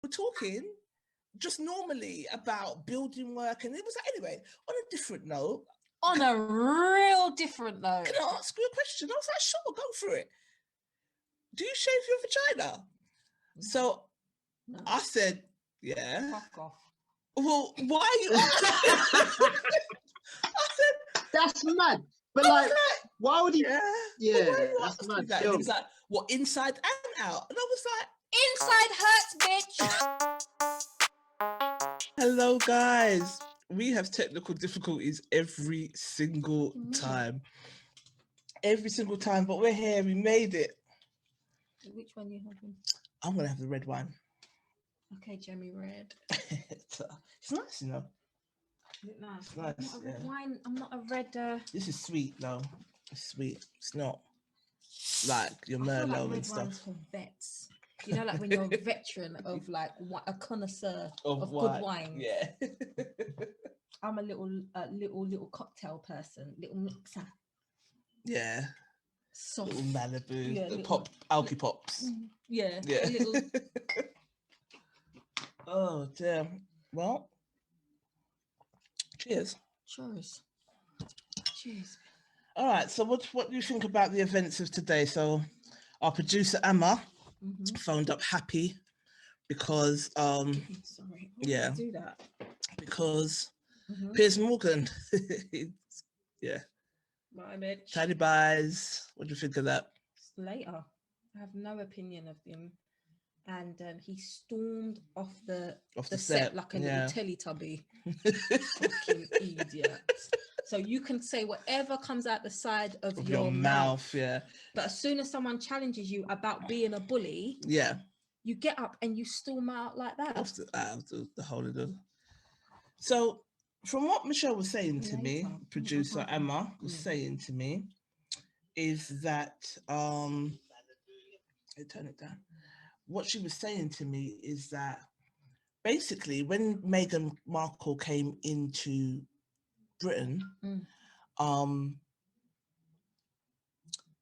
were talking just normally about building work, and it was like, anyway, on a different note. On a real different note. Can I ask you a question? I was like, sure, go for it. Do you shave your vagina? So no. I said, yeah. Fuck off. Well, why are you asking? I said, that's mad. But like, why would he? Yeah, that's mad. That? He was like, what, inside and out? And I was like, inside hurts, bitch. Hello, guys. We have technical difficulties every single time. Every single time, but we're here. We made it. Which one you having? I'm going to have the red wine. Okay, Jamie, red. It's nice, you know. Is it nice? It's nice. I'm not a red wine. I'm not a red. This is sweet, though. It's sweet. It's not like your Merlot like and stuff. Wine's for vets. You know, like when you're a veteran of like a connoisseur of good wine. Yeah. I'm a little cocktail person, little mixer. Yeah. Soft. Little Malibu, the pop, alky pops. Yeah. Yeah. A little... Oh, damn. Well, cheers. Cheers. Cheers. All right. So what do you think about the events of today? So our producer, Emma, phoned up happy because, sorry. Yeah. Do that? Because Piers Morgan, yeah. Bye, bitch. Tiny buys. What do you think of that? Later. I have no opinion of him. And he stormed off the set like a little Teletubby. Fucking idiot. So you can say whatever comes out the side of your mouth. Yeah. But as soon as someone challenges you about being a bully, you get up and you storm out like that. The whole of the... So from what Michelle was saying to me, producer Emma was saying to me, is that turn it down. What she was saying to me is that basically when Meghan Markle came into Britain,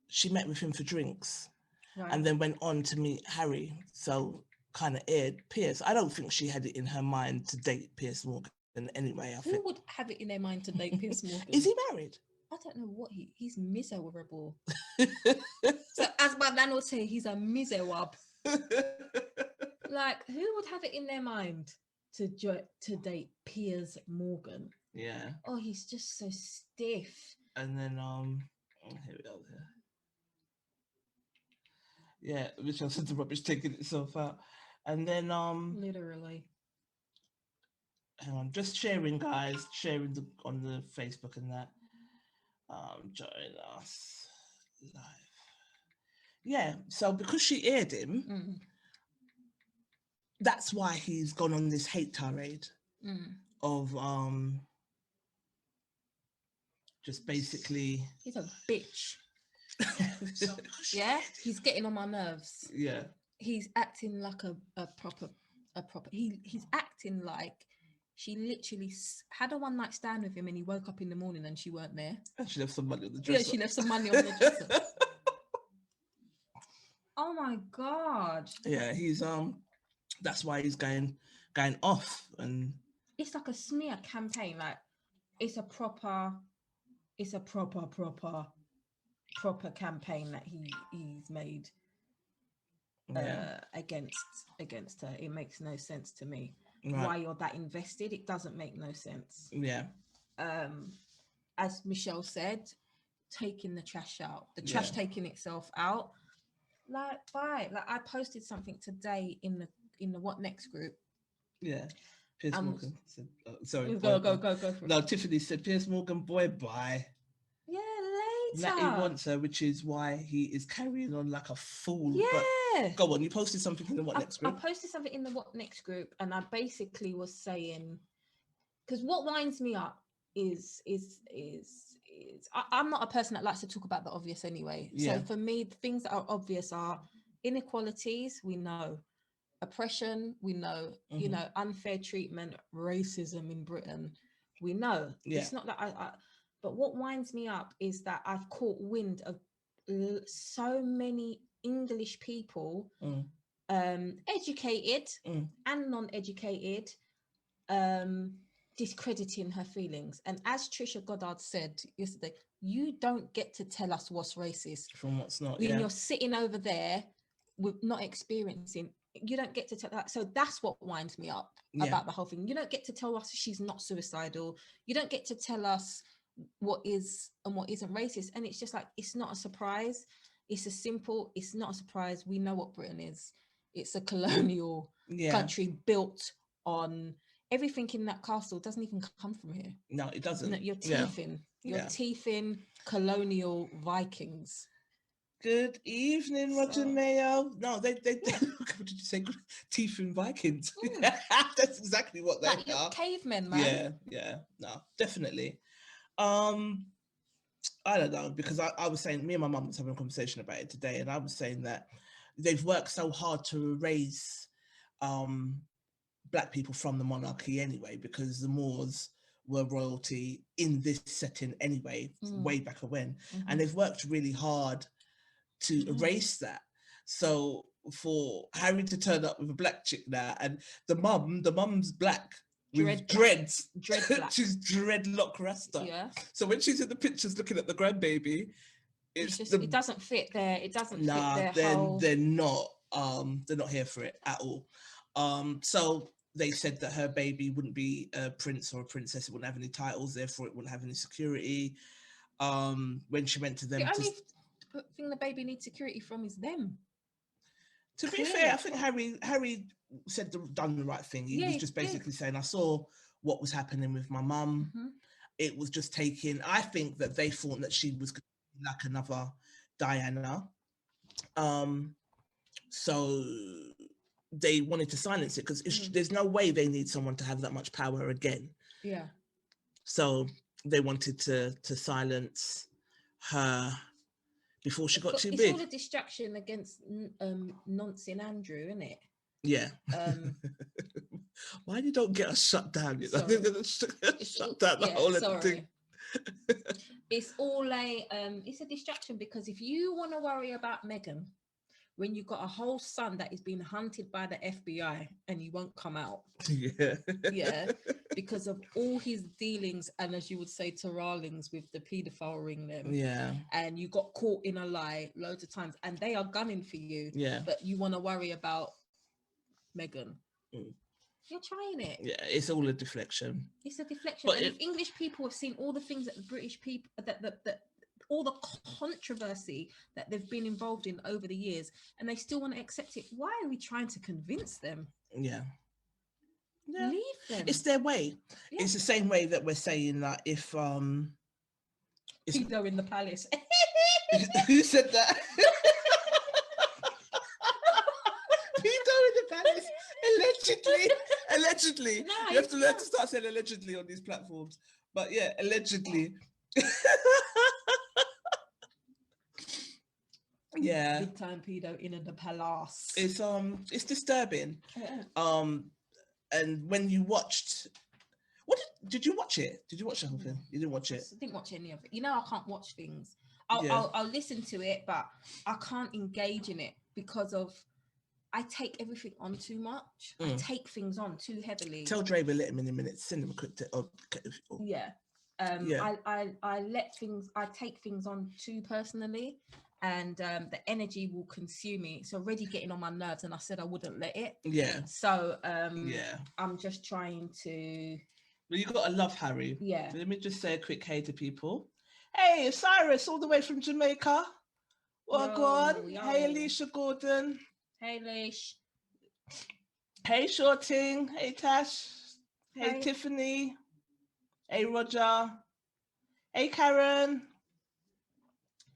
she met with him for drinks and then went on to meet Harry. So kind of aired Piers. I don't think she had it in her mind to date Piers Morgan anyway. Who would have it in their mind to date Piers Morgan? Is he married? I don't know what he's miserable. So as my nan would say, he's a miserable. Like, who would have it in their mind to date Piers Morgan? Yeah. Oh, he's just so stiff. And then here we go. Yeah, Michelle said the rubbish taking itself out. And then literally. Hang on, just sharing, guys, on the Facebook and that. Join us live. Yeah, so because she aired him, that's why he's gone on this hate tirade of just basically he's a bitch. Yeah, he's getting on my nerves. Yeah, he's acting like a proper he's acting like she literally had a one-night stand with him and he woke up in the morning and she weren't there. And she left some money on the dresser. Yeah, she left some money on the dresser. Oh my God. Yeah, he's that's why he's going off, and it's like a smear campaign. Like it's a proper campaign that he's made against her. It makes no sense to me. Right. Why you're that invested, it doesn't make no sense. Yeah. As Michelle said, taking the trash out, the trash taking itself out. Like, bye. Like I posted something today in the What Next group. Yeah. Piers Morgan said, sorry. Go for it. No, Tiffany said, Piers Morgan, boy, bye. Yeah, later. Natty wants her, which is why he is carrying on like a fool. Yeah. But go on, you posted something in the What Next group. I posted something in the What Next group, and I basically was saying, because what winds me up is I'm not a person that likes to talk about the obvious anyway. Yeah. So for me, the things that are obvious are inequalities, we know. Oppression, we know. You know, unfair treatment, racism in Britain, we know. Yeah. It's not that I but what winds me up is that I've caught wind of so many English people educated and non-educated, discrediting her feelings. And as Trisha Goddard said yesterday, you don't get to tell us what's racist from what's not. When you're sitting over there with not experiencing, you don't get to tell that. So that's what winds me up about the whole thing. You don't get to tell us she's not suicidal. You don't get to tell us what is and what isn't racist. And it's just like, it's not a surprise. It's not a surprise. We know what Britain is. It's a colonial country built on everything in that castle doesn't even come from here. No, it doesn't. No, you're teething colonial Vikings. Good evening, Roger Mayo. No, they what did you say? Teething Vikings. That's exactly what they are. Cavemen, man. Yeah. No, definitely. I don't know, because I was saying, me and my mum was having a conversation about it today, and I was saying that they've worked so hard to erase Black people from the monarchy anyway, because the Moors were royalty in this setting anyway, way back when. And they've worked really hard to erase that. So for Harry to turn up with a black chick now, and the mum's black with dreads. She's dreadlock rasta. Yeah. So when she's in the pictures looking at the grandbaby, it doesn't fit there. It doesn't fit their they're not here for it at all. So they said that her baby wouldn't be a prince or a princess. It wouldn't have any titles, therefore it wouldn't have any security. When she went to them, the only thing the baby needs security from is them. To be fair, I think Harry said done the right thing. He was just basically saying, I saw what was happening with my mum. It was just taking. I think that they thought that she was like another Diana. So they wanted to silence it because there's no way they need someone to have that much power again. Yeah. So they wanted to silence her before she got too big. It's all a distraction against Nonce and Andrew, isn't it? Yeah. Why you don't get us shut down? Shut down the whole thing. It's all it's a distraction, because if you want to worry about Meghan when you've got a whole son that is being hunted by the FBI and he won't come out, because of all his dealings and, as you would say, Taralings with the paedophile ring them, and you got caught in a lie loads of times and they are gunning for you, but you want to worry about Meghan. You're trying it. Yeah, it's all a deflection. It's a deflection. But if English people have seen all the things that the British people, that all the controversy that they've been involved in over the years, and they still want to accept it, why are we trying to convince them? Yeah. Leave them. It's their way. Yeah. It's the same way that we're saying that if Pedo in the palace. Who said that? Pedo in the palace. Allegedly. No, you have to learn to start saying allegedly on these platforms. But yeah, allegedly. Yeah. Big time pedo in the palace. It's disturbing. Yeah. And when you watched, did you watch it? Did you watch the whole thing? You didn't watch it? I didn't watch any of it. You know, I can't watch things. I'll listen to it, but I can't engage in it because of I take everything on too much. I take things on too heavily. Tell Dray we'll let him in a minute. Send him a quick. Yeah. I take things on too personally, and the energy will consume me. It's already getting on my nerves, and I said I wouldn't let it. Yeah. So I'm just trying to. Well, you gotta love Harry. Yeah. So let me just say a quick hey to people. Hey, Cyrus, all the way from Jamaica. Well, go on. Hey, Alicia Gordon. Hey, Lish. Hey, Shorting. Hey, Tash. Hey, Tiffany. Hey, Roger. Hey, Karen.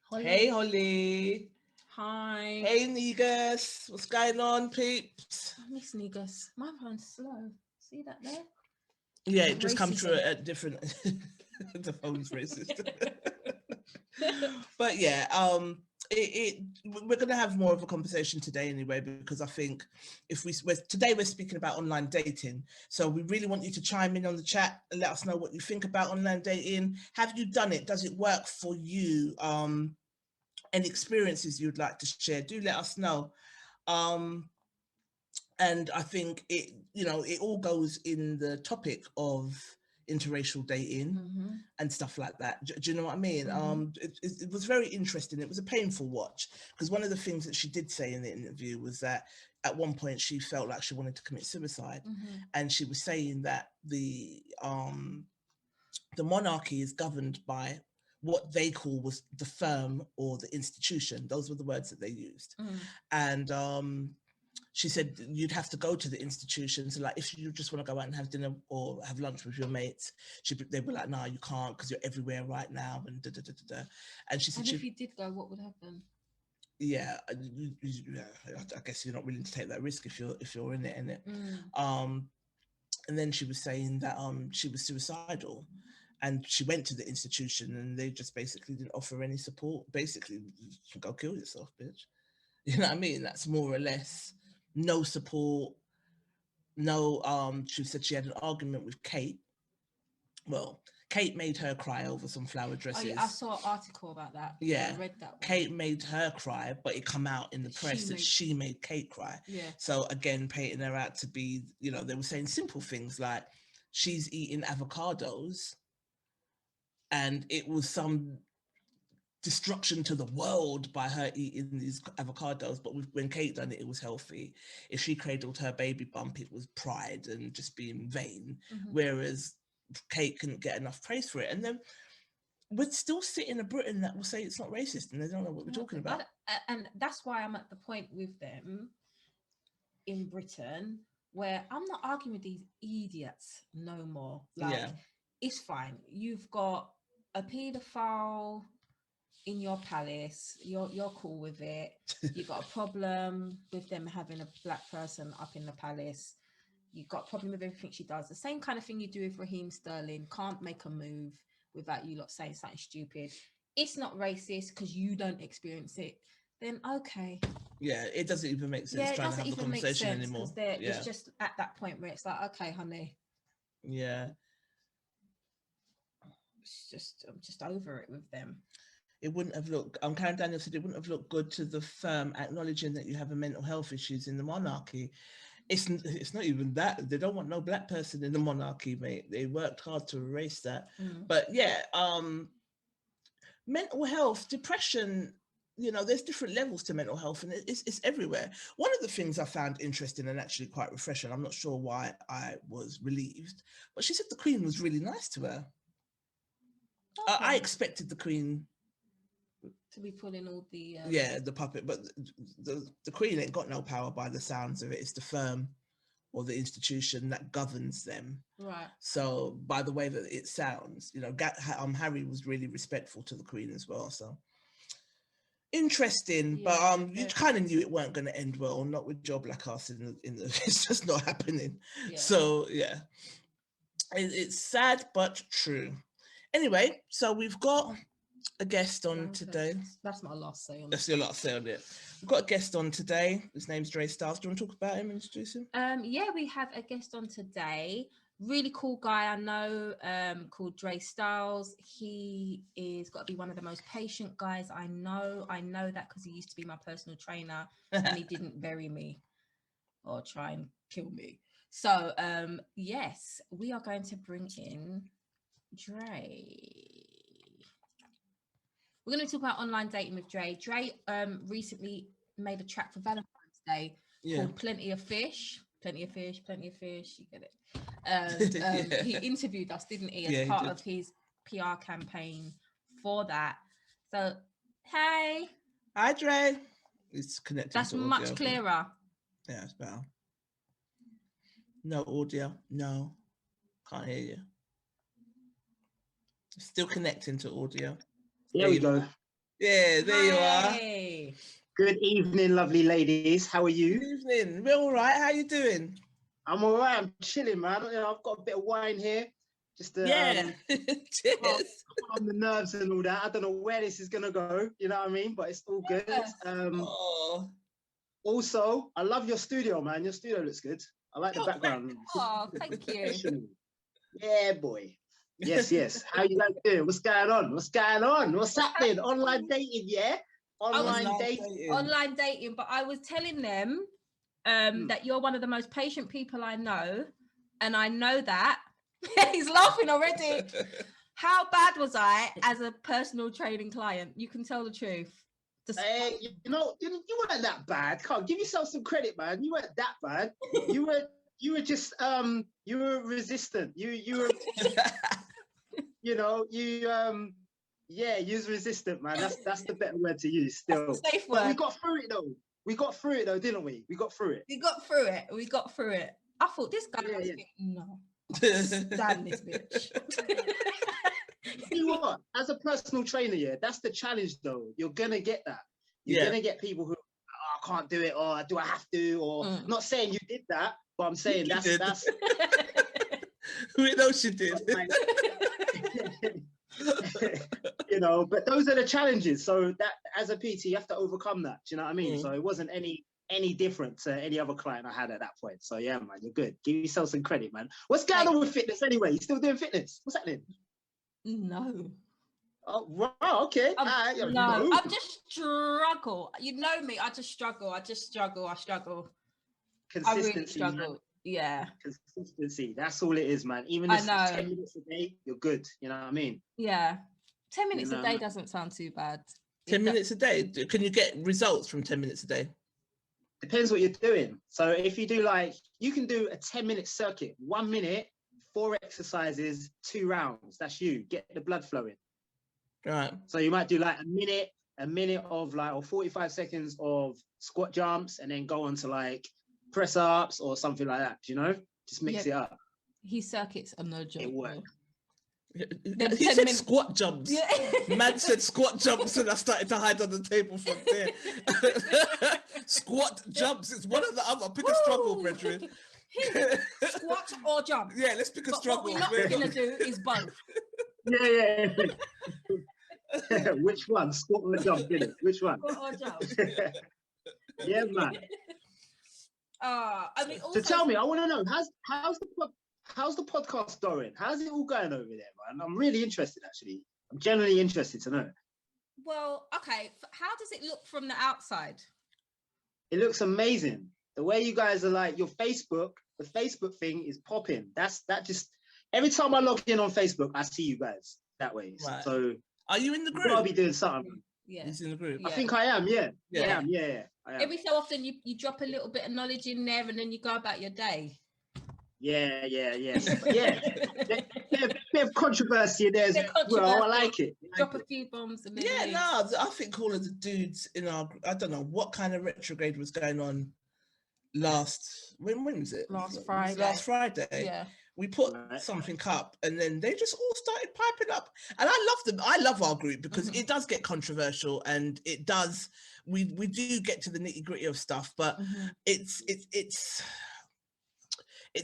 Holly. Hey, Holly. Hi. Hey, Negus. What's going on, peeps? I miss Negus. My phone's slow. See that there? Yeah, it just comes through at different... The phone's racist. But yeah, we're going to have more of a conversation today anyway, because I think today we're speaking about online dating. So we really want you to chime in on the chat and let us know what you think about online dating. Have you done it? Does it work for you? Any experiences you'd like to share? Do let us know. And I think it, you know, it all goes in the topic of interracial dating and stuff like that. Do you know what I mean? It was very interesting. It was a painful watch, because one of the things that she did say in the interview was that at one point she felt like she wanted to commit suicide, and she was saying that the monarchy is governed by what they call was the firm or the institution. Those were the words that they used. And she said you'd have to go to the institution. So like, if you just want to go out and have dinner or have lunch with your mates, they'd be like, no, you can't, because you're everywhere right now, and da, da, da, da, da. And she said, and if you did go, what would happen? Yeah, I guess you're not willing to take that risk if you're in it, and then she was saying that she was suicidal, and she went to the institution and they just basically didn't offer any support. Basically, go kill yourself, bitch. You know what I mean? That's more or less no support. No, she said she had an argument with Kate. Well, Kate made her cry over some flower dresses. Oh, yeah, I saw an article about that. Yeah, I read that one. Kate made her cry, but it come out in the press that she made Kate cry. Yeah. So again, painting her out to be, you know, they were saying simple things like she's eating avocados and it was some destruction to the world by her eating these avocados, but when Kate done it, it was healthy. If she cradled her baby bump, it was pride and just being vain, whereas Kate couldn't get enough praise for it. And then we'd still sit in a Britain that will say it's not racist and they don't know what we're talking about. And that's why I'm at the point with them in Britain where I'm not arguing with these idiots no more. Like, it's fine. You've got a paedophile in your palace. You're cool with it. You've got a problem with them having a black person up in the palace. You've got a problem with everything she does. The same kind of thing you do with Raheem Sterling. Can't make a move without you lot saying something stupid. It's not racist because you don't experience it. Then okay. Yeah, it doesn't even make sense trying to have the conversation anymore. It's just at that point where it's like, okay, honey. Yeah. I'm just over it with them. It wouldn't have looked, Karen Daniel said it wouldn't have looked good to the firm acknowledging that you have a mental health issues in the monarchy. It's not even that. They don't want no black person in the monarchy, mate. They worked hard to erase that. But yeah, mental health, depression, you know, there's different levels to mental health and it's everywhere. One of the things I found interesting and actually quite refreshing, I'm not sure why I was relieved, but she said the Queen was really nice to her. Okay. I expected the Queen to be pulling all the the puppet, but the Queen ain't got no power by the sounds of it. It's the firm or the institution that governs them, right? So by the way that it sounds, you know, Harry was really respectful to the Queen as well, so interesting. But you kind of knew it weren't going to end well, not with your black ass in the it's just not happening. So yeah, it's sad but true. Anyway, so we've got a guest on today. That's my last say on it. That's your last say on it. We've got a guest on today. His name's Dray Styles. Do you want to talk about him and introduce him? Yeah, we have a guest on today. Really cool guy I know, called Dray Styles. He is got to be one of the most patient guys I know. I know that because he used to be my personal trainer and he didn't bury me or try and kill me. So yes, we are going to bring in Dray. We're going to talk about online dating with Dray. Dray recently made a track for Valentine's Day called Plenty of Fish. Plenty of fish, plenty of fish. You get it. And he interviewed us, didn't he, as part of his PR campaign for that. So, hey. Hi, Dray. It's connected. That's much clearer. Yeah, it's better. No audio. No. Can't hear you. Still connecting to audio. There we go. Yeah, there you are. Good evening, lovely ladies. How are you? Good evening. We're all right. How you doing? I'm all right. I'm chilling, man. You know, I've got a bit of wine here. Just to, cheers. Calm the nerves and all that. I don't know where this is gonna go. You know what I mean? But it's all good. Also, I love your studio, man. Your studio looks good. I like the background. Oh, thank you. Yeah, boy. Yes. How you guys doing? What's going on? What's happening? Online dating, yeah? Online dating. Online dating, but I was telling them that you're one of the most patient people I know, and I know that. He's laughing already. How bad was I as a personal training client? You can tell the truth. Hey, you weren't that bad. Come on, give yourself some credit, man. You weren't that bad. You were just you were resistant. You were you was resistant, man. That's the better word to use still. Safe word. But we got through it though. We got through it though, didn't we? We got through it. We got through it. I thought this guy was thinking, no. Damn this bitch. You know what? As a personal trainer, yeah, that's the challenge though. You're gonna get that. You're gonna get people who I can't do it, or do I have to, or not saying you did that, but I'm saying that's we know she did. But those are the challenges. So that as a PT, you have to overcome that. Do you know what I mean? So it wasn't any different to any other client I had at that point. So yeah, man, you're good. Give yourself some credit, man. What's going on with fitness anyway? You still doing fitness? What's happening? No. Oh, wow, okay. No, I just struggle. You know me, I just struggle. I Consistency. I really struggle. Yeah. Consistency. That's all it is, man. Even if it's 10 minutes a day, you're good. You know what I mean? Yeah. 10 minutes a day doesn't sound too bad. 10 minutes a day? Can you get results from 10 minutes a day? Depends what you're doing. So if you do you can do a 10-minute circuit, 1 minute, 4 exercises, 2 rounds. That's you. Get the blood flowing. Right. So you might do a minute of or 45 seconds of squat jumps, and then go on to press ups or something like that. Do you know? Just mix it up. His circuits are no joke. It works. He said squat jumps. Yeah. Man said squat jumps, and I started to hide on the table from there. Squat jumps. It's one or the other. Pick a struggle, brethren. Squat or jump. Yeah, let's pick a struggle. What we're not going to do is both. Yeah. Which one? Squat or jump? Did it? Which one? Squat or jump. Yeah, man. I mean, also, so tell me, I want to know how's the podcast going? How's it all going over there, man? I'm really interested, actually. I'm genuinely interested to know. Well, okay. How does it look from the outside? It looks amazing. The way you guys are the Facebook thing is popping. That just every time I log in on Facebook, I see you guys that way. Right. So are you in the group? I'll be doing something. Yeah, he's in the group. I think I am. Yeah. I am. Every so often, you drop a little bit of knowledge in there, and then you go about your day. Yeah. Bit of controversy in there as well. I like it. Drop a few bombs. And I think all of the dudes in our, I don't know what kind of retrograde was going on when was it? Last Friday. Last Friday. Yeah. We put something up, and then they just all started piping up, and I love them. I love our group because it does get controversial, and it does. We do get to the nitty gritty of stuff, but it's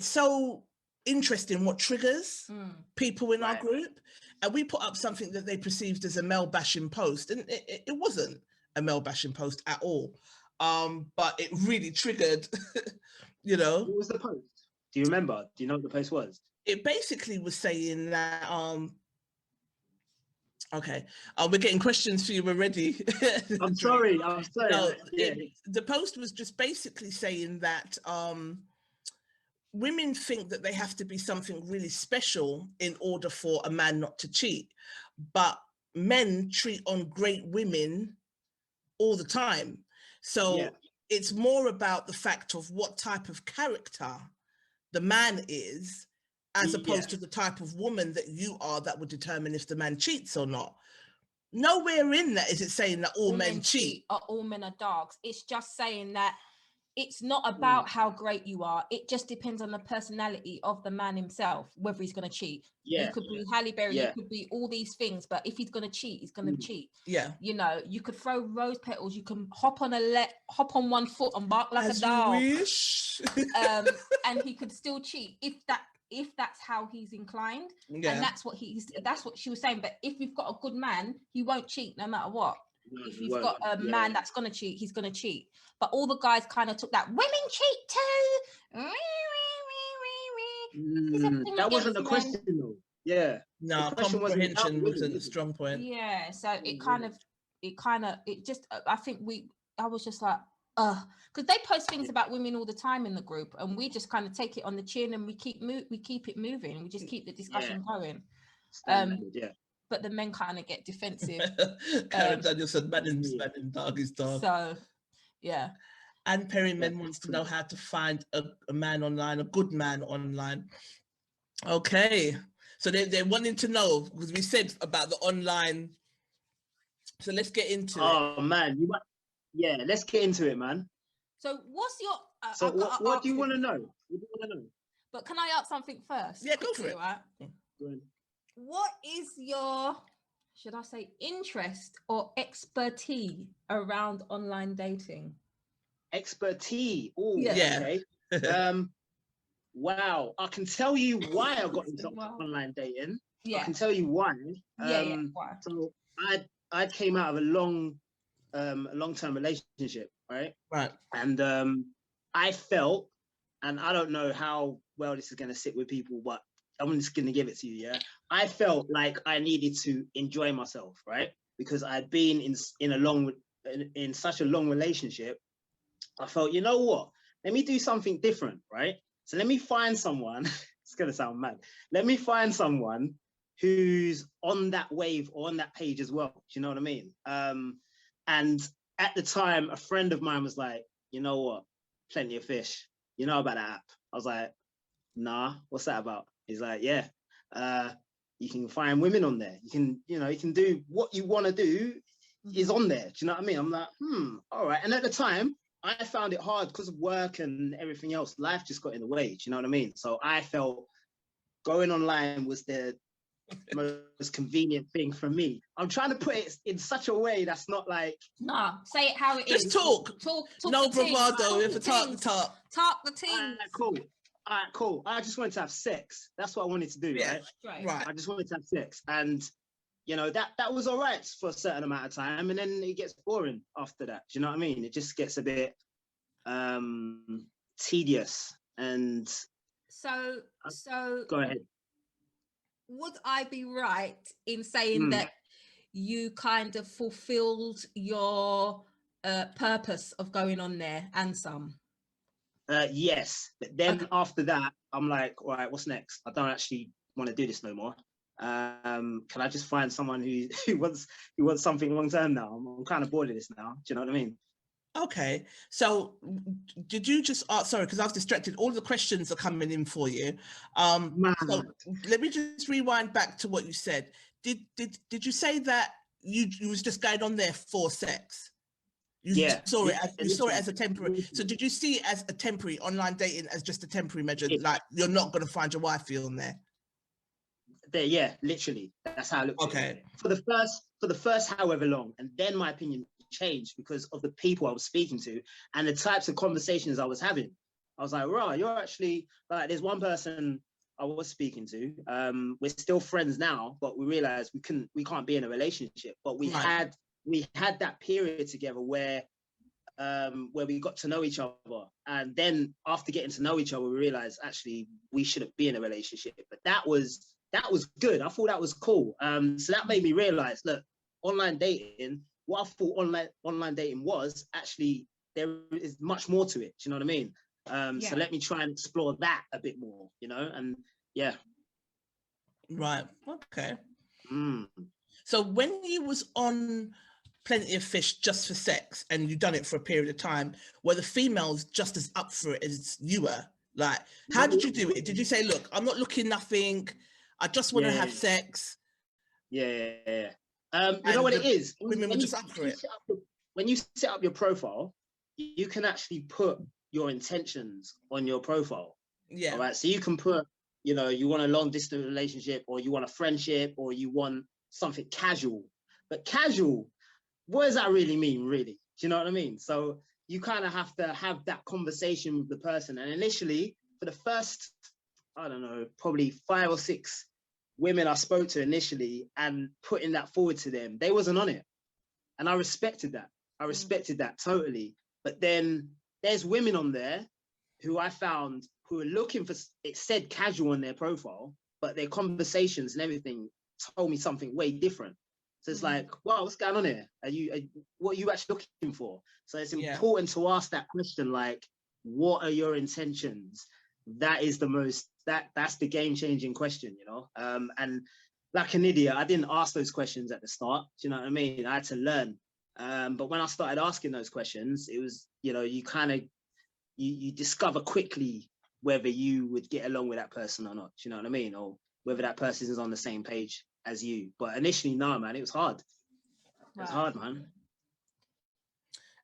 so interesting what triggers people in our group, and we put up something that they perceived as a male bashing post, and it wasn't a male bashing post at all, but it really triggered. What was the post? Do you remember? Do you know what the post was? It basically was saying that we're getting questions for you already. I'm sorry. No, the post was just basically saying that women think that they have to be something really special in order for a man not to cheat, but men treat on great women all the time. So it's more about the fact of what type of character the man is, as opposed to the type of woman that you are, that would determine if the man cheats or not. Nowhere in that is it saying that all men cheat. Or all men are dogs. It's just saying that it's not about how great you are. It just depends on the personality of the man himself, whether he's going to cheat. You could be Halle Berry, you could be all these things, but if he's going to cheat, he's going to cheat. Yeah. You could throw rose petals, you can hop on one foot and bark like a dog. Wish. And he could still cheat if that's how he's inclined. Yeah. And that's what she was saying. But if you've got a good man, he won't cheat no matter what. If you've got a man that's going to cheat, he's going to cheat. But all the guys kind of took that, women cheat too. That wasn't the question though. Yeah. No, comprehension wasn't a strong point. Yeah. So I was just like, because they post things about women all the time in the group, and we just kind of take it on the chin and we keep it moving. We just keep the discussion going. Yeah. But the men kind of get defensive. Karen Daniel said, "Man in dog is dog." So, yeah. And Perryman wants to know how to find a man online, a good man online. Okay, so they're wanting to know, because we said about the online. So let's get into it. Oh man, let's get into it, man. So what's your? So what do you want to know? What do you want to know? But can I ask something first? Yeah, go for it. Right? What is your, should I say, interest or expertise around online dating? Expertise. Oh, yeah. Okay. Wow. I can tell you why I got into online dating. Yeah. I can tell you why. Why? So I came out of a long-term relationship, right? Right. And I felt, and I don't know how well this is going to sit with people, but I'm just going to give it to you, yeah? I felt like I needed to enjoy myself, right? Because I'd been in such a long relationship. I felt, you know what? Let me do something different, right? So let me find someone, it's going to sound mad. Let me find someone who's on that wave or on that page as well. Do you know what I mean? And at the time, a friend of mine was like, you know what? Plenty of Fish. You know about that app? I was like, nah, what's that about? He's like, yeah, you can find women on there. You can do what you want to do is on there. Do you know what I mean? I'm like, all right. And at the time, I found it hard because of work and everything else. Life just got in the way. Do you know what I mean? So I felt going online was the most convenient thing for me. I'm trying to put it in such a way that's not like, nah, say it how it is. Just talk. No bravado. If talk the talk. Talk the team. All right, cool. I just wanted to have sex. That's what I wanted to do, yeah, right? I just wanted to have sex. And, that was all right for a certain amount of time. And then it gets boring after that. Do you know what I mean? It just gets a bit tedious. And so go ahead. Would I be right in saying that you kind of fulfilled your purpose of going on there and some? Yes, but then after that, I'm like, all right, what's next? I don't actually want to do this no more. Can I just find someone who wants something long term now? I'm kind of bored of this now. Do you know what I mean? Okay, so did you just sorry, because I was distracted. All the questions are coming in for you. So let me just rewind back to what you said. Did you say that you was just going on there for sex? You saw it as a temporary. So did you see it as a temporary online dating, as just a temporary measure? Like you're not going to find your wifey on there? Yeah, literally. That's how I looked. Okay. For the first however long, and then my opinion changed because of the people I was speaking to and the types of conversations I was having. I was like, right, you're actually like, there's one person I was speaking to. We're still friends now, but we realized we can't be in a relationship. But we had that period together where we got to know each other, and then after getting to know each other, we realized actually we shouldn't be in a relationship. But that was good. I thought that was cool. So that made me realize, look, online dating. What I thought online dating was, actually there is much more to it. Do you know what I mean? So let me try and explore that a bit more. And yeah. Right. Okay. So when you was on Plenty of Fish just for sex, and you done it for a period of time, were the females just as up for it as you were? Like, how did you do it? Did you say, look, I'm not looking nothing, I just want to have sex? Yeah. You know what it is? Women were just up for it. When you set up your profile, you can actually put your intentions on your profile. Yeah. All right. So you can put, you want a long distance relationship, or you want a friendship, or you want something casual. But casual, what does that really mean, really? Do you know what I mean? So you kind of have to have that conversation with the person. And initially, for the first, I don't know, probably 5 or 6 women I spoke to initially, and putting that forward to them, they wasn't on it. And I respected that. I respected that totally. But then there's women on there who I found who are looking for, it said casual on their profile, but their conversations and everything told me something way different. So it's like, wow, what's going on here? What are you actually looking for? So it's important to ask that question, like, what are your intentions? That is that's the game-changing question, you know? And like an idiot, I didn't ask those questions at the start. Do you know what I mean? I had to learn. But when I started asking those questions, it was, you know, you kind of, you discover quickly whether you would get along with that person or not. Do you know what I mean? Or whether that person is on the same page as you. But initially, no, man, it was hard. It was hard, man.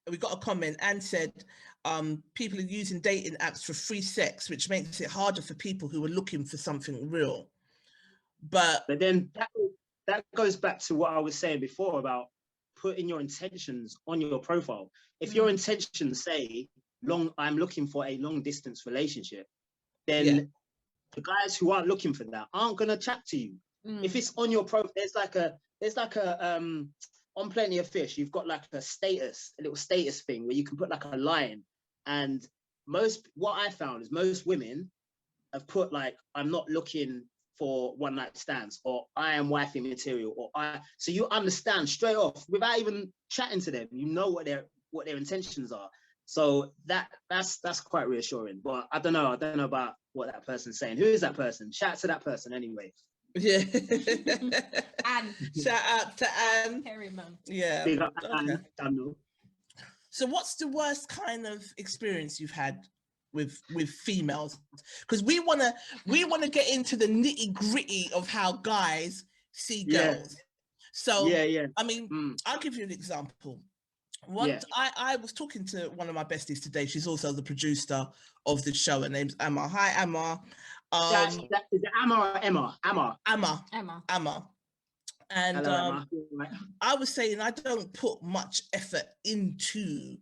We got a comment and said, people are using dating apps for free sex, which makes it harder for people who are looking for something real. But then that goes back to what I was saying before about putting your intentions on your profile. If your intentions say, I'm looking for a long distance relationship, then the guys who aren't looking for that aren't going to chat to you. If it's on your profile, there's like a on Plenty of Fish, you've got like a little status thing where you can put like a line. And what I found is most women have put like, I'm not looking for one night stands, or I am wifey material, so you understand straight off without even chatting to them, you know what their intentions are. So that's quite reassuring. But I don't know about what that person's saying. Who is that person? Shout out to that person anyway. Yeah. Anne. Shout out to Anne. Perryman. Yeah. Big up Okay. Anne. So what's the worst kind of experience you've had with females? Because we wanna get into the nitty-gritty of how guys see girls. So I mean, I'll give you an example. I was talking to one of my besties today. She's also the producer of the show. Her name's Emma. Hi, Emma. Is it Emma or Emma? Emma. And Hello, Emma. I was saying I don't put much effort into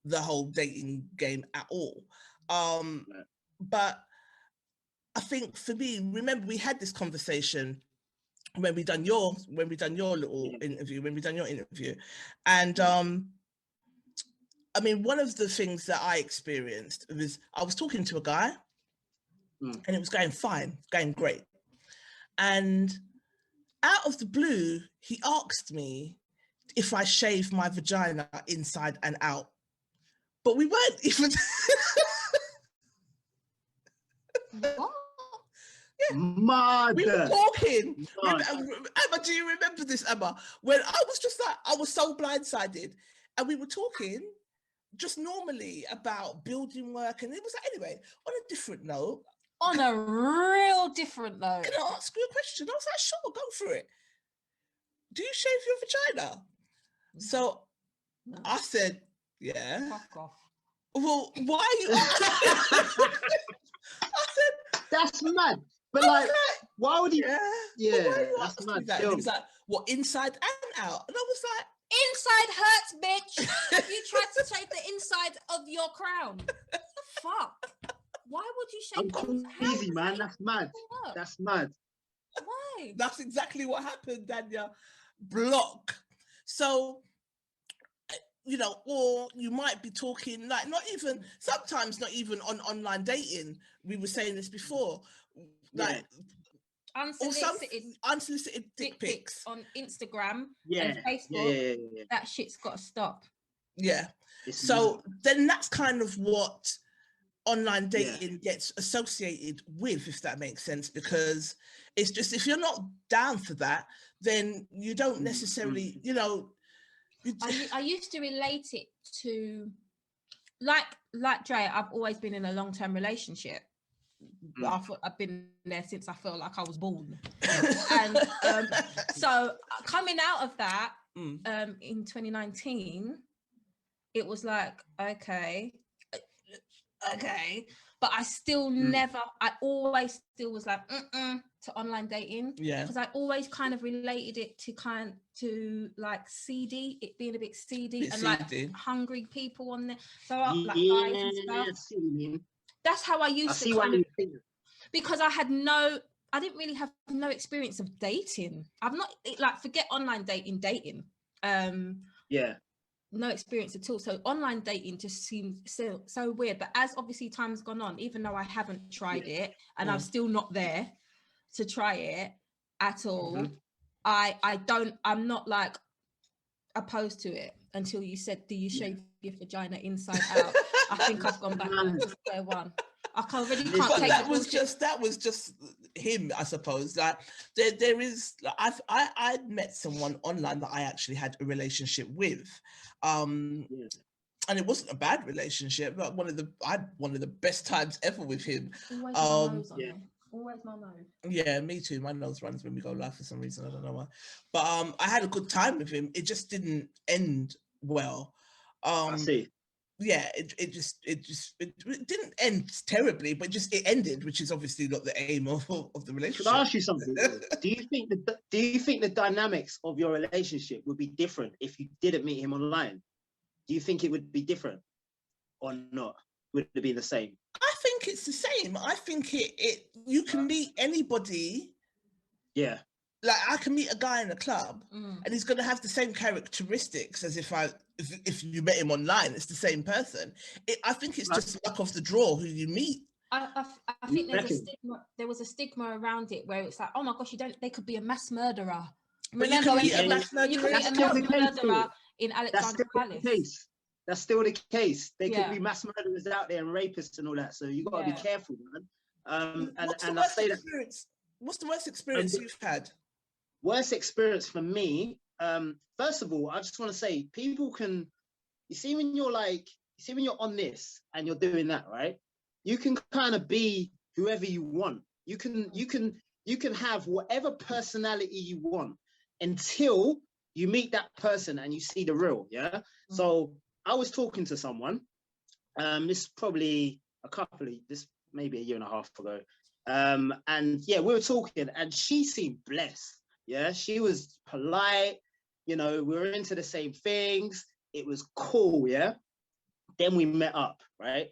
the whole dating game at all. But I think for me, remember we had this conversation when we done your interview, and I mean, one of the things that I experienced was I was talking to a guy, and it was going fine, going great, and out of the blue, he asked me if I shave my vagina inside and out, but we weren't even. What? Mad. We were talking. Emma, do you remember this, Emma? When I was just like, I was so blindsided, and we were talking just normally about building work, and it was like, anyway, on a different note. On a real different note. Can I ask you a question? I was like, sure, go for it. Do you shave your vagina? So I said, yeah. Fuck off. Well, why are you asking? I said, that's mad. But like, why would he? Yeah, that's mad. That? He was like, what, inside and out? And I was like, inside hurts, bitch. You tried to shave the inside of your crown. Fuck. Why would you shave? Crazy, man. That's mad. That's mad. Why? That's exactly what happened, Dania. Block. So, you know, or you might be talking like sometimes not even on online dating. We were saying this before, like unsolicited dick pics on Instagram and Facebook. Yeah. That shit's got to stop. Yeah. So then that's kind of what online dating gets associated with, if that makes sense, because it's just, if you're not down for that, then you don't necessarily, you know. I used to relate it to like Dray. I've always been in a long-term relationship. I've been there since I felt like I was born. And so coming out of that in 2019, it was like, okay, but I still I always still was like to online dating, because I always kind of related it to like seedy, it being a bit seedy and seedy. Like hungry people on there, so like guys and stuff. That's how I used to kind of, because I didn't really have no experience of dating. I've not, like, forget online dating. No experience at all. So online dating just seems so weird. But as obviously time's gone on, even though I haven't tried it, and I'm still not there to try it at all, I'm not like opposed to it until you said, do you shave your vagina inside out? I think I've gone back to square one. I already can't but take that was just him, I suppose. Like there is, I met someone online that I actually had a relationship with, and it wasn't a bad relationship. But I had one of the best times ever with him. Always my nose. Yeah, me too. My nose runs when we go live for some reason. I don't know why. But I had a good time with him. It just didn't end well. I see. Yeah, it didn't end terribly, but it ended, which is obviously not the aim of the relationship. Can I ask you something? Do you think the dynamics of your relationship would be different if you didn't meet him online? Do you think it would be different or not? Would it be the same? I think it's the same. I think you can meet anybody. Yeah. Like I can meet a guy in a club and he's going to have the same characteristics as if you met him online. It's the same person. I think it's just luck of the draw who you meet. I think there was a stigma around it where it's like, oh my gosh, they could be a mass murderer. Remember, you can meet a mass murderer in Alexandra Palace. That's still the case. They could be mass murderers out there and rapists and all that. So you got to be careful, man. What's the worst experience you've had? Worst experience for me. First of all, I just want to say, people can. You see when you're on this and you're doing that, right? You can kind of be whoever you want. You can have whatever personality you want until you meet that person and you see the real. Yeah. So I was talking to someone. This probably maybe a year and a half ago. And yeah, we were talking and she seemed blessed. Yeah, she was polite, we were into the same things. It was cool, yeah. Then we met up, right?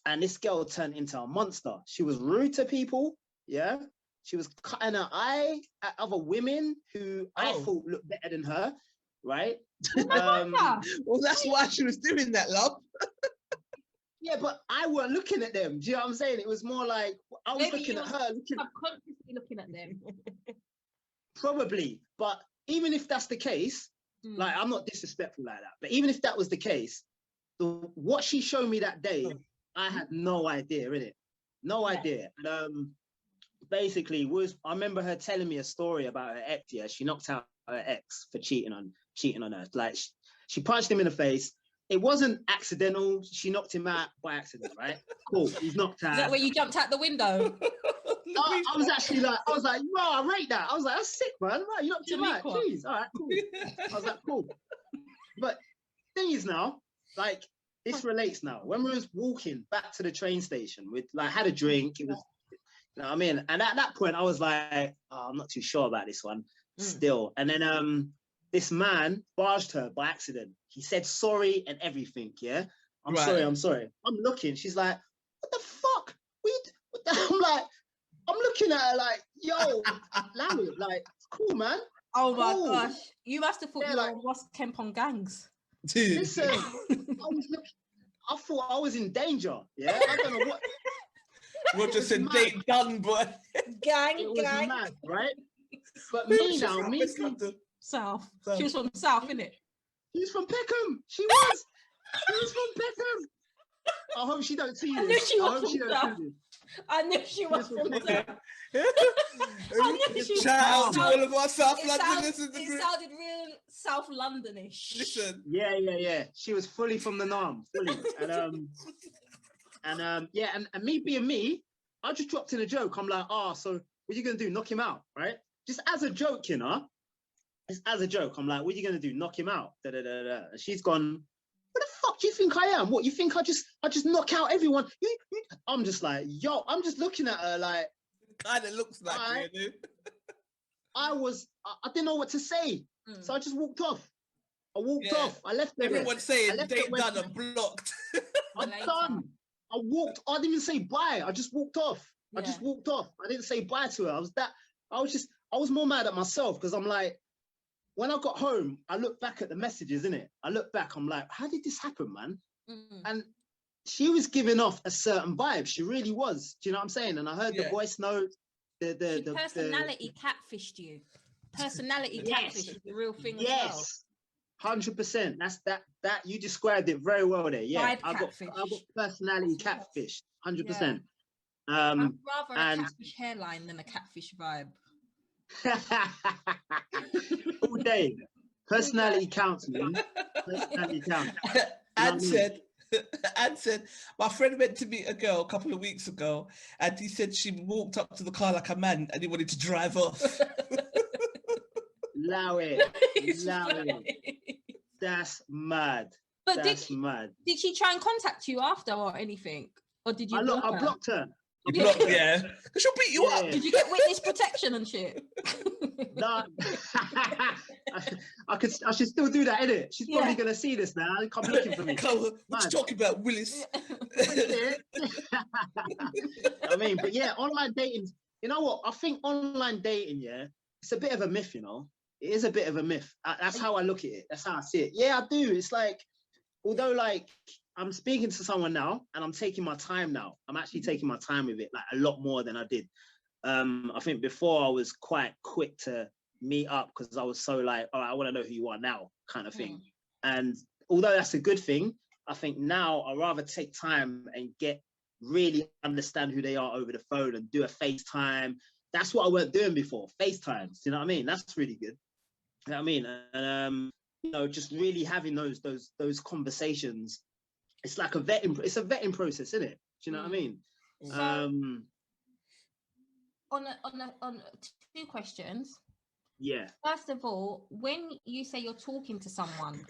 And this girl turned into a monster. She was rude to people, yeah. She was cutting her eye at other women who I thought looked better than her, right? Well, that's why she was doing that, love. Yeah, but I weren't looking at them. Do you know what I'm saying? It was more like I was looking at her, subconsciously looking at them. Probably, but even if that's the case, like I'm not disrespectful like that, but even if that was the case, what she showed me that day, I had no idea, innit? No idea. And basically, I remember her telling me a story about her ex. Yeah, she knocked out her ex for cheating on her. Like she punched him in the face. It wasn't accidental. She knocked him out by accident, right? Cool. He's knocked out. Is that where you jumped out the window? I was like, bro, I rate that. I was like, that's sick, man. Right, you knocked him out. Jeez, all right, cool. I was like, cool. But thing is now, like, this relates now. When we was walking back to the train station, we had a drink. It was, you know what I mean? And at that point, I was like, I'm not too sure about this one still. And then this man barged her by accident. He said sorry and everything, yeah? I'm sorry. I'm looking. She's like, what the fuck? I'm looking at her like, yo, Larry, like, cool, man. Oh my gosh. You must have thought you were Ross Kemp on Gangs. Dude. Listen, I thought I was in danger, yeah? I don't know what. What just said date done, boy. Gang. Mad, right? But me now, South. She was from South, innit? She's from Peckham. She was from Peckham. I hope she don't see this. I knew she was from South. Shout out to all of our South Londoners. It sounded real South Londonish. Listen. Yeah. She was fully from the norm, fully. And me being me, I just dropped in a joke. I'm like, so what are you gonna do? Knock him out, right? Just as a joke, Just as a joke. I'm like, what are you gonna do? Knock him out? Da. And she's gone, what the fuck do you think I am? What, you think I just knock out everyone? I'm just like, yo, I'm just looking at her like, kind of looks like you, dude. I didn't know what to say. So I just walked off. I left there. Everyone's saying date done and blocked. I'm done. I didn't even say bye. I just walked off. I didn't say bye to her. I was more mad at myself because I'm like, when I got home, I looked back at the messages, innit? I look back, I'm like, how did this happen, man? And she was giving off a certain vibe. She really was. Do you know what I'm saying? And I heard the voice note. The personality catfished you. personality catfish is the real thing as well. Yes, 100%. That's that you described it very well there. Yeah, I got personality catfish, 100%. I'd rather a catfish hairline than a catfish vibe. All day. Personality counts, man. Personality counts. Anne said, my friend went to meet a girl a couple of weeks ago, and he said she walked up to the car like a man and he wanted to drive off. Allow it. That's mad. But did she try and contact you after or anything? Or did you I blocked her. You blocked, yeah. Because she'll beat you up. Did you get witness protection and shit? No. I should still do that, innit? She's probably gonna see this now and come looking for me. What you talking about, Willis? I mean, but yeah, online dating, you know what? I think online dating, it's a bit of a myth, you know. It is a bit of a myth. That's how I look at it. That's how I see it. Yeah, I do. It's like, although like I'm speaking to someone now and I'm taking my time now. I'm actually taking my time with it, like a lot more than I did. I think before I was quite quick to meet up because I was so like, all right, I want to know who you are now kind of thing. And although that's a good thing, I think now I'd rather take time and really understand who they are over the phone and do a FaceTime. That's what I weren't doing before, FaceTimes, you know what I mean? That's really good. You know what I mean? And, you know, just really having those conversations. It's like it's a vetting process, isn't it? Do you know what I mean? So, on 2 questions. Yeah. First of all, when you say you're talking to someone,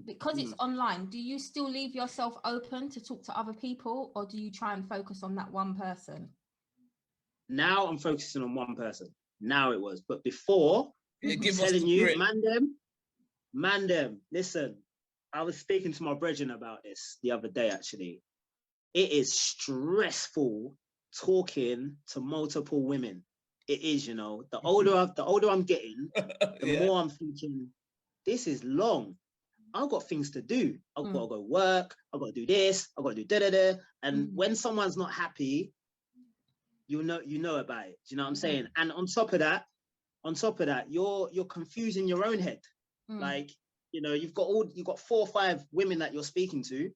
because it's online, do you still leave yourself open to talk to other people, or do you try and focus on that one person? Now I'm focusing on one person. Now it was, but before, I'm telling you, man them. Listen, I was speaking to my brethren about this the other day. Actually, it is stressful talking to multiple women. It is, you know. The older I'm getting, the more I'm thinking, this is long. I've got things to do. I've got to go work. I've got to do this. I've got to do da-da-da. And when someone's not happy, you know about it. Do you know what I'm saying? And on top of that, you're confusing your own head. Like, you know, you've got 4 or 5 women that you're speaking to.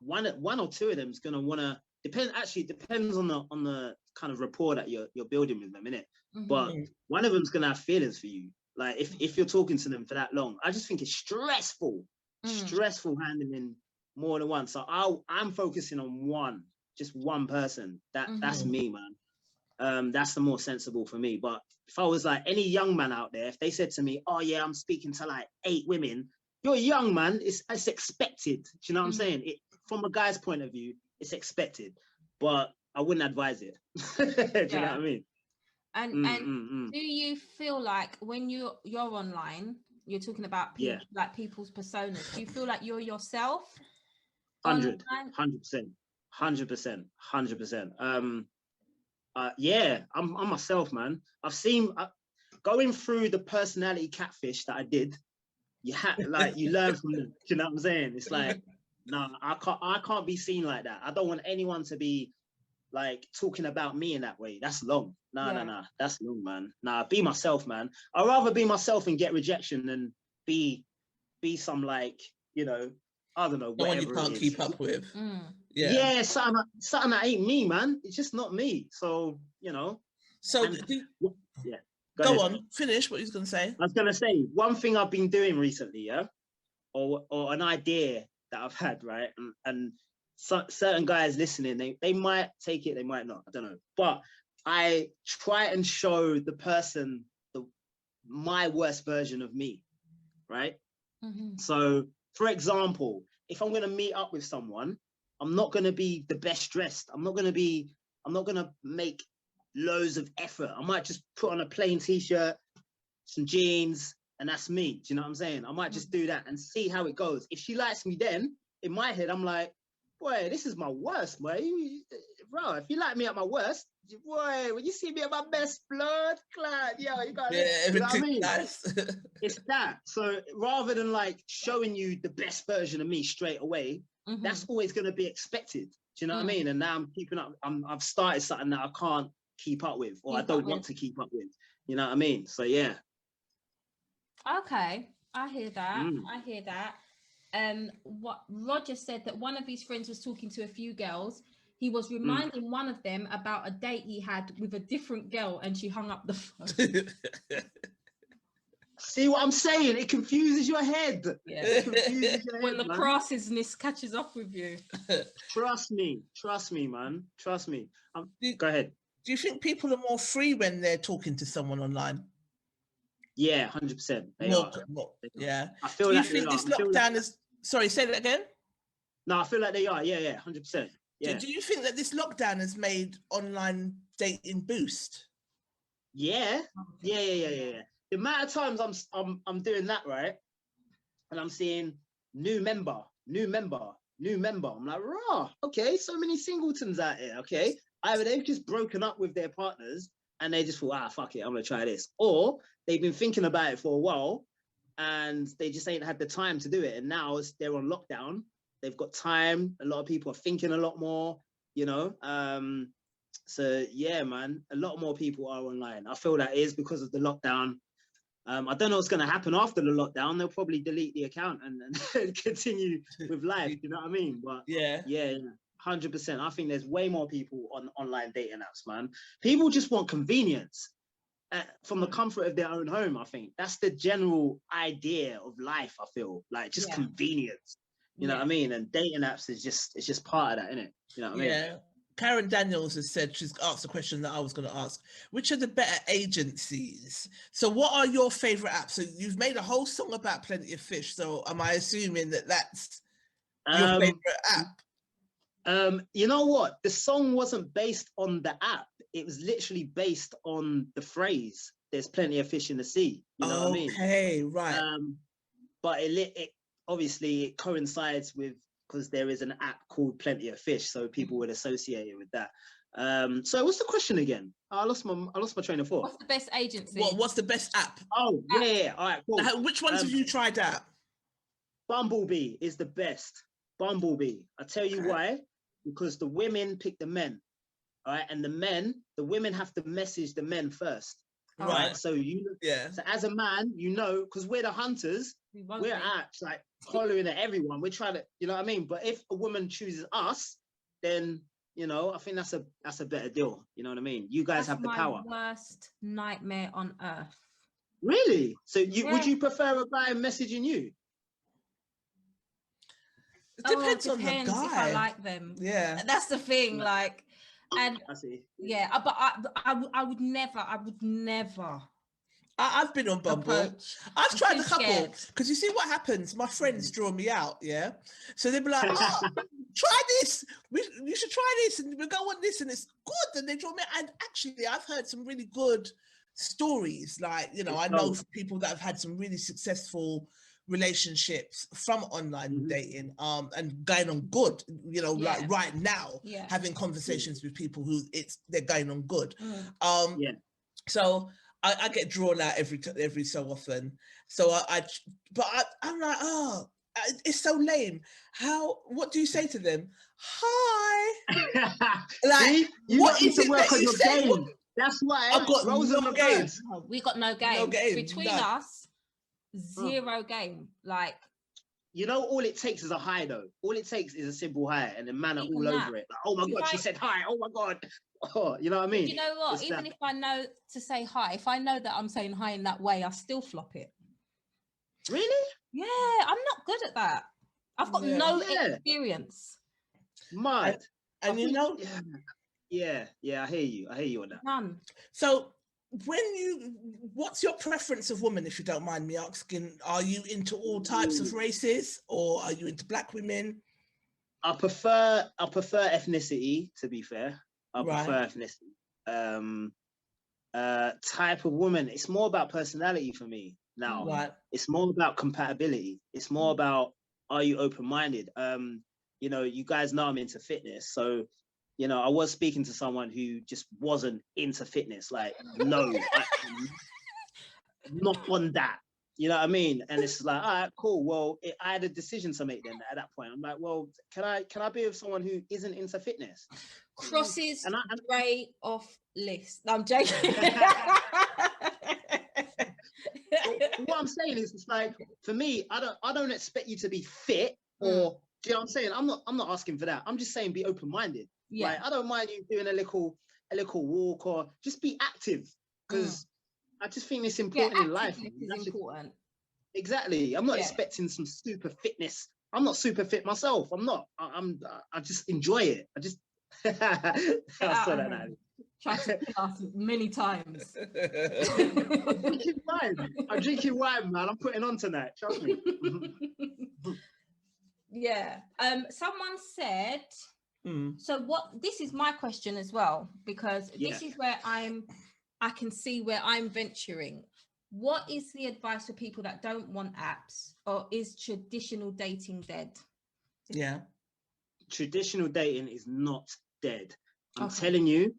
One or 2 of them is gonna wanna depends on the kind of rapport that you're building with them, innit? But one of them's gonna have feelings for you. Like if you're talking to them for that long, I just think it's stressful handling more than one. So I'm focusing on just one person. That's me, man. That's the more sensible for me. But if I was like any young man out there, if they said to me, oh yeah, I'm speaking to like 8 women, you're young, man. It's expected. Do you know what I'm saying? From a guy's point of view, it's expected. But I wouldn't advise it. Do you know what I mean? And do you feel like when you're online, you're talking about people, like people's personas, do you feel like you're yourself? 100%. Yeah, I'm myself, man. I've seen going through the personality catfish that I did. You learn from them. You know what I'm saying? It's like, no, I can't be seen like that. I don't want anyone to be like talking about me in that way. That's long. No, that's long, man. Nah, be myself, man. I'd rather be myself and get rejection than be some like, you know, I don't know, whatever you can't keep up with. Yeah, something that ain't me, man. It's just not me. So, you know. So go on, finish what you was gonna say. I was gonna say one thing I've been doing recently, or an idea that I've had, right? And certain guys listening, they might take it, they might not, I don't know. But I try and show the person my worst version of me, right? So, for example, if I'm gonna meet up with someone, I'm not gonna be the best dressed. I'm not gonna make loads of effort. I might just put on a plain t-shirt, some jeans, and that's me. Do you know what I'm saying? I might just do that and see how it goes. If she likes me, then in my head, I'm like, boy, this is my worst, boy. Bro, if you like me at my worst, boy, when you see me at my best, blood clot, yo, you got it. You know what I mean? Nice. It's that. So rather than like showing you the best version of me straight away, that's always going to be expected. Do you know what I mean? And now I'm keeping up. I've started something that I can't keep up with, or I don't want to keep up with. You know what I mean? So yeah. Okay, I hear that. I hear that. What Roger said, that one of his friends was talking to a few girls. He was reminding one of them about a date he had with a different girl, and she hung up the phone. See what I'm saying? It confuses your head. Yeah. It confuses your head, when the man. crassness catches up with you. Trust me, man. Trust me. Go ahead. Do you think people are more free when they're talking to someone online? Yeah, 100%. Yeah. I feel Do you like think this lockdown is... Sorry, say that again? No, I feel like they are. Yeah, 100%. Yeah. Do you think that this lockdown has made online dating boost? Yeah. The amount of times I'm doing that, right? And I'm seeing new member. I'm like, rah, okay, so many singletons out here, okay? Either they've just broken up with their partners and they just thought, fuck it, I'm gonna try this. Or they've been thinking about it for a while and they just ain't had the time to do it. And now they're on lockdown, they've got time. A lot of people are thinking a lot more, you know? So yeah, man, a lot more people are online. I feel that is because of the lockdown. I don't know what's going to happen after the lockdown. They'll probably delete the account and continue with life. You know what I mean? But yeah, 100%. I think there's way more people on online dating apps, man. People just want convenience from the comfort of their own home. I think that's the general idea of life. I feel like just convenience. You know what I mean? And dating apps is just part of that, isn't it? You know what I mean? Yeah. Karen Daniels has said, she's asked a question that I was going to ask. Which are the better agencies? So what are your favorite apps? So you've made a whole song about Plenty of Fish. So am I assuming that that's your favorite app? You know what? The song wasn't based on the app. It was literally based on the phrase, there's plenty of fish in the sea. You know what I mean? Okay, right. But it obviously it coincides with, because there is an app called Plenty of Fish, so people would associate it with that. So what's the question again? I lost my train of thought. What's the best agency? What's the best app? Oh, yeah. All right, cool. Which ones have you tried out? Bumblebee is the best. Bumblebee. I tell you why. Because the women pick the men. All right, and the women have to message the men first. Right. So so as a man, you know, because we're the hunters, we're out like following at everyone. We're trying to, you know what I mean? But if a woman chooses us, then you know, I think that's a better deal. You know what I mean? You guys have the power. My worst nightmare on earth. Really? So would you prefer a guy messaging you? It depends on the guy. If I like them. Yeah. That's the thing. Like, and I see. Yeah, but I would never. I've been on Bumble. I've tried a couple, because you see what happens. My friends draw me out, yeah. So they'd be like, "Oh, try this. You should try this, and we go on this, and it's good." And they draw me out. And actually, I've heard some really good stories. Like, you know, I know people that have had some really successful relationships from online dating, and going on good. You know, like right now, having conversations with people who they're going on good. So. I get drawn out every so often. So I'm like, oh, it's so lame. What do you say to them? Hi. Like, see, what is it that you say? That's why I've got no game. We got no game. Between us, zero game. Like, you know, all it takes is a hi though. All it takes is a simple hi, and the man are all over it. Like, oh my God, she said hi. Oh my God. Oh, you know what I mean? You know what? Even if I know to say hi, if I know that I'm saying hi in that way, I still flop it. Really? Yeah, I'm not good at that. I've got no experience. Mad. And you know, I hear you on that. None. So what's your preference of women, if you don't mind me asking? Are you into all types of races, or are you into black women? I prefer ethnicity, to be fair. I prefer ethnicity. Type of woman, it's more about personality for me now. Right. It's more about compatibility. It's more about, are you open-minded? You know, you guys know I'm into fitness, so you know, I was speaking to someone who just wasn't into fitness. Like, no, not on that. You know what I mean? And it's like, all right, cool. Well, I had a decision to make then at that point. I'm like, well, can I be with someone who isn't into fitness? Crosses Dray off list. No, I'm joking. What I'm saying is, it's like, for me, I don't expect you to be fit, or do you know what I'm saying? I'm not asking for that. I'm just saying be open-minded. Yeah. Like, I don't mind you doing a little walk, or just be active, because I just think it's important in life. It's important. Exactly. I'm not expecting some super fitness. I'm not super fit myself. I'm not. I just enjoy it. I just I saw that now. Tried to class many times. I'm drinking wine, man. I'm putting on tonight. Trust me. Yeah. Someone said. So this is my question as well, because this is where I can see where I'm venturing. What is the advice for people that don't want apps, or is traditional dating dead? Yeah. Traditional dating is not dead. I'm telling you,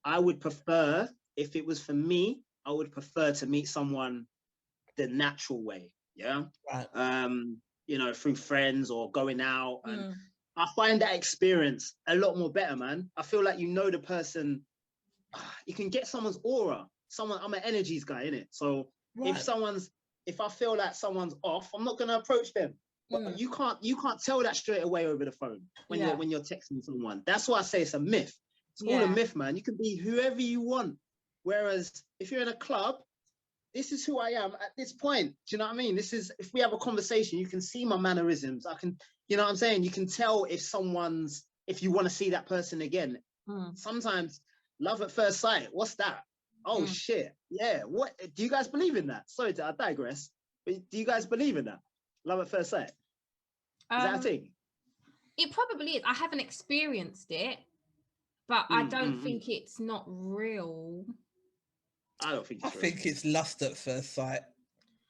I would prefer, if it was for me, I would prefer to meet someone the natural way. Yeah. Right. You know, through friends or going out. And I find that experience a lot more better, man. I feel like you know the person. You can get someone's aura. I'm an energies guy, innit? So if I feel like someone's off, I'm not gonna approach them. But you can't tell that straight away over the phone when you're texting someone. That's why I say it's a myth. It's all a myth, man. You can be whoever you want. Whereas if you're in a club, this is who I am at this point. Do you know what I mean? This is, if we have a conversation, you can see my mannerisms. I can, you know what I'm saying? You can tell if you want to see that person again. Sometimes love at first sight. What's that? Oh shit. Yeah. What do you guys believe in that? Sorry, I digress. But do you guys believe in that? Love at first sight? Is that a thing? It probably is. I haven't experienced it, but I don't think it's not real. I don't think it's I think it's lust at first sight.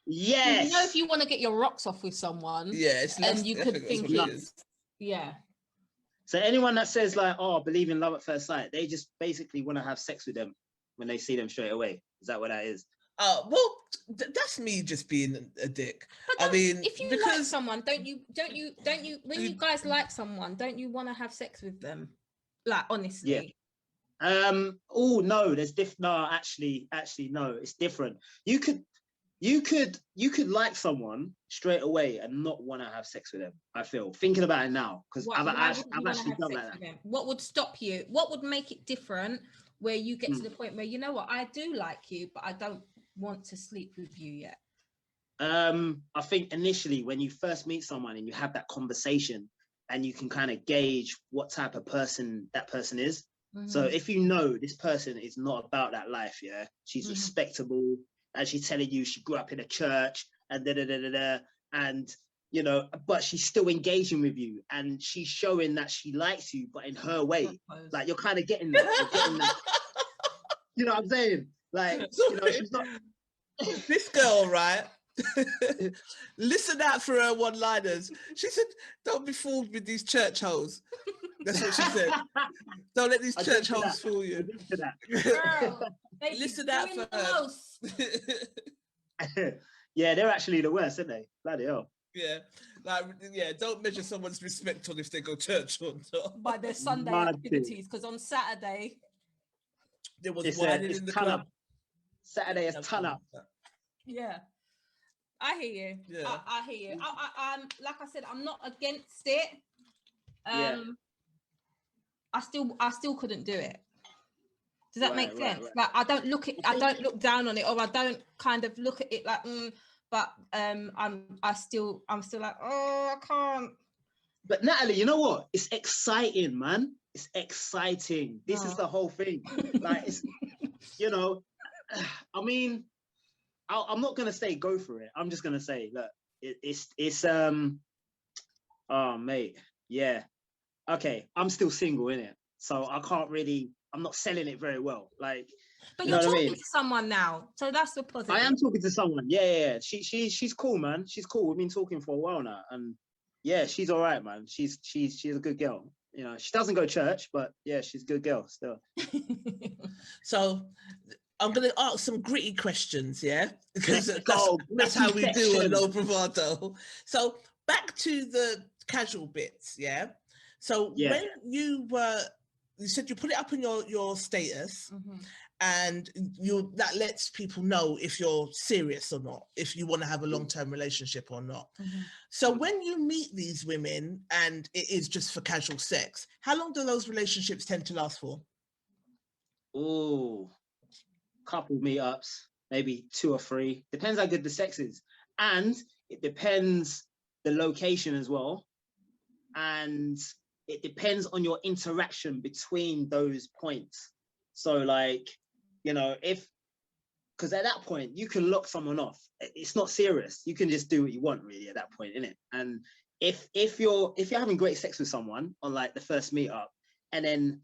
Yes. You know, if you want to get your rocks off with someone, it's lust, and you could think it's So anyone that says like, oh, I believe in love at first sight, they just basically want to have sex with them when they see them straight away. Is that what that is? Well, that's me just being a dick. But I mean, if you like someone, don't you when you guys like someone, don't you want to have sex with them? Like, honestly. Yeah. Oh no, no, actually no, it's different. You could like someone straight away and not want to have sex with them. I feel, thinking about it now, because I've actually done that. What would stop you? What would make it different, where you get to the point where, you know what, I do like you, but I don't want to sleep with you yet? I think initially when you first meet someone and you have that conversation, and you can kind of gauge what type of person that person is. So if you know this person is not about that life, she's respectable, and she's telling you she grew up in a church and and you know, but she's still engaging with you, and she's showing that she likes you, but in her way. Like, you're kind of getting that. You're getting that. You know what I'm saying? Like, you know, she's not. This girl, right? Listen out for her one-liners. She said, "Don't be fooled with these church hoes." That's what she said. Don't let these church hoes fool you. Girl, listen out for her. Yeah, they're actually the worst, aren't they? Bloody hell. Yeah, like, don't measure someone's respect on if they go church or not. By their Sunday activities, because on Saturday there was wine in the club. Saturday is ton up. Yeah. I hear you. Yeah. I hear you. I'm like I said, I'm not against it. I still couldn't do it. Does that make sense? Right. Like, I don't look down on it, or I don't kind of look at it like, but I'm still like, oh, I can't. But Natalie, you know what? It's exciting, man. It's exciting. This is the whole thing. Like, it's, you know, I mean, I'm not gonna say go for it. I'm just gonna say, look, it's oh mate, yeah, okay. I'm still single, innit? So I can't really. I'm not selling it very well. Like, but you're talking to someone now, so that's the positive. I am talking to someone. Yeah. She's cool, man. She's cool. We've been talking for a while now, and yeah, she's all right, man. She's a good girl. You know, she doesn't go to church, but yeah, she's a good girl still. So, I'm going to ask some gritty questions, yeah? Because that's Gritty how we do a section. No Bravado. So back to the casual bits, yeah? So when you said you put it up in your status, and that lets people know if you're serious or not, if you want to have a long-term relationship or not. So when you meet these women and it is just for casual sex, how long do those relationships tend to last for? Oh, couple meetups, maybe 2 or 3. Depends how good the sex is. And it depends the location as well. And it depends on your interaction between those points. So like, you know, because at that point you can lock someone off. It's not serious. You can just do what you want really at that point, innit? And if you're having great sex with someone on like the first meetup, and then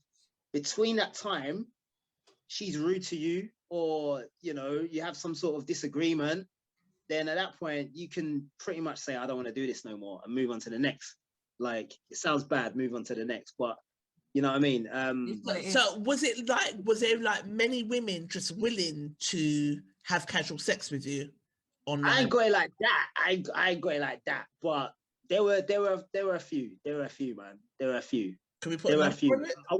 between that time she's rude to you, or you know, you have some sort of disagreement, then at that point you can pretty much say, I don't want to do this no more, and move on to the next. Like, it sounds bad, move on to the next, but you know what I mean? So was there like many women just willing to have casual sex with you online? I ain't got it like that. I ain't got it like that. But there were a few. There were a few, man. There were a few. Can we put there were a few. On it? I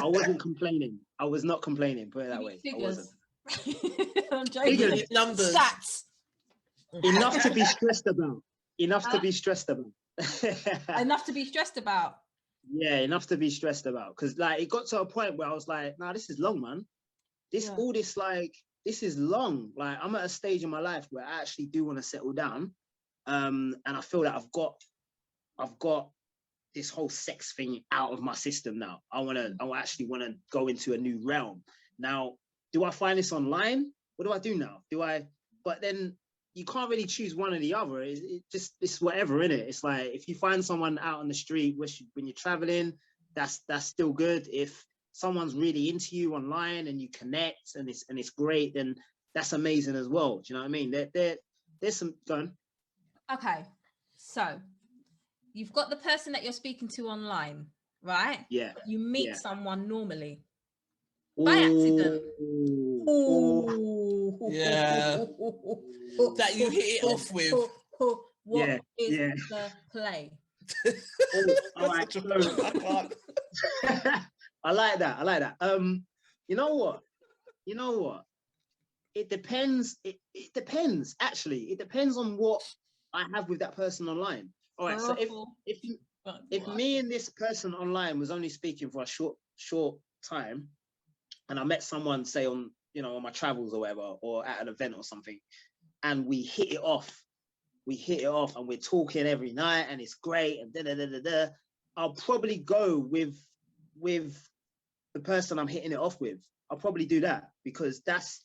wasn't complaining. I was not complaining, put it that way. Figures. I wasn't. Figures, numbers. Stats. Enough to be stressed about. Enough to be stressed about. Enough to be stressed about. Yeah, enough to be stressed about. Because like it got to a point where I was like, nah, this is long, man. All this like, this is long. Like, I'm at a stage in my life where I actually do want to settle down. And I feel that I've got this whole sex thing out of my system now. I actually want to go into a new realm. Now, do I find this online? What do I do now? But then you can't really choose one or the other. It's whatever, innit? It's like, if you find someone out on the street when you're traveling, that's still good. If someone's really into you online and you connect and it's great, then that's amazing as well. Do you know what I mean? There's some fun. Okay, so you've got the person that you're speaking to online, right? Yeah. You meet someone normally by accident. Ooh. Yeah. That you hit it off with. What is the play? All right. I like that. You know what? It depends. It depends, actually. It depends on what I have with that person online. All right. So if me and this person online was only speaking for a short time, and I met someone, say on my travels or whatever, or at an event or something, and we hit it off, and we're talking every night, and it's great, and I'll probably go with the person I'm hitting it off with. I'll probably do that, because that's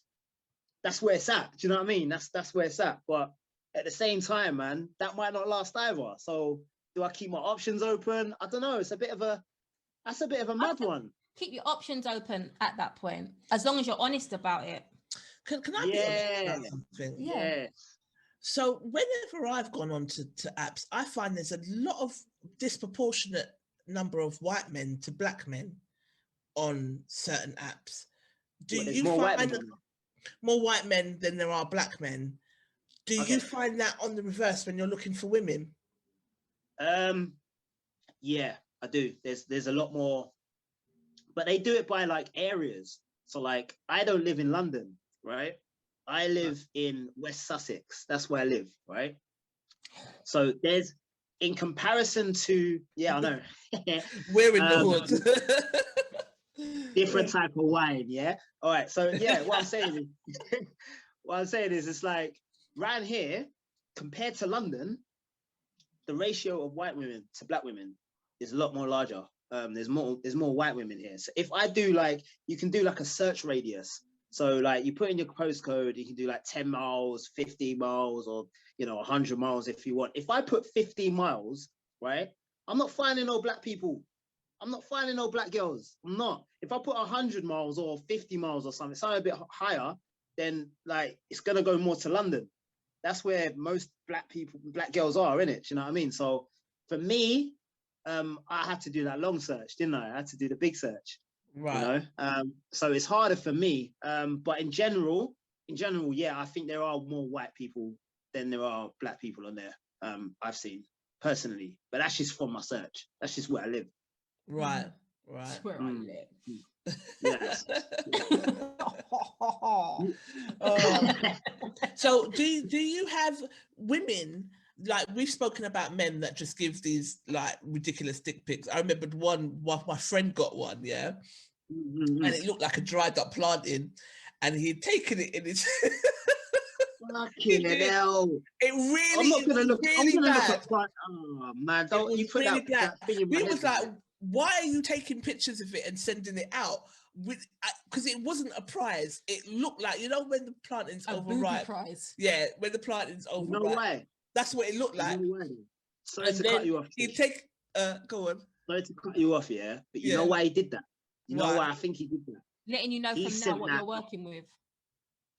where it's at. Do you know what I mean? That's where it's at. But at the same time, man, that might not last either. So do I keep my options open? I don't know. That's a bit of a mad one. Keep your options open at that point, as long as you're honest about it. Can I be honest about something? Yeah. So whenever I've gone on to apps, I find there's a lot of disproportionate number of white men to black men on certain apps. Do you find more white men than there are black men? Do you find that on the reverse when you're looking for women? Yeah, I do. There's a lot more, but they do it by like areas. So like, I don't live in London, right? I live in West Sussex. That's where I live, right? So there's, in comparison to, I know. We're in the hood. Different type of wine, yeah? All right, so what I'm saying is it's like, right here, compared to London, the ratio of white women to black women is a lot more larger. There's more white women here. So if I do like, you can do like a search radius. So like, you put in your postcode, you can do like 10 miles, 50 miles, or 100 miles if you want. If I put 50 miles, right, I'm not finding no black people. I'm not finding no black girls. I'm not. If I put 100 miles or 50 miles or something a bit higher, then like, it's gonna go more to London. That's where most black girls are, innit? Do you know what I mean? So for me, I had to do that long search, didn't I? I had to do the big search. Right. So it's harder for me. But in general, yeah, I think there are more white people than there are black people on there. I've seen personally, but that's just from my search. That's just where I live. Right. Right. That's where I live. Yes. So do you have women, like we've spoken about men that just give these like ridiculous dick pics? I remembered one, my friend got one, yeah, and it looked like a dried up planting, and he'd taken it in his. Fucking hell! It really, I'm not gonna look. Really I'm gonna bad. look at. Oh man! Don't you put really that thing in my head? We was like, why are you taking pictures of it and sending it out? Because it wasn't a prize. It looked like, you know, when the planting's overripe. Prize. Yeah, when the planting's overripe. No way. That's what it looked like. No way. Sorry to cut you off. He'd take. Go on. Sorry to cut you off, yeah. But you know why he did that? You know why I think he did that? Letting you know from now what you're working with.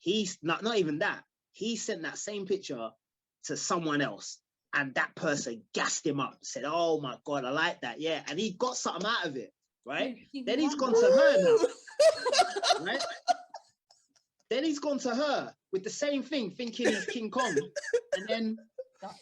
He's not even that. He sent that same picture to someone else, and that person gassed him up, said, "Oh my God, I like that." Yeah, and he got something out of it, right? Then he's gone to her now, right? Then he's gone to her with the same thing, thinking he's King Kong, and then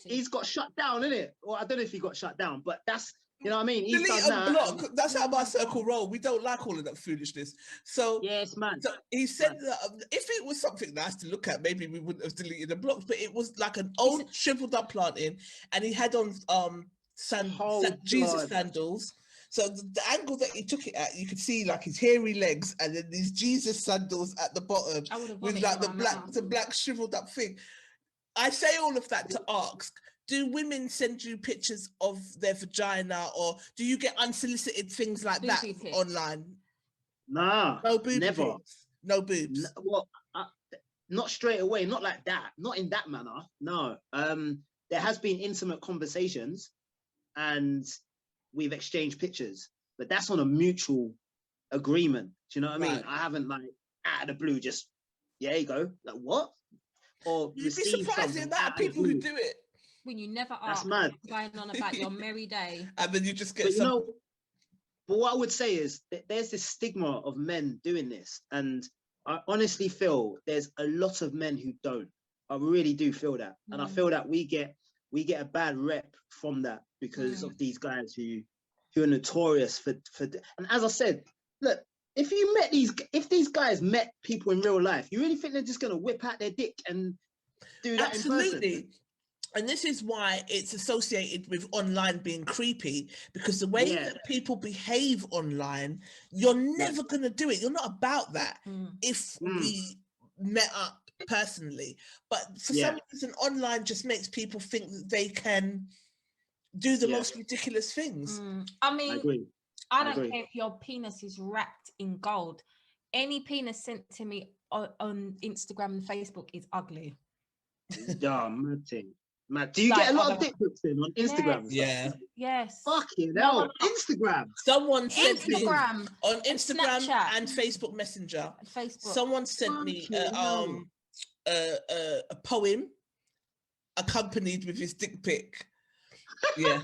he's got shut down, innit? Well, I don't know if he got shut down, but that's, you know what I mean? He's delete done and that. block. That's how my circle roll. We don't like all of that foolishness. So yes, man. So he said that if it was something nice to look at, maybe we wouldn't have deleted the blocks. But it was like an old shriveled up planting, and he had on Jesus sandals. So the angle that he took it at, you could see like his hairy legs, and then these Jesus sandals at the bottom with like the black shriveled up thing. I say all of that to ask: do women send you pictures of their vagina, or do you get unsolicited things like that online? Nah, no boobs. Never. No boobs. No, well, not straight away. Not like that. Not in that manner. No. There has been intimate conversations, and we've exchanged pictures, but that's on a mutual agreement. Do you know what I mean? I haven't like out of the blue just you go like what? Or you'd be surprised the amount of people who do it. When you never are going on about your merry day, and then you just get but what I would say is that there's this stigma of men doing this, and I honestly feel there's a lot of men who don't. I really do feel that, and I feel that we get a bad rep from that because of these guys who are notorious for. And as I said, look, if these guys met people in real life, you really think they're just gonna whip out their dick and do that in person? Absolutely. And this is why it's associated with online being creepy, because the way that people behave online, you're never going to do it. You're not about that if we met up personally. But for some reason, online just makes people think that they can do the most ridiculous things. I mean, I don't care if your penis is wrapped in gold. Any penis sent to me on Instagram and Facebook is ugly. Yeah, mad thing. Matt, do you get a lot of dick pics in on Instagram? Yeah. Yes. Fucking hell. Instagram. Someone sent me on Instagram Snapchat. and Facebook Messenger. Facebook. Someone sent me a poem accompanied with his dick pic. Yeah.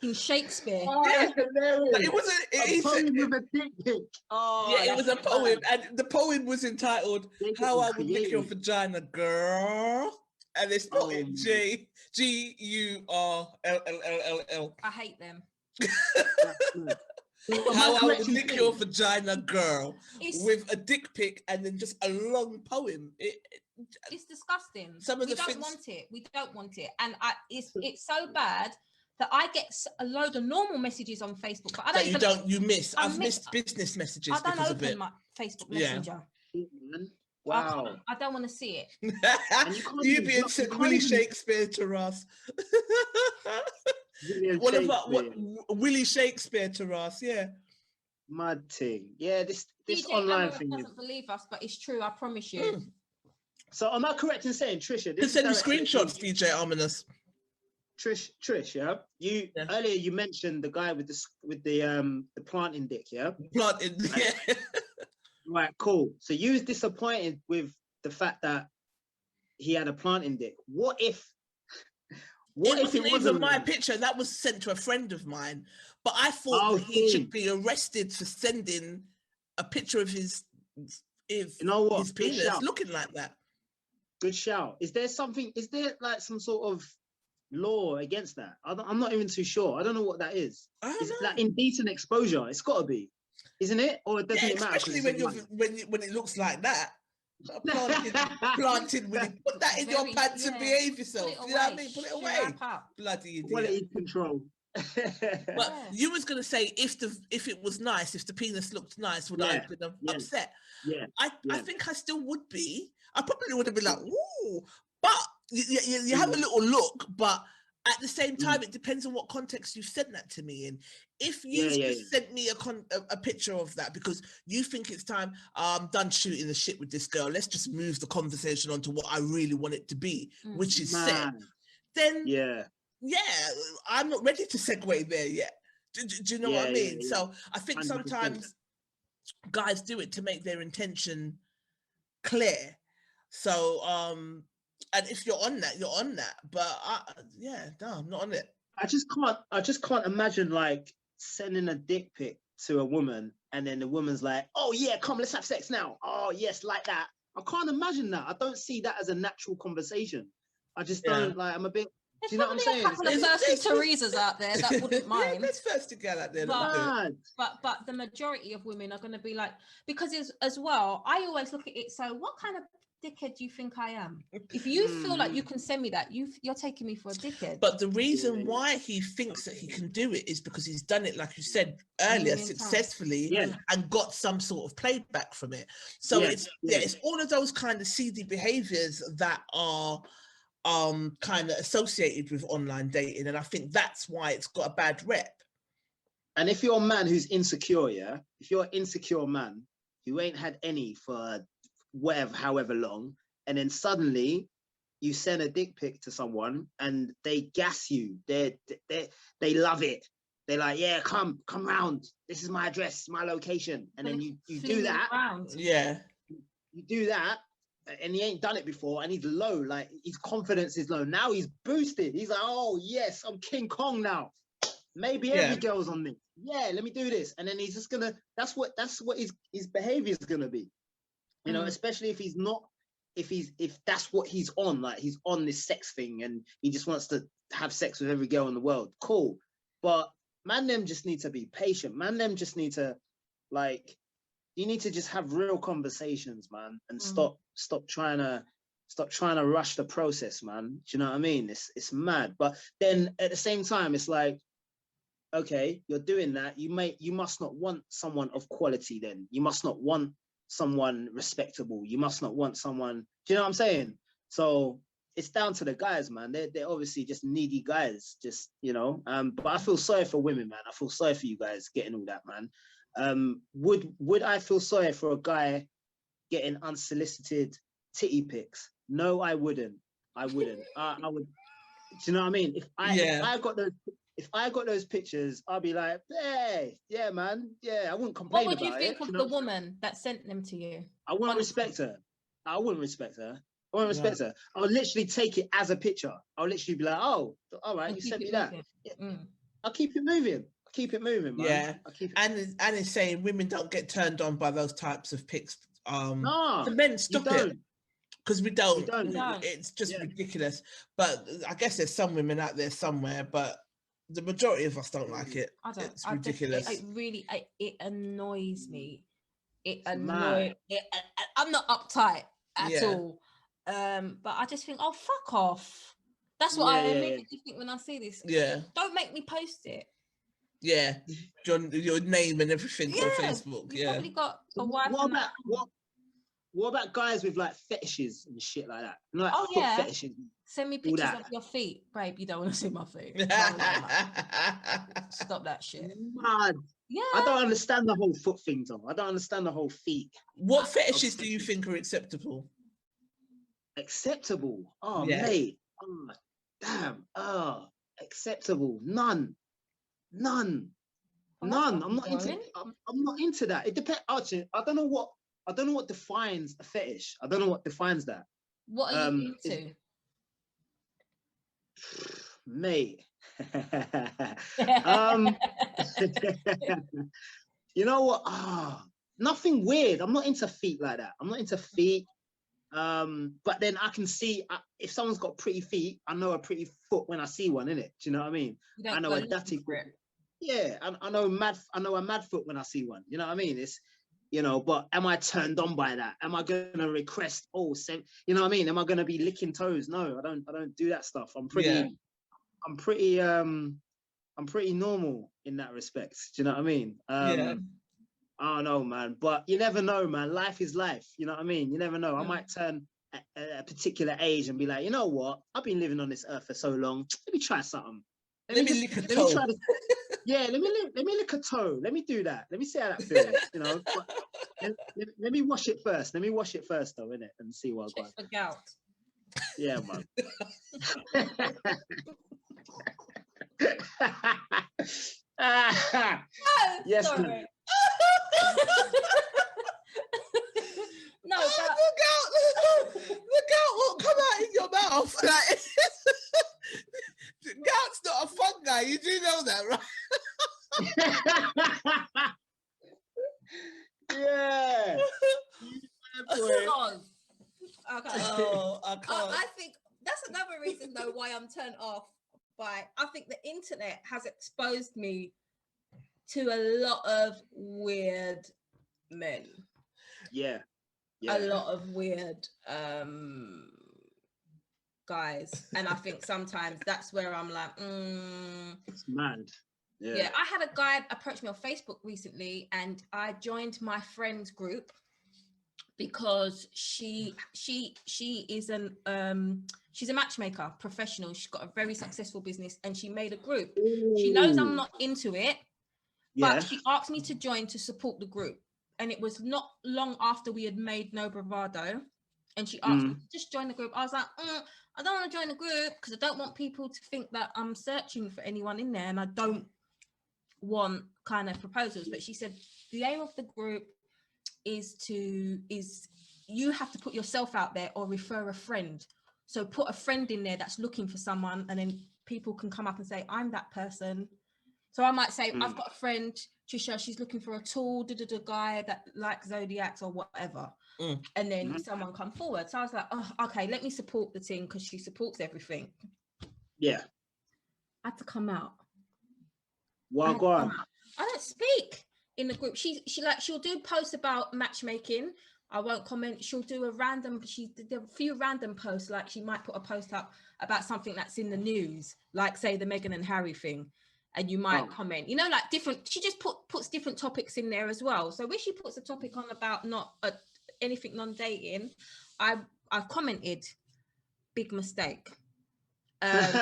In Shakespeare. It was a poem with a dick pic. It was a poem, and the poem was entitled "How I Would Lick Your Vagina, Girl," and they spelled it GURLLLL. I hate them. How I Would Lick Your Vagina, Girl, with a dick pic and then just a long poem. It's disgusting. We don't want it, and it's so bad that I get a load of normal messages on Facebook, but I don't I've missed business messages. I don't open my Facebook Messenger. Wow. I don't want to see it. You being said Willie Shakespeare to us. Willie Shakespeare to us, yeah. Mad thing. Yeah, this DJ online thing doesn't believe us, but it's true, I promise you. So am I correct in saying, Trisha? You can send me screenshots, DJ Ominous. Trish, yeah. Earlier you mentioned the guy with the planting dick, yeah? Planting, yeah. Right, cool. So you was disappointed with the fact that he had a planting dick. What if What if it wasn't wasn't even my picture? That was sent to a friend of mine. But I thought Oh, that he should see. be arrested for sending a picture of his You know what? his Good penis shout. looking like that. Good shout. Is there like some sort of law against that? I'm not even too sure. I don't know what that is. I don't Is it know. like indecent exposure? It's got to be, isn't it? Or doesn't it matter? Especially when it looks like that. Planted with it. Put that in your pants and behave yourself. You know what I mean? Put it away. Bloody idiot. Quality control. But you was gonna say if it was nice, if the penis looked nice, would I have been upset? Yeah. I think I still would be. I probably would have been like, ooh, but you have a little look, but at the same time, it depends on what context you sent that to me in. If you sent me a picture of that because you think it's time, I'm done shooting the shit with this girl, let's just move the conversation on to what I really want it to be, which is sex, then I'm not ready to segue there yet. Do you know what I mean? So I think 100%. Sometimes guys do it to make their intention clear. So and if you're on that, you're on that. But no, I'm not on it. I just can't imagine like sending a dick pic to a woman and then the woman's like, oh yeah, come, let's have sex now. Oh yes, like that. I can't imagine that. I don't see that as a natural conversation. I just don't like. I'm a bit. There's do you know what I'm saying? A couple of thirsty Teresas out there that wouldn't mind. There's thirsty girl out there. But the majority of women are going to be like, because as well, I always look at it. So what kind of dickhead do you think I am? If you feel like you can send me that, you're taking me for a dickhead. But the reason why he thinks that he can do it is because he's done it, like you said earlier, successfully and got some sort of playback from it. So it's all of those kind of seedy behaviors that are kind of associated with online dating, and I think that's why it's got a bad rep. And if you're a man who's insecure, if you're an insecure man who ain't had any for however long, and then suddenly you send a dick pic to someone and they gas you, they love it. They're like, yeah, come round. This is my address, my location, and then you do that. You do that. And he ain't done it before, and he's low, like his confidence is low. Now he's boosted. He's like, oh yes, I'm King Kong now. Maybe every girl's on me. Yeah, let me do this. And then he's just gonna, that's what his behavior is gonna be. You know, especially if if that's what he's on, like he's on this sex thing and he just wants to have sex with every girl in the world. Cool. But man, them just need to be patient. Man, them just need to you need to just have real conversations, man, and stop trying to rush the process, man. Do you know what I mean? It's mad. But then at the same time, it's like, okay, you're doing that. You must not want someone of quality. Then you must not want someone respectable. You must not want someone. Do you know what I'm saying? So it's down to the guys, man. They're obviously just needy guys, just But I feel sorry for women, man. I feel sorry for you guys getting all that, man. Would I feel sorry for a guy getting unsolicited titty pics? No, I wouldn't. I would. Do you know what I mean? If I got those pictures, I'll be like, hey, yeah, man, yeah, I wouldn't complain about it. What would you think of the woman that sent them to you? I wouldn't respect her. I wouldn't respect her. I'll literally take it as a picture. I'll literally be like, oh, all right, you sent me that. I'll keep it moving. Keep it moving, man. Yeah, and it's saying women don't get turned on by those types of pics. The men stop it because we don't. It's just ridiculous. But I guess there's some women out there somewhere, but the majority of us don't like it. It's ridiculous. It annoys me. I'm not uptight at all. But I just think, oh, fuck off. That's what I immediately think when I see this. Yeah. Don't make me post it. Yeah, your name and everything on Facebook. You probably got a wife. What about guys with like fetishes and shit like that? Like foot fetishes. Send me pictures of your feet, babe. You don't want to see my feet. Stop that shit. Mad. Yeah. I don't understand the whole foot thing, Tom. I don't understand the whole feet. What fetishes do you think are acceptable? Acceptable? Oh, mate. Oh, damn. Oh, acceptable. None. I'm not into that. It depends. Actually, I don't know what defines a fetish. I don't know what defines that. What are you into? Mate. You know what? Nothing weird. I'm not into feet like that. I'm not into feet. But then I can see if someone's got pretty feet, I know a pretty foot when I see one, innit? Do you know what I mean? I know a dirty foot. Yeah, I know a mad foot when I see one. You know what I mean? It's, you know, but am I turned on by that? Am I gonna request, you know what I mean? Am I gonna be licking toes? No, I don't do that stuff. I'm pretty normal in that respect. Do you know what I mean? I don't know, man, but you never know, man. Life is life. You know what I mean? You never know. I might turn at a particular age and be like, you know what? I've been living on this earth for so long. Let me try something. Let me lick a toe. Let me lick a toe. Let me do that. Let me see how that feels. You know, but let me wash it first. Let me wash it first, though, innit, and see what I got. For gout. Yeah, man. Yes, sorry. man. No, the gout won't come out in your mouth. Like, gout's not a fungi. You do know that, right? Yeah. Okay. Oh, I can't. I think that's another reason, though, why I'm turned off by. I think the internet has exposed me to a lot of weird men. Yeah. A lot of weird guys, and I think sometimes that's where I'm like, it's mad. Yeah, I had a guy approach me on Facebook recently, and I joined my friend's group because she is she's a matchmaker, professional. She's got a very successful business, and she made a group. Ooh. She knows I'm not into it, but she asked me to join to support the group. And it was not long after we had made No Bravado, and she asked me to just join the group. I was like, I don't want to join the group because I don't want people to think that I'm searching for anyone in there, and I don't want kind of proposals. But she said the aim of the group is you have to put yourself out there or refer a friend. So put a friend in there that's looking for someone, and then people can come up and say, I'm that person. So I might say, I've got a friend, Trisha, she's looking for a tall guy that likes zodiacs or whatever. And then someone come forward. So I was like, oh, okay, let me support the team because she supports everything. Yeah. I had to come out. Well, go on. I don't speak in the group. She'll do posts about matchmaking. I won't comment. She'll do she did a few random posts. Like she might put a post up about something that's in the news, like say the Meghan and Harry thing. And you might comment, you know, like different. She just puts different topics in there as well. So when she puts a topic on about not anything non-dating, I've commented, big mistake. Right,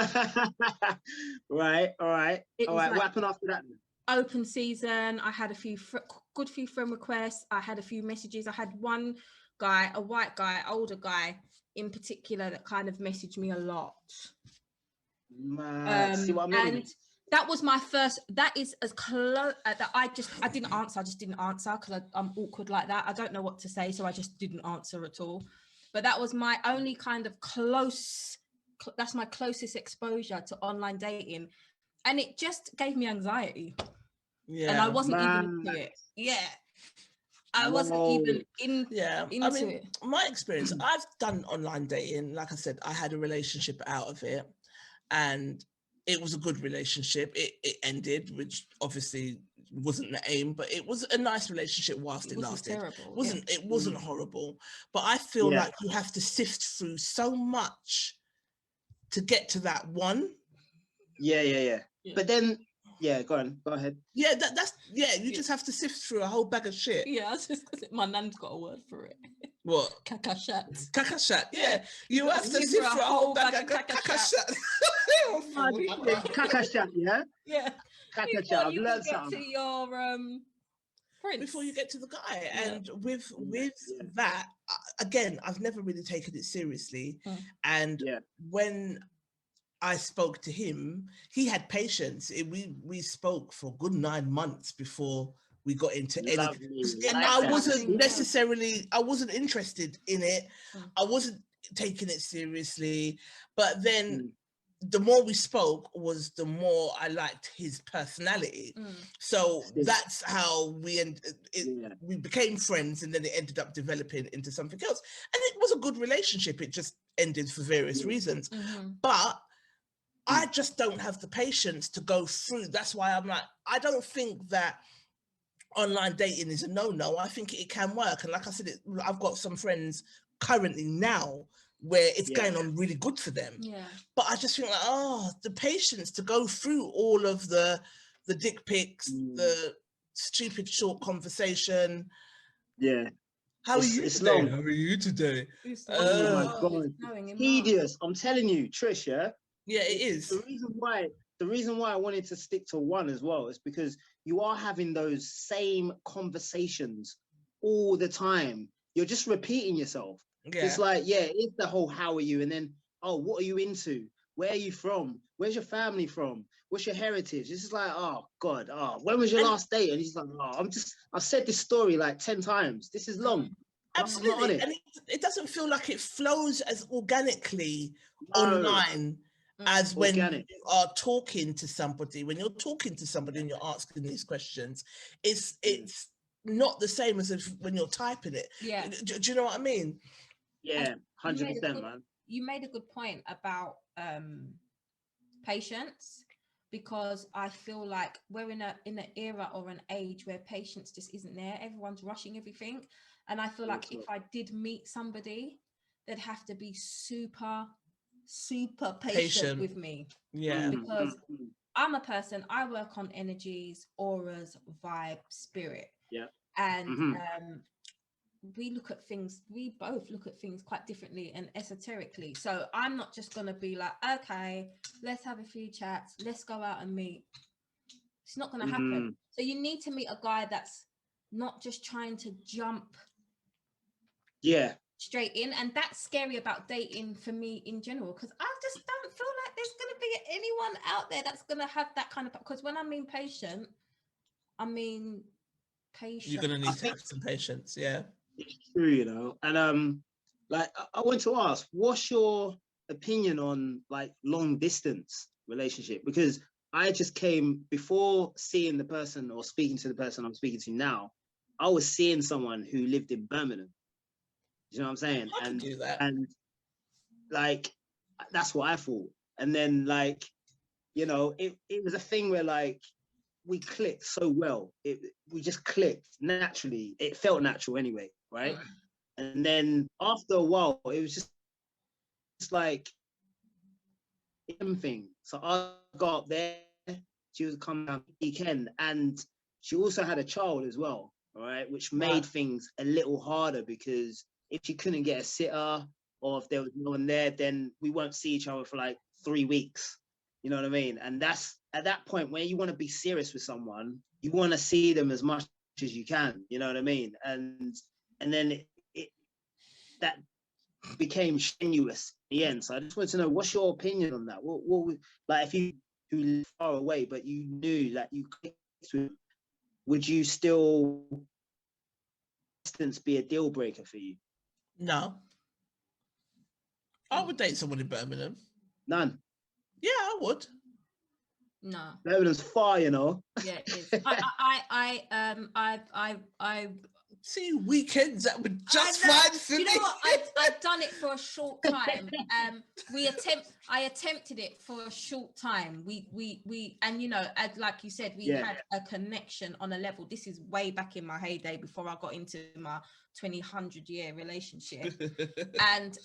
all right. All right, like what happened after that? Open season. I had a few few friend requests. I had a few messages. I had one guy, a white guy, older guy in particular, that kind of messaged me a lot. See what I mean? And that was my first. That is as close that I didn't answer. I just didn't answer because I'm awkward like that. I don't know what to say, so I just didn't answer at all. But that was my only kind of close. That's my closest exposure to online dating, and it just gave me anxiety. Yeah, and I wasn't even into it. Yeah, I wasn't even into it. My experience, I've done online dating. Like I said, I had a relationship out of it, and it was a good relationship. It ended, which obviously wasn't the aim, but it was a nice relationship whilst it lasted. Terrible. It wasn't horrible, but I feel like you have to sift through so much to get to that one. Yeah. But then, go ahead. Yeah, you just have to sift through a whole bag of shit. Yeah, that's just because my nan's got a word for it. What? Kakashat. Kakashat, yeah. You have to sift through a whole bag of kakashat. Kakashat, yeah? Yeah. Kakashat, I've learned something. To your prince. Before you get to the guy. And with that, again, I've never really taken it seriously. And when I spoke to him, he had patience. We spoke for a good 9 months before we got into anything. I wasn't interested in it. I wasn't taking it seriously. But then the more we spoke was the more I liked his personality. So that's how we we became friends, and then it ended up developing into something else. And it was a good relationship. It just ended for various reasons. But I just don't have the patience to go through. That's why I'm like, I don't think that online dating is a no-no. I think it can work. And like I said, I've got some friends currently now where it's going on really good for them. But I just think like, the patience to go through all of the dick pics, the stupid short conversation. How are you today? Long. How are you today? Oh my God. Tedious. I'm telling you, Trish, yeah, it is. The reason why I wanted to stick to one as well is because you are having those same conversations all the time. You're just repeating yourself. It's like, it's the whole how are you? And then, what are you into? Where are you from? Where's your family from? What's your heritage? This is like, oh God, when was your last date? And he's like, I've said this story like 10 times. This is long. Absolutely. And it doesn't feel like it flows as organically online as when you are talking to somebody. When you're talking to somebody and you're asking these questions, it's not the same as if when you're typing it. Do you know what I mean? 100%, man. You made a good point about patience, because I feel like we're in an era or an age where patience just isn't there. Everyone's rushing everything. And I feel like if I did meet somebody, they'd have to be super patient with me. Because I'm a person, I work on energies, auras, vibe, spirit. And we both look at things quite differently and esoterically. So I'm not just going to be like, okay, let's have a few chats, let's go out and meet. It's not going to happen. So you need to meet a guy that's not just trying to jump straight in. And that's scary about dating for me in general, because I just don't feel like there's going to be anyone out there that's going to have that kind of, because when I mean patient, I mean patience. You're going to need to have some patience. It's true, you know. And like I want to ask, what's your opinion on like long distance relationship? Because I just came, before seeing the person or speaking to the person I'm speaking to now, I was seeing someone who lived in Birmingham. You know what I'm saying? I can do that. And like that's what I thought. And then like, you know, it was a thing where like we clicked so well. We just clicked naturally. It felt natural anyway, right? And then after a while, it was just like thing. So I got up there. She was coming down the weekend, and she also had a child as well, all right, which made things a little harder, because if she couldn't get a sitter or if there was no one there, then we won't see each other for like 3 weeks. You know what I mean? And that's at that point where you want to be serious with someone, you want to see them as much as you can. You know what I mean? And then that became strenuous in the end. So I just want to know, what's your opinion on that? What like, if you who live far away but you knew that you clicked with, would you still distance be a deal breaker for you? No. I would date someone in Birmingham. None. Yeah, I would. No. Birmingham's far, you know. Yeah, it is. I see weekends that would just fine for me. You know what? I've done it for a short time. I attempted it for a short time. We and you know, like you said, we had a connection on a level. This is way back in my heyday before I got into my 100-year relationship. And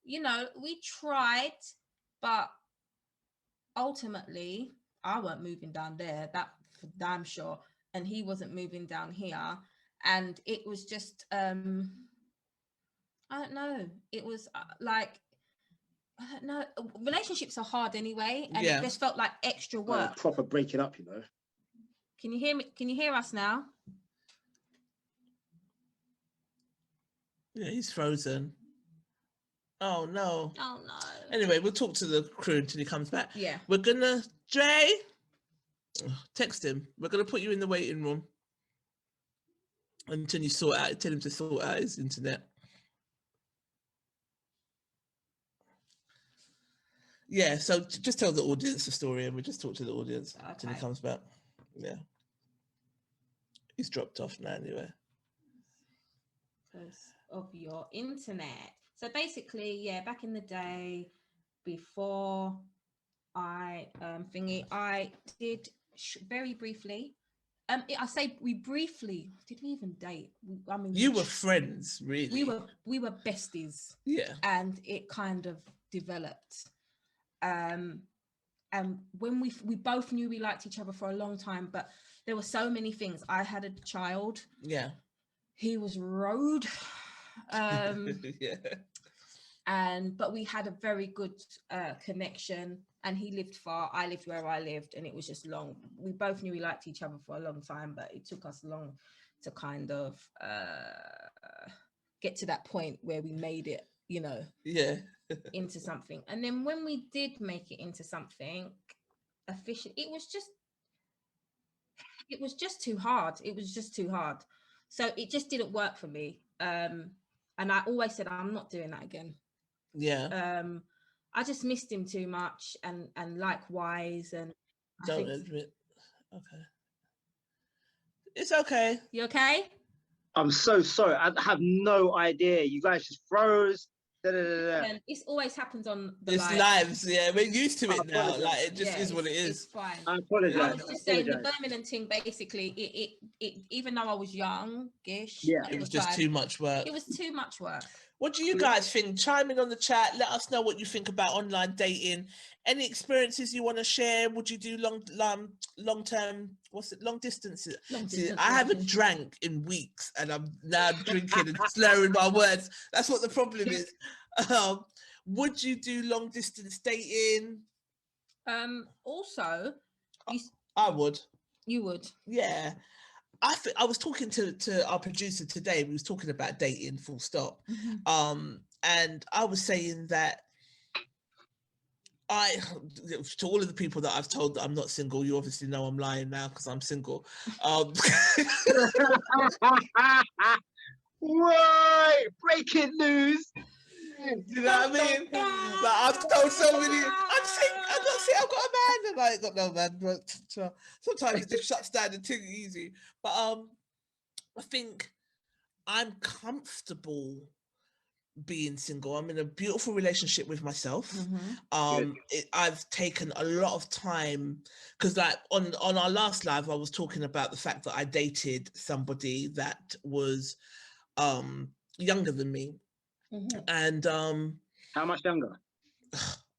you know, we tried, but ultimately I weren't moving down there, that for damn sure, and he wasn't moving down here. And it was just I don't know, it was like, I don't know, relationships are hard anyway, and it just felt like extra work. Proper breaking up, you know. Can you hear me? Can you hear us now? Yeah, he's frozen. Oh no. Oh no. Anyway, we'll talk to the crew until he comes back. Yeah. We're gonna, Dray, text him. We're gonna put you in the waiting room until you tell him to sort out his internet. Yeah, so just tell the audience the story, and we just talk to the audience until he comes back. Yeah. He's dropped off now anyway. Because of your internet. So basically, yeah, back in the day, before I I did very briefly. I say we briefly. Did we even date? I mean, you were friends, really. We were besties. Yeah. And it kind of developed. And when we both knew we liked each other for a long time, but there were so many things. I had a child. Yeah. He was road. Yeah. But we had a very good connection, and he lived far, I lived where I lived, and it was just long. We both knew we liked each other for a long time, but it took us long to kind of get to that point where we made it, yeah, into something. And then when we did make it into something official, it was just too hard. It was just too hard. So it just didn't work for me. And I always said, I'm not doing that again. Yeah. I just missed him too much, and likewise. And don't admit. Okay. It's okay. You okay? I'm so sorry. I have no idea. You guys just froze. And it always happens on the lives. Yeah, we're used to it now. Like it just is what it is. It's fine. I apologize. I was just saying the Birmingham thing. Basically, it even though I was youngish, it was just too much work. It was too much work. What do you guys think? Chime in on the chat. Let us know what you think about online dating. Any experiences you want to share? Would you do long term? What's it? Long distance. I haven't drank in weeks, and I'm now drinking and slurring my words. That's what the problem is. Would you do long distance dating? Also, I would. You would. Yeah. I was talking to our producer today. We was talking about dating, full stop. Mm-hmm. And I was saying that to all of the people that I've told that I'm not single, you obviously know I'm lying now because I'm single. Right, breaking news. You know what I mean? Like I've told so many. I'm not saying I've got a man, and I ain't got no man. But sometimes it just shuts down the thing easy. But I think I'm comfortable being single. I'm in a beautiful relationship with myself. Mm-hmm. I've taken a lot of time because, like, on our last live, I was talking about the fact that I dated somebody that was younger than me. Mm-hmm. And how much younger?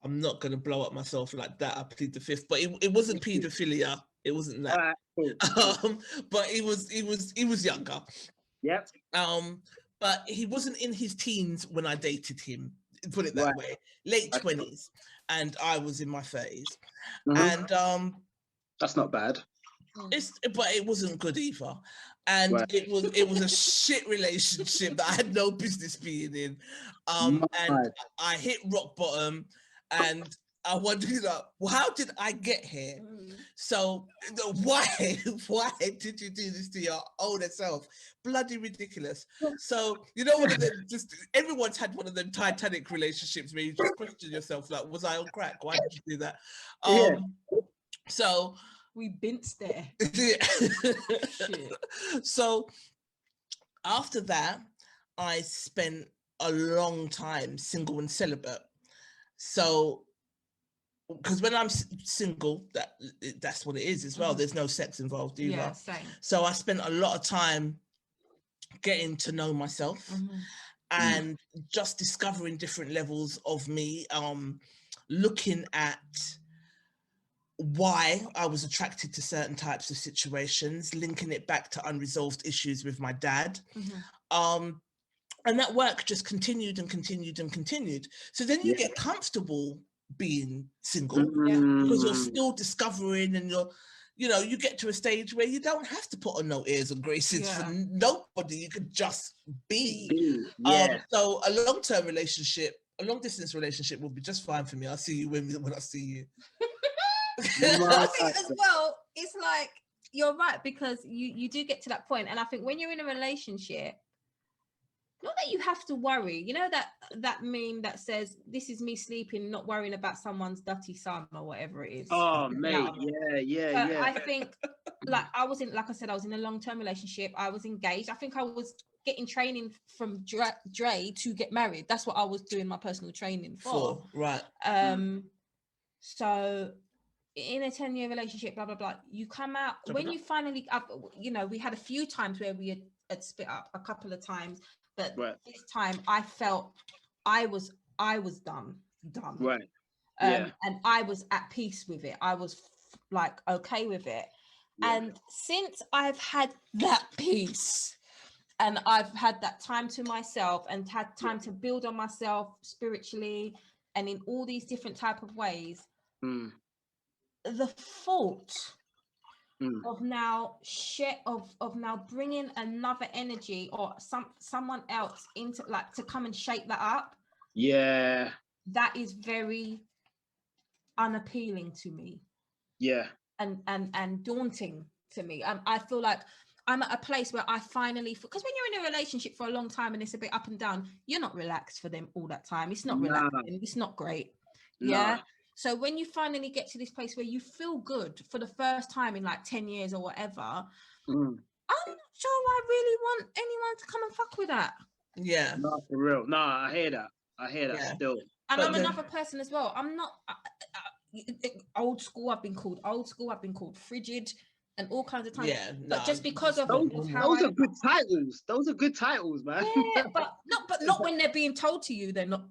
I'm not going to blow up myself like that. I plead the fifth, but it wasn't paedophilia. It wasn't that. Cool. But he was younger. Yep. But he wasn't in his teens when I dated him. Put it that way. Late 20s, and I was in my 30s. Mm-hmm. And that's not bad. But it wasn't good either. And it was a shit relationship that I had no business being in. And I hit rock bottom, and I wondered, well, how did I get here? So why did you do this to your older self? Bloody ridiculous. So one of them, just everyone's had one of them Titanic relationships where you just question yourself, like, was I on crack? Why did you do that? So we binced there. Shit. So after that, I spent a long time single and celibate. So, because when I'm single, that's what it is as well. There's no sex involved either. Yeah, same. So I spent a lot of time getting to know myself and just discovering different levels of me, looking at why I was attracted to certain types of situations, linking it back to unresolved issues with my dad. And that work just continued and continued and continued. So then you get comfortable being single because you're still discovering, and you get to a stage where you don't have to put on no airs and graces for nobody. You could just be. So a long-term relationship, a long-distance relationship will be just fine for me. I'll see you when I see you. I think as well, it's like you're right, because you do get to that point, and I think when you're in a relationship, not that you have to worry. You know that meme that says, "This is me sleeping, not worrying about someone's dirty son," or whatever it is. Oh, mate, yeah. I think, like, I I said, I was in a long-term relationship. I was engaged. I think I was getting training from Dray to get married. That's what I was doing my personal training for. Right. So in a 10-year relationship, blah blah blah, you come out when you finally, you know, we had a few times where we had split up, a couple of times, but this time I felt I was done. Right. And I was at peace with it. I was like okay with it. And since I've had that peace and I've had that time to myself and had time to build on myself spiritually and in all these different type of ways, the thought of now of now bringing another energy or someone else into, like, to come and shake that up, that is very unappealing to me, and daunting to me. I feel like I'm at a place where I finally, because when you're in a relationship for a long time and it's a bit up and down, you're not relaxed for them all that time. It's not relaxing. It's not great. So when you finally get to this place where you feel good for the first time in like 10 years or whatever, I'm not sure I really want anyone to come and fuck with that. Not for real. No, I hear that still. And but I'm another person as well. I'm not old school. I've been called old school. I've been called frigid and all kinds of times. But just because of those are good titles. Those are good titles, man. Yeah, but not when they're being told to you. They're not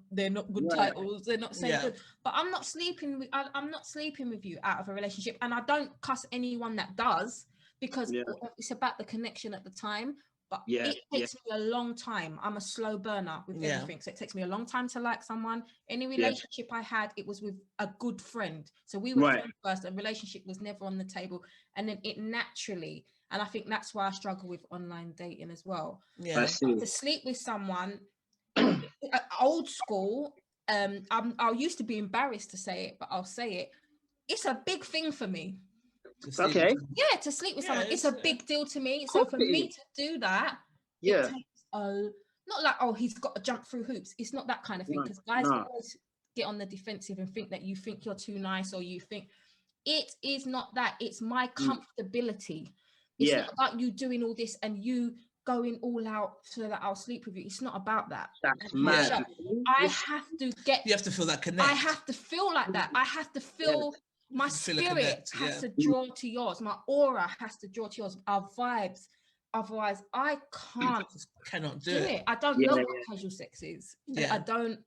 good titles. They're not saying good. But I'm not sleeping with you out of a relationship, and I don't cuss anyone that does, because it's about the connection at the time. But it takes me a long time. I'm a slow burner with everything. So it takes me a long time to like someone. Any relationship I had, it was with a good friend. So we were friends first. A relationship was never on the table. And then it naturally, and I think that's why I struggle with online dating as well. I see. To sleep with someone, old school, I used to be embarrassed to say it, but I'll say it. It's a big thing for me. Okay. Yeah, to sleep with someone, it's a big deal to me. So for me to do that, it takes not like, oh, he's got to jump through hoops. It's not that kind of thing, because guys always get on the defensive and think that you think you're too nice, or you think it is not that. It's my comfortability. It's not about you doing all this and you going all out so that I'll sleep with you. It's not about that. That's mad. I have to get. You have to feel that connect. I have to feel like that. I have to feel. My spirit has to draw to yours. My aura has to draw to yours. Our vibes. Otherwise, I cannot do it. I don't know what casual sex is. I don't.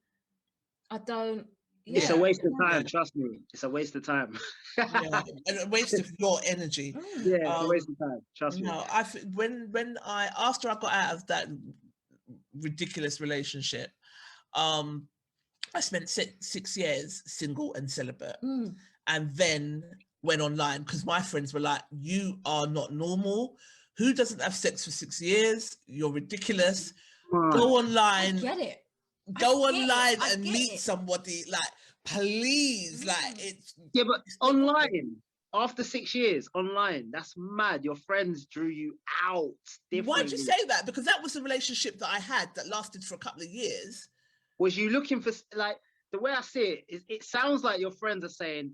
It's a waste of time. Trust me. It's a waste of time. And a waste of your energy. Yeah, it's a waste of time. Trust me. No, after I got out of that ridiculous relationship, I spent 6 years single and celibate. And then went online, because my friends were like, you are not normal. Who doesn't have sex for 6 years? You're ridiculous. Go online. I get it. Go online and meet somebody. Like, please. Like, it's... Yeah, but online, after 6 years, online, that's mad. Your friends drew you out differently. Why'd you say that? Because that was a relationship that I had that lasted for a couple of years. Was you looking for, like, the way I see it, it sounds like your friends are saying,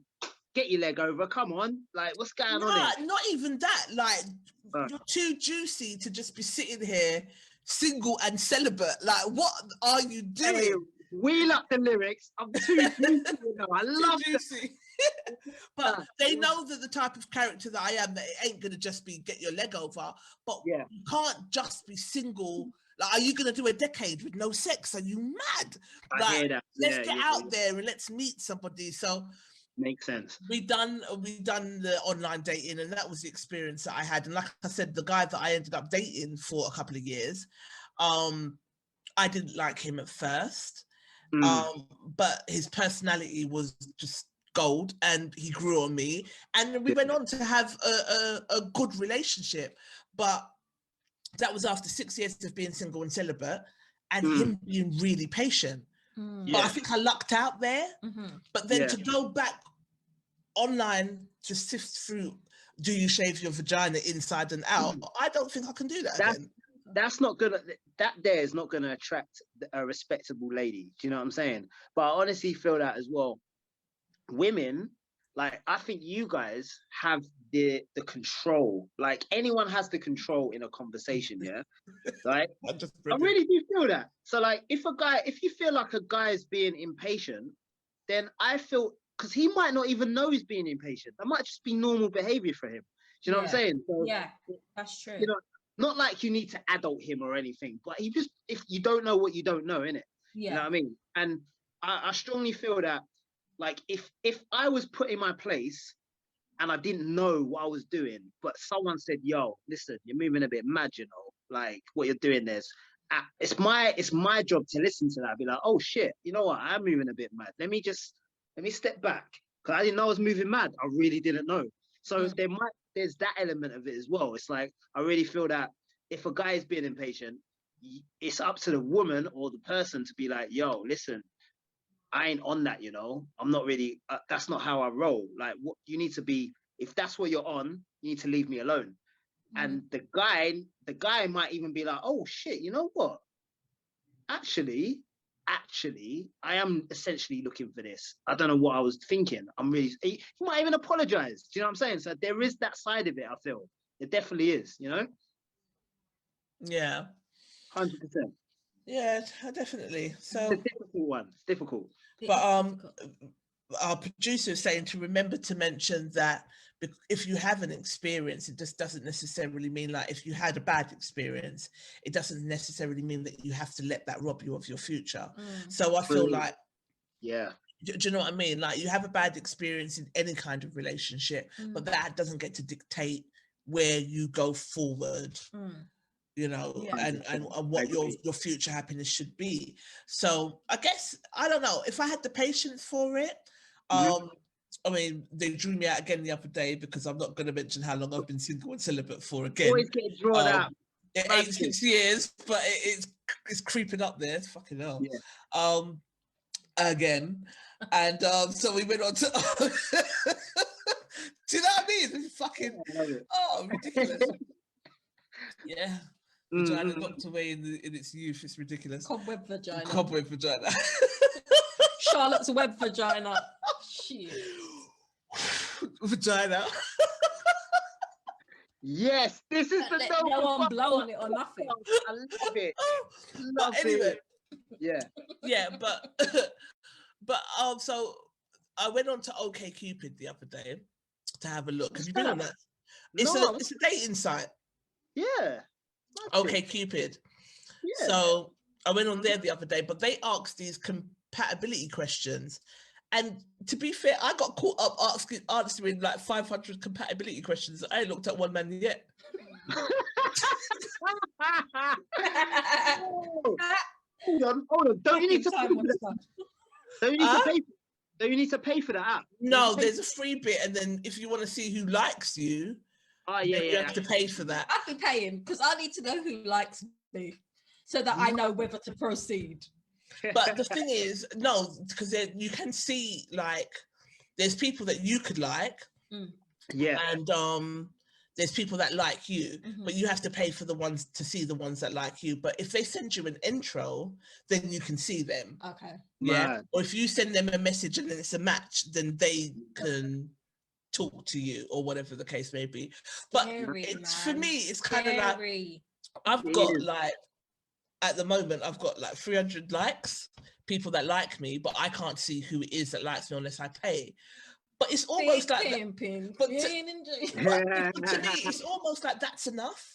get your leg over, come on. Like, what's going on here? Not even that. Like, you're too juicy to just be sitting here single and celibate. Like, what are you doing? Hey, wheel up the lyrics. I'm too juicy, you know. I love juicy. But they know that the type of character that I am, that it ain't going to just be get your leg over. But you can't just be single. Like, are you going to do a decade with no sex? Are you mad? Like, I hear that. Let's get out there and let's meet somebody. So makes sense. We done the online dating, and that was the experience that I had. And like I said, the guy that I ended up dating for a couple of years, I didn't like him at first, but his personality was just gold, and he grew on me, and we went on to have a good relationship. But that was after 6 years of being single and celibate, and him being really patient. But I think I lucked out there. But then to go back online to sift through, do you shave your vagina inside and out? I don't think I can do that again. that's not gonna, that there is not gonna attract a respectable lady. Do you know what I'm saying? But I honestly feel that as well. Women, like, I think you guys have the control. Like, anyone has the control in a conversation, yeah? Like, I really do feel that. So, like, if you feel like a guy is being impatient, then I feel, because he might not even know he's being impatient. That might just be normal behavior for him. Do you know what I'm saying? So, yeah, that's true. You know, not like you need to adult him or anything, but he just, if you don't know what you don't know, innit? Yeah. You know what I mean? And I strongly feel that, like, if I was put in my place and I didn't know what I was doing, but someone said, yo, listen, you're moving a bit mad, you know, like, what you're doing there's, it's my job to listen to that. I'd be like, oh shit, you know what, I'm moving a bit mad. Let me step back, because I didn't know I was moving mad. I really didn't know. So there's that element of it as well. It's like, I really feel that if a guy is being impatient, it's up to the woman or the person to be like, yo, listen, I ain't on that, you know. I'm not really, that's not how I roll. Like, what you need to be, if that's what you're on, you need to leave me alone. And the guy might even be like, oh shit, you know what? Actually, I am essentially looking for this. I don't know what I was thinking. He might even apologize. Do you know what I'm saying? So there is that side of it, I feel. It definitely is, you know? Yeah. 100%. Yeah, definitely. So it's a difficult one. It's difficult. But our producer is saying to remember to mention that if you have an experience, it just doesn't necessarily mean, like, if you had a bad experience, it doesn't necessarily mean that you have to let that rob you of your future. So I feel like, yeah, do you know what I mean? Like, you have a bad experience in any kind of relationship, but that doesn't get to dictate where you go forward. You know, and what your future happiness should be. So I guess, I don't know, if I had the patience for it, I mean, they drew me out again the other day, because I'm not going to mention how long I've been single and celibate for again. Always get drawn out. It ain't 6 years, but it's creeping up there. It's fucking hell. Yeah. Again. And so we went on to do you know what I mean? It's fucking ridiculous. Yeah. Vagina locked away in its youth. It's ridiculous. Cobweb vagina. Cobweb vagina. Charlotte's web vagina. Shit. Vagina. Yes, this is the no one blow on it or nothing. I love it. But anyway, yeah, but so I went on to Okcupid the other day to have a look. Have you been on that? It's a dating site. Yeah. Okcupid. Yeah. So I went on there the other day, but they asked these compatibility questions, and to be fair, I got caught up answering like 500 compatibility questions. I ain't looked at one man yet. Hold on. Don't you need to pay for that? Don't you need to pay for that app? No, there's a free bit, and then if you want to see who likes you, you have to pay for that. I'd be paying, because I need to know who likes me, so that I know whether to proceed. But the thing is, no, because you can see, like, there's people that you could like, and there's people that like you, but you have to pay for the ones to see the ones that like you. But if they send you an intro, then you can see them. Okay. Yeah. Right. Or if you send them a message and then it's a match, then they can talk to you, or whatever the case may be. But for me, it's kind of like, I've got like, at the moment, I've got like 300 likes, people that like me, but I can't see who it is that likes me unless I pay. But it's almost like to me, it's almost like that's enough.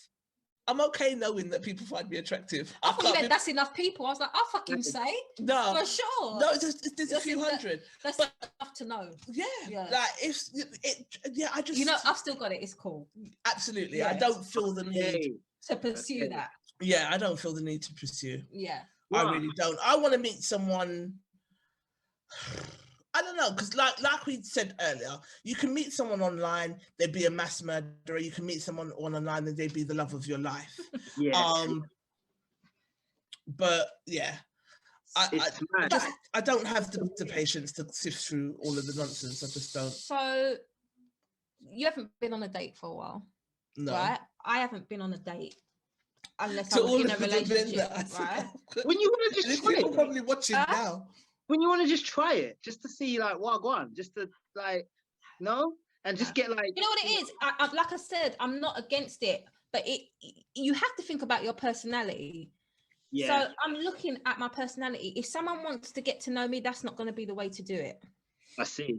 I'm okay knowing that people find me attractive. I thought you meant that's enough people. I was like, I'll fucking say. No. For sure. No, there's a few hundred. That's enough to know. Yeah. Like, I just... You know, I've still got it. It's cool. Absolutely. Yeah. I don't feel the need to pursue that. Yeah, I don't feel the need to pursue. Yeah. I really don't. I want to meet someone... I don't know, because like we said earlier, you can meet someone online, they'd be a mass murderer. You can meet someone online and they'd be the love of your life. But yeah, I don't have the patience to sift through all of the nonsense. I just don't. So you haven't been on a date for a while, no? Right? I haven't been on a date unless I To was all in a of the men relationship, that I right? When you want to just These try people it, probably watching now. when you want to just try it, just to see like what go on, just to like, no, and just get like, you know what it is. Like I said, I'm not against it, but you have to think about your personality. yeah. So I'm looking at my personality. If someone wants to get to know me, that's not going to be the way to do it. I see.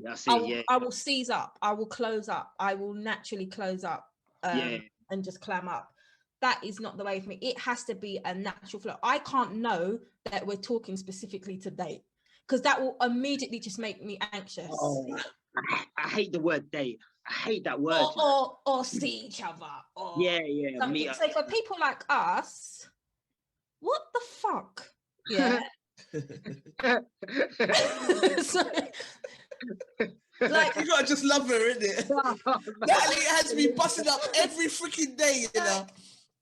I will seize up. I will close up. I will naturally close up and just clam up. That is not the way for me. It has to be a natural flow. I can't know that we're talking specifically to date, because that will immediately just make me anxious. Oh, I hate the word date. I hate that word. Or see each other. Or yeah. something. So for people like us, what the fuck? Yeah. So, like, you gotta just love her, innit? Natalie has me busting up every freaking day, you know.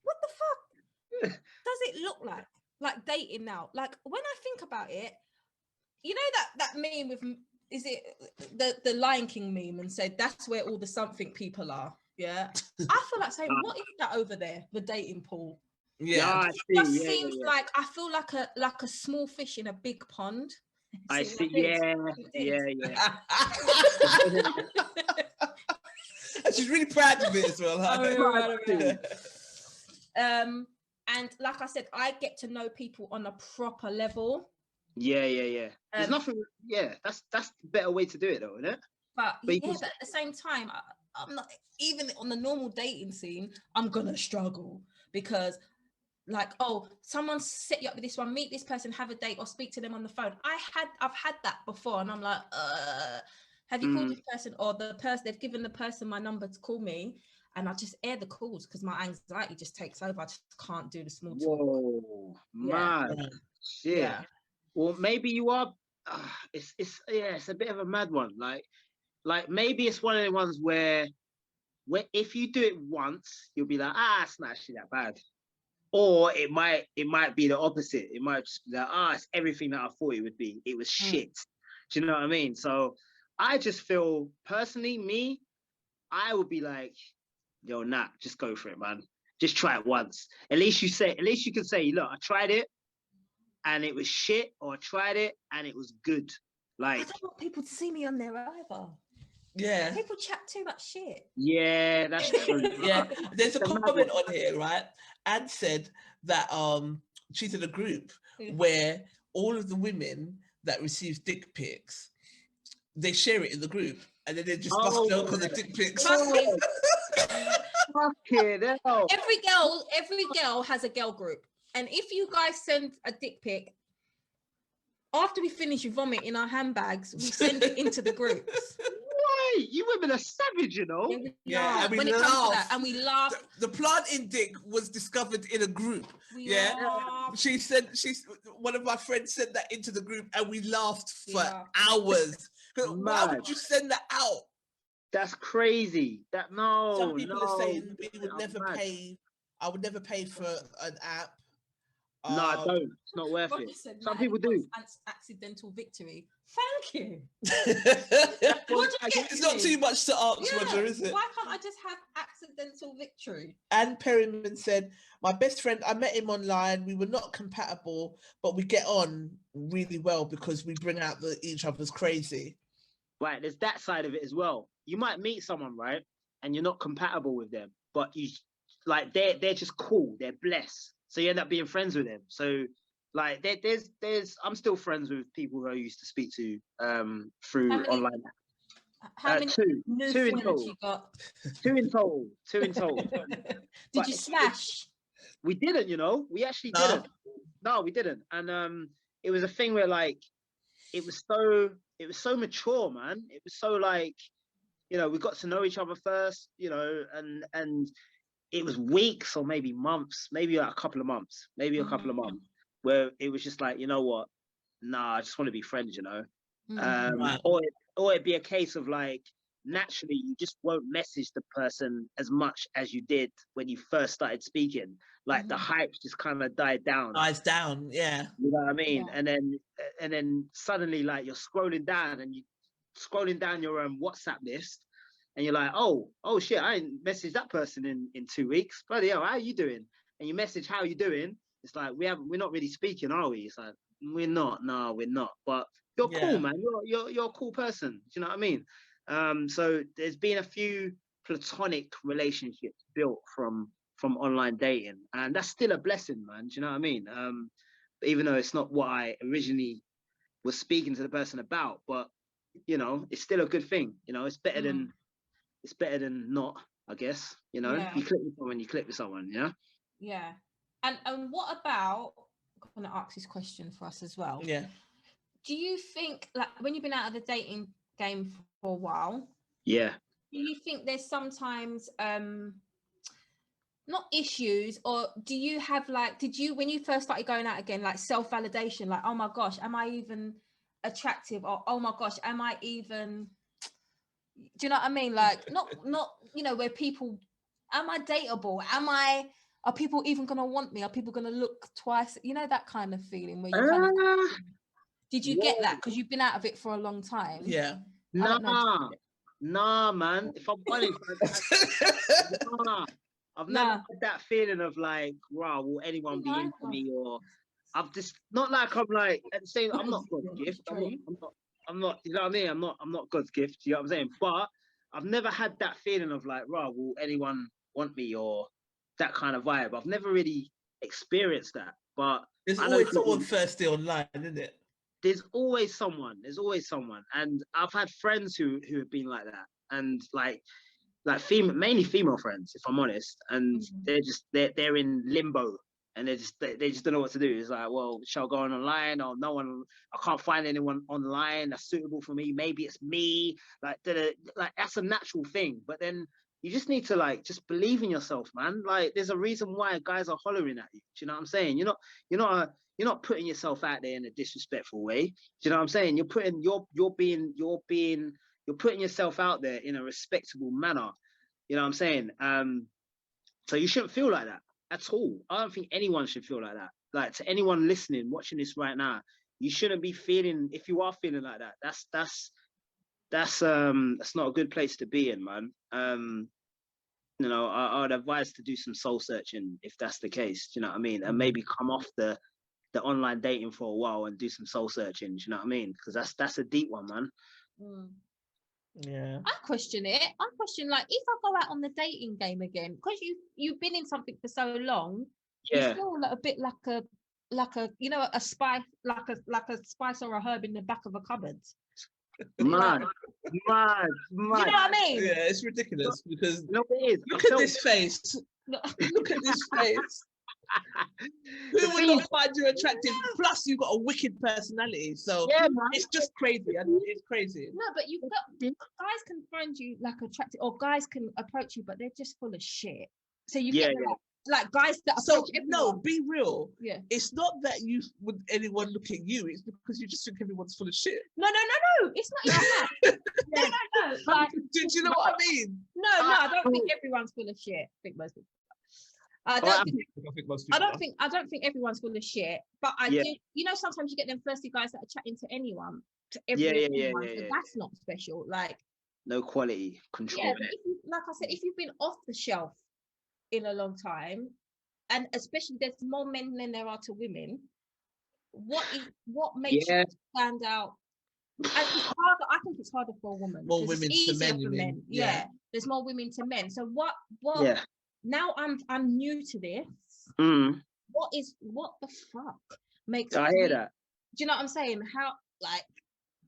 What the fuck does it look like dating now? Like, when I think about it, you know that meme with, is it the Lion King meme, and said that's where all the something people are. Yeah. I feel like saying, what is that over there, the dating pool? Yeah, it just seems like, I feel like a small fish in a big pond. I see. Yeah. She's really proud of it as well. And like I said, I get to know people on a proper level. Yeah. There's nothing. Yeah, that's the better way to do it, though, isn't it? But at the same time, I'm not, even on the normal dating scene, I'm gonna struggle, because like, oh, someone set you up with this one, meet this person, have a date, or speak to them on the phone. I've had that before, and I'm like, have you called this person, or the person, they've given the person my number to call me, and I just air the calls because my anxiety just takes over. I just can't do the small talk. Whoa, man, shit. Yeah. Well, maybe you are. It's a bit of a mad one. Like maybe it's one of the ones where if you do it once, you'll be like, it's not actually that bad. Or it might be the opposite. It might just be like, it's everything that I thought it would be. It was shit. Do you know what I mean? So I just feel, personally, I would be like, yo, just go for it, man. Just try it once. At least you can say, look, I tried it and it was shit, or I tried it and it was good. Like, I don't want people to see me on there either. Yeah. People chat too much shit. Yeah, that's true. Yeah. There's a comment on here, right? Anne said that she's in a group where all of the women that receive dick pics, they share it in the group, and then they just bust joke on the dick pics. Every girl has a girl group, and if you guys send a dick pic, after we finish, you vomit in our handbags, we send it into the groups. Why? You women are savage, you know? Yeah, when it comes to that, and we laugh. The planting dick was discovered in a group. She said, one of my friends sent that into the group, and we laughed for hours. Why would you send that out? That's crazy. Some people are saying we would never pay. I would never pay for an app. No, I don't. It's not worth it. Some people do. Accidental victory. Thank you. It's not too much to ask, Roger, is it? Why can't I just have accidental victory? Anne Perryman said, my best friend, I met him online. We were not compatible, but we get on really well because we bring out each other's crazy. Right, there's that side of it as well. You might meet someone, right, and you're not compatible with them, but they're just cool. They're blessed. So you end up being friends with them. So like there's I'm still friends with people who I used to speak to through online. How many two in total. You got? Two in total. Did you smash? We didn't, you know. We actually didn't. No, we didn't. And it was a thing where like it was so mature, man. It was so like, you know, we got to know each other first, you know, and it was weeks or maybe months, maybe like a couple of months, where it was just like, you know what? Nah, I just want to be friends, you know? Or it'd be a case of like, naturally, you just won't message the person as much as you did when you first started speaking. Like the hype just kind of died down. Dies down, yeah. You know what I mean? Yeah. And then suddenly like you're scrolling down your WhatsApp list, and you're like, oh shit, I ain't messaged that person in 2 weeks. Bloody hell, how are you doing? and you message, how you doing? It's like, we're not really speaking, are we? It's like, we're not. No, we're not. But you're cool, man. You're a cool person. Do you know what I mean? So there's been a few platonic relationships built from online dating, and that's still a blessing, man. Do you know what I mean? Even though it's not what I originally was speaking to the person about, but you know, it's still a good thing. You know, it's better than not, I guess. You know, you click with someone, you click with someone. Yeah. Yeah. And what about? I'm going to ask this question for us as well. Yeah. Do you think, like, when you've been out of the dating game for a while? Yeah. Do you think there's sometimes not issues, or do you have like, did you, when you first started going out again, like self-validation, like, oh my gosh, am I even attractive, or oh my gosh, am I even, do you know what I mean? Like, not you know, where people, am I dateable, are people even gonna want me, are people gonna look twice, you know, that kind of feeling where you kind of, did you get that because you've been out of it for a long time? Yeah. Nah, man. If I'm honest, I've never had that feeling of like, wow, will anyone be into me? Or I've just, not like I'm like, at the same, I'm not God's gift. I'm not, you know what I mean? I'm not God's gift. You know what I'm saying? But I've never had that feeling of like, wow, will anyone want me, or that kind of vibe. I've never really experienced that. But there's always someone thirsty online, isn't it? There's always someone. And I've had friends who have been like that, and like mainly female friends, if I'm honest. And they're in limbo, and they just don't know what to do. It's like, well, shall I go online? Or no one, I can't find anyone online that's suitable for me. Maybe it's me. Like that's a natural thing. But then you just need to like just believe in yourself, man. Like there's a reason why guys are hollering at you. Do you know what I'm saying? You're not putting yourself out there in a disrespectful way. Do you know what I'm saying? You're putting yourself out there in a respectable manner. You know what I'm saying? So you shouldn't feel like that at all. I don't think anyone should feel like that. Like, to anyone listening, watching this right now, you shouldn't be feeling, if you are feeling like that, that's not a good place to be in, man. You know, I'd advise to do some soul searching if that's the case. Do you know what I mean? And maybe come off the online dating for a while and do some soul searching. Do you know what I mean? Because that's a deep one, man. Yeah. I question it. I question, like, if I go out on the dating game again, because you've been in something for so long, you feel like a bit like a you know, a spice, like a spice or a herb in the back of a cupboard. Mad. You know what I mean? Yeah, it's ridiculous because no, it is. Look at this face. Look at this face. Who would not find you attractive? Plus, you've got a wicked personality, so it's just crazy. It's crazy. No, but guys can find you like attractive, or guys can approach you, but they're just full of shit. So you get like guys that approach everyone. No, be real. Yeah, it's not that you would anyone look at you. It's because you just think everyone's full of shit. No. It's not even that. No. Like, do you know what I mean? No. I don't think everyone's full of shit. I think most people. I don't think everyone's full of shit, but I do. You know, sometimes you get them thirsty guys that are chatting to anyone, to everyone. So that's not special. Like, no quality control. Yeah, like I said, if you've been off the shelf in a long time, and especially there's more men than there are to women, what makes you stand out? And it's harder. I think it's harder for a woman. More women to men. Yeah, there's more women to men. So what? Yeah. Now I'm new to this. What the fuck makes? I hear that. Do you know what I'm saying? How, like,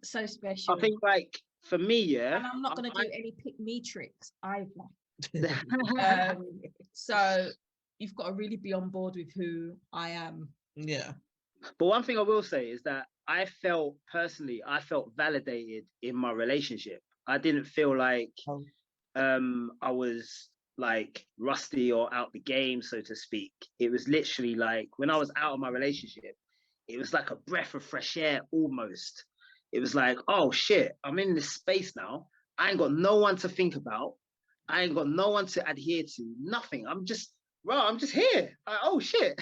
so special? I think, like, for me, and I'm not gonna do any pick me tricks either. So you've got to really be on board with who I am. Yeah. But one thing I will say is that I felt validated in my relationship. I didn't feel like I was like rusty or out the game, so to speak. It was literally like, when I was out of my relationship, it was like a breath of fresh air almost. It was like, oh shit, I'm in this space now. I ain't got no one to think about. I ain't got no one to adhere to. Nothing. I'm just here. Like, oh shit,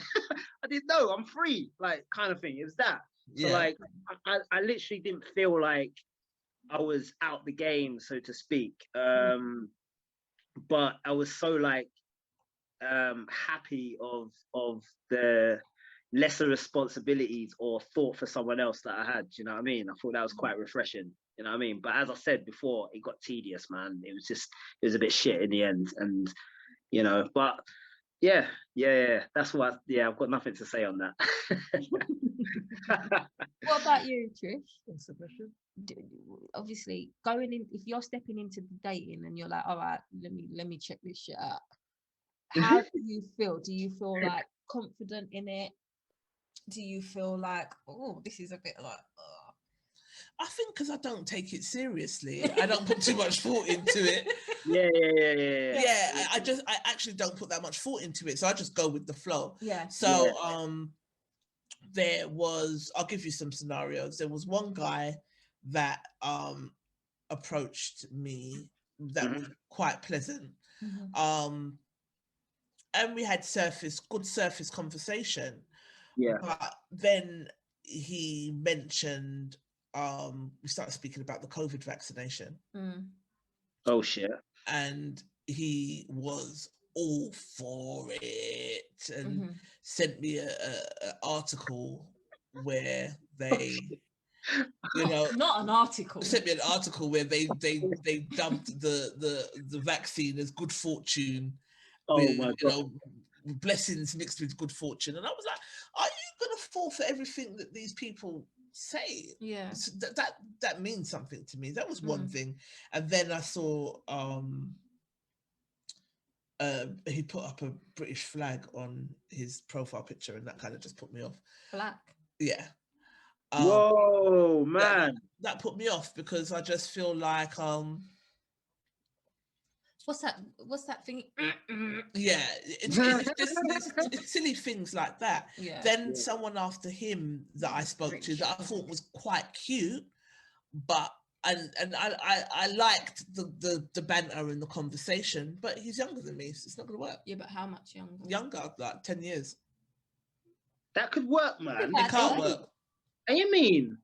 I didn't know. I'm free, like, kind of thing. It was that. So like, I literally didn't feel like I was out the game, so to speak. But I was so like happy of the lesser responsibilities or thought for someone else that I had. You know what I mean? I thought that was quite refreshing. You know what I mean? But as I said before, it got tedious, man. It was a bit shit in the end, and you know, but. Yeah. That's what. I've got nothing to say on that. What about you, Trish? What's the question? Obviously, going in, if you're stepping into the dating and you're like, all right, let me check this shit out. How do you feel? Do you feel like confident in it? Do you feel like, oh, this is a bit like, I think because I don't take it seriously, I don't put too much thought into it. Yeah. I actually don't put that much thought into it, so I just go with the flow. Yeah. So there was, I'll give you some scenarios. There was one guy that approached me that was quite pleasant. And we had good surface conversation. Yeah. But then he mentioned we started speaking about the COVID vaccination. Oh shit. And he was all for it and sent me an article where they you know, not an article. Sent me an article where they dubbed the vaccine as good fortune. Oh with, my God. You know, blessings mixed with good fortune. And I was like, are you gonna fall for everything that these people say? Yeah. So that means something to me. That was one thing. And then I saw he put up a British flag on his profile picture, and that kind of just put me off. Black. Yeah. Whoa, man. That put me off because I just feel like what's that thing? Yeah, it's silly things like that. Yeah. Then someone after him that I spoke to that I thought was quite cute, but and I liked the banter and the conversation, but he's younger than me, so it's not gonna work. Yeah, but how much younger? Younger, like 10 years. That could work, man. It can't work. What do you mean?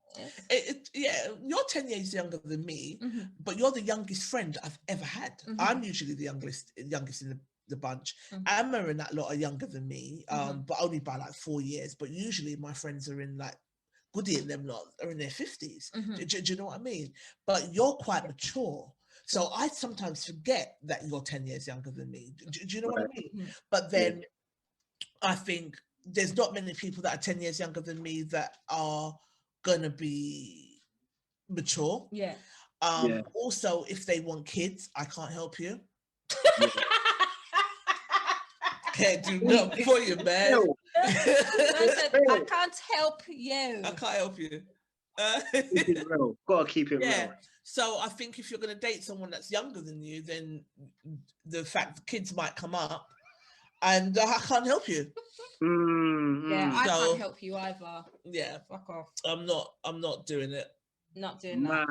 Yeah, you're 10 years younger than me, but you're the youngest friend I've ever had. I'm usually the youngest in the bunch. Emma and that lot are younger than me, but only by like 4 years. But usually my friends are in like Goody and them lot are in their 50s. Do you know what I mean? But you're quite mature. So I sometimes forget that you're 10 years younger than me. Do you know what I mean? But then I think there's not many people that are 10 years younger than me that are going to be mature. Yeah. Also, if they want kids, I can't help you. Can't do nothing for you, man. I can't help you. I can't help you. Keep it real. Gotta keep it real. So I think if you're going to date someone that's younger than you, then the fact the kids might come up, and I can't help you. Yeah, I can't help you either. Yeah, fuck off. I'm not doing it. Not doing that.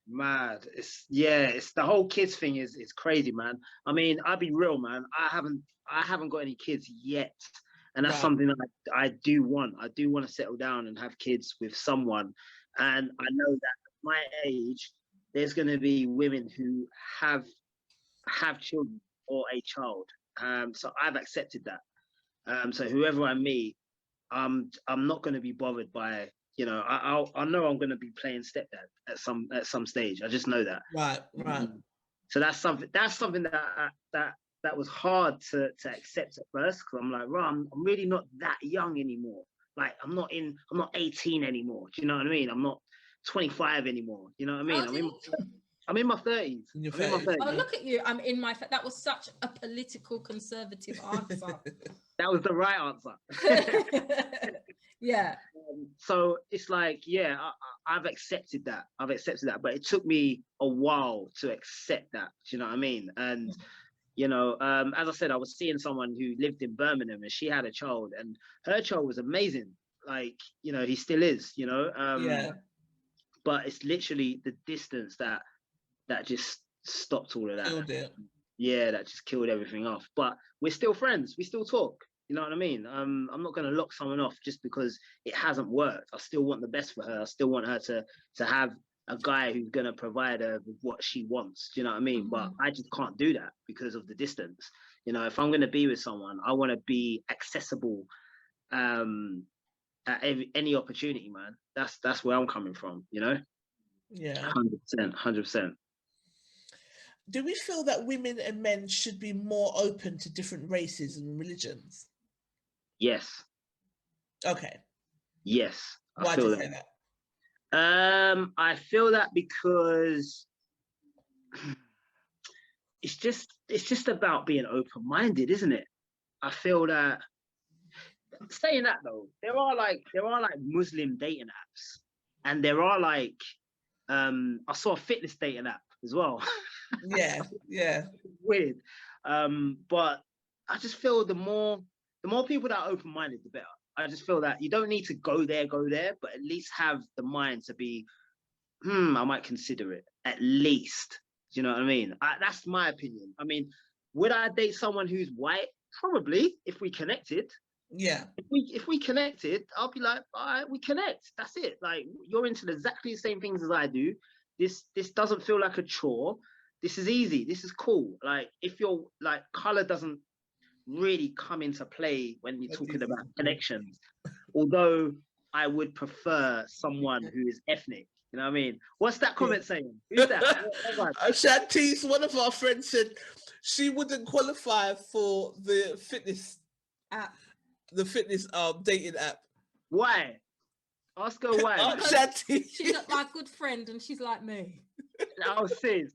Mad. It's the whole kids thing is crazy, man. I mean, I'll be real, man. I haven't got any kids yet, and that's something that I do want. I do want to settle down and have kids with someone, and I know that at my age, there's going to be women who have children or a child. So I've accepted that. So whoever I meet, I'm not going to be bothered by, you know, I know I'm going to be playing stepdad at some stage. I just know that. Right. So that's something that was hard to accept at first, because I'm like, right, I'm really not that young anymore. Like I'm not 18 anymore. Do you know what I mean? I'm not 25 anymore. You know what I mean? I'm in my 30s. Oh, look at you. I'm in my... That was such a political conservative answer. That was the right answer. Yeah. So it's like, yeah, I've accepted that. But it took me a while to accept that. Do you know what I mean? And, you know, as I said, I was seeing someone who lived in Birmingham, and she had a child, and her child was amazing. Like, you know, he still is, you know. But it's literally the distance that just stopped all of that. Killed it. Yeah, that just killed everything off. But we're still friends. We still talk. You know what I mean? I'm not going to lock someone off just because it hasn't worked. I still want the best for her. I still want her to have a guy who's going to provide her with what she wants. Do you know what I mean? But I just can't do that because of the distance. You know, if I'm going to be with someone, I want to be accessible at any opportunity, man. That's where I'm coming from, you know? Yeah. 100%, 100%. Do we feel that women and men should be more open to different races and religions? Yes. Okay. Yes. Why do you say that? I feel that because it's just about being open-minded, isn't it? I feel that, saying that though, there are like Muslim dating apps, and there are like I saw a fitness dating app as well. Yeah. Weird. But I just feel the more people that are open-minded, the better. I just feel that you don't need to go there, but at least have the mind to be, I might consider it, at least. Do you know what I mean? That's my opinion. I mean, would I date someone who's white? Probably, if we connected. Yeah. If we connected, I'll be like, all right, we connect. That's it. Like, you're into exactly the same things as I do. This doesn't feel like a chore. This is easy. This is cool. Like, if you're like, color doesn't really come into play when you're talking about connections. Although I would prefer someone who is ethnic. You know what I mean? What's that comment saying? Who's that? Shantice, one of our friends, said she wouldn't qualify for the fitness app. The fitness dating app. Why? Ask her why. Shantice. She's not my good friend and she's like me. Oh, sis.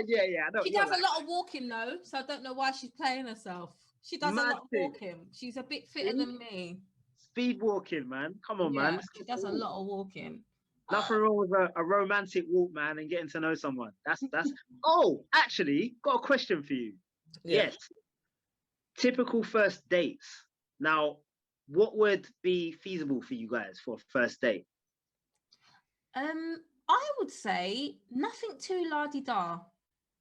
Yeah. She does a lot of walking though, so I don't know why she's playing herself. She does a lot of walking. She's a bit fitter than me. Speed walking, man. Come on, man. She does a lot of walking. Nothing wrong with a romantic walk, man, and getting to know someone. That's. Oh, actually, got a question for you. Yeah. Yes. Typical first dates. Now, what would be feasible for you guys for a first date? I would say nothing too la-di-da.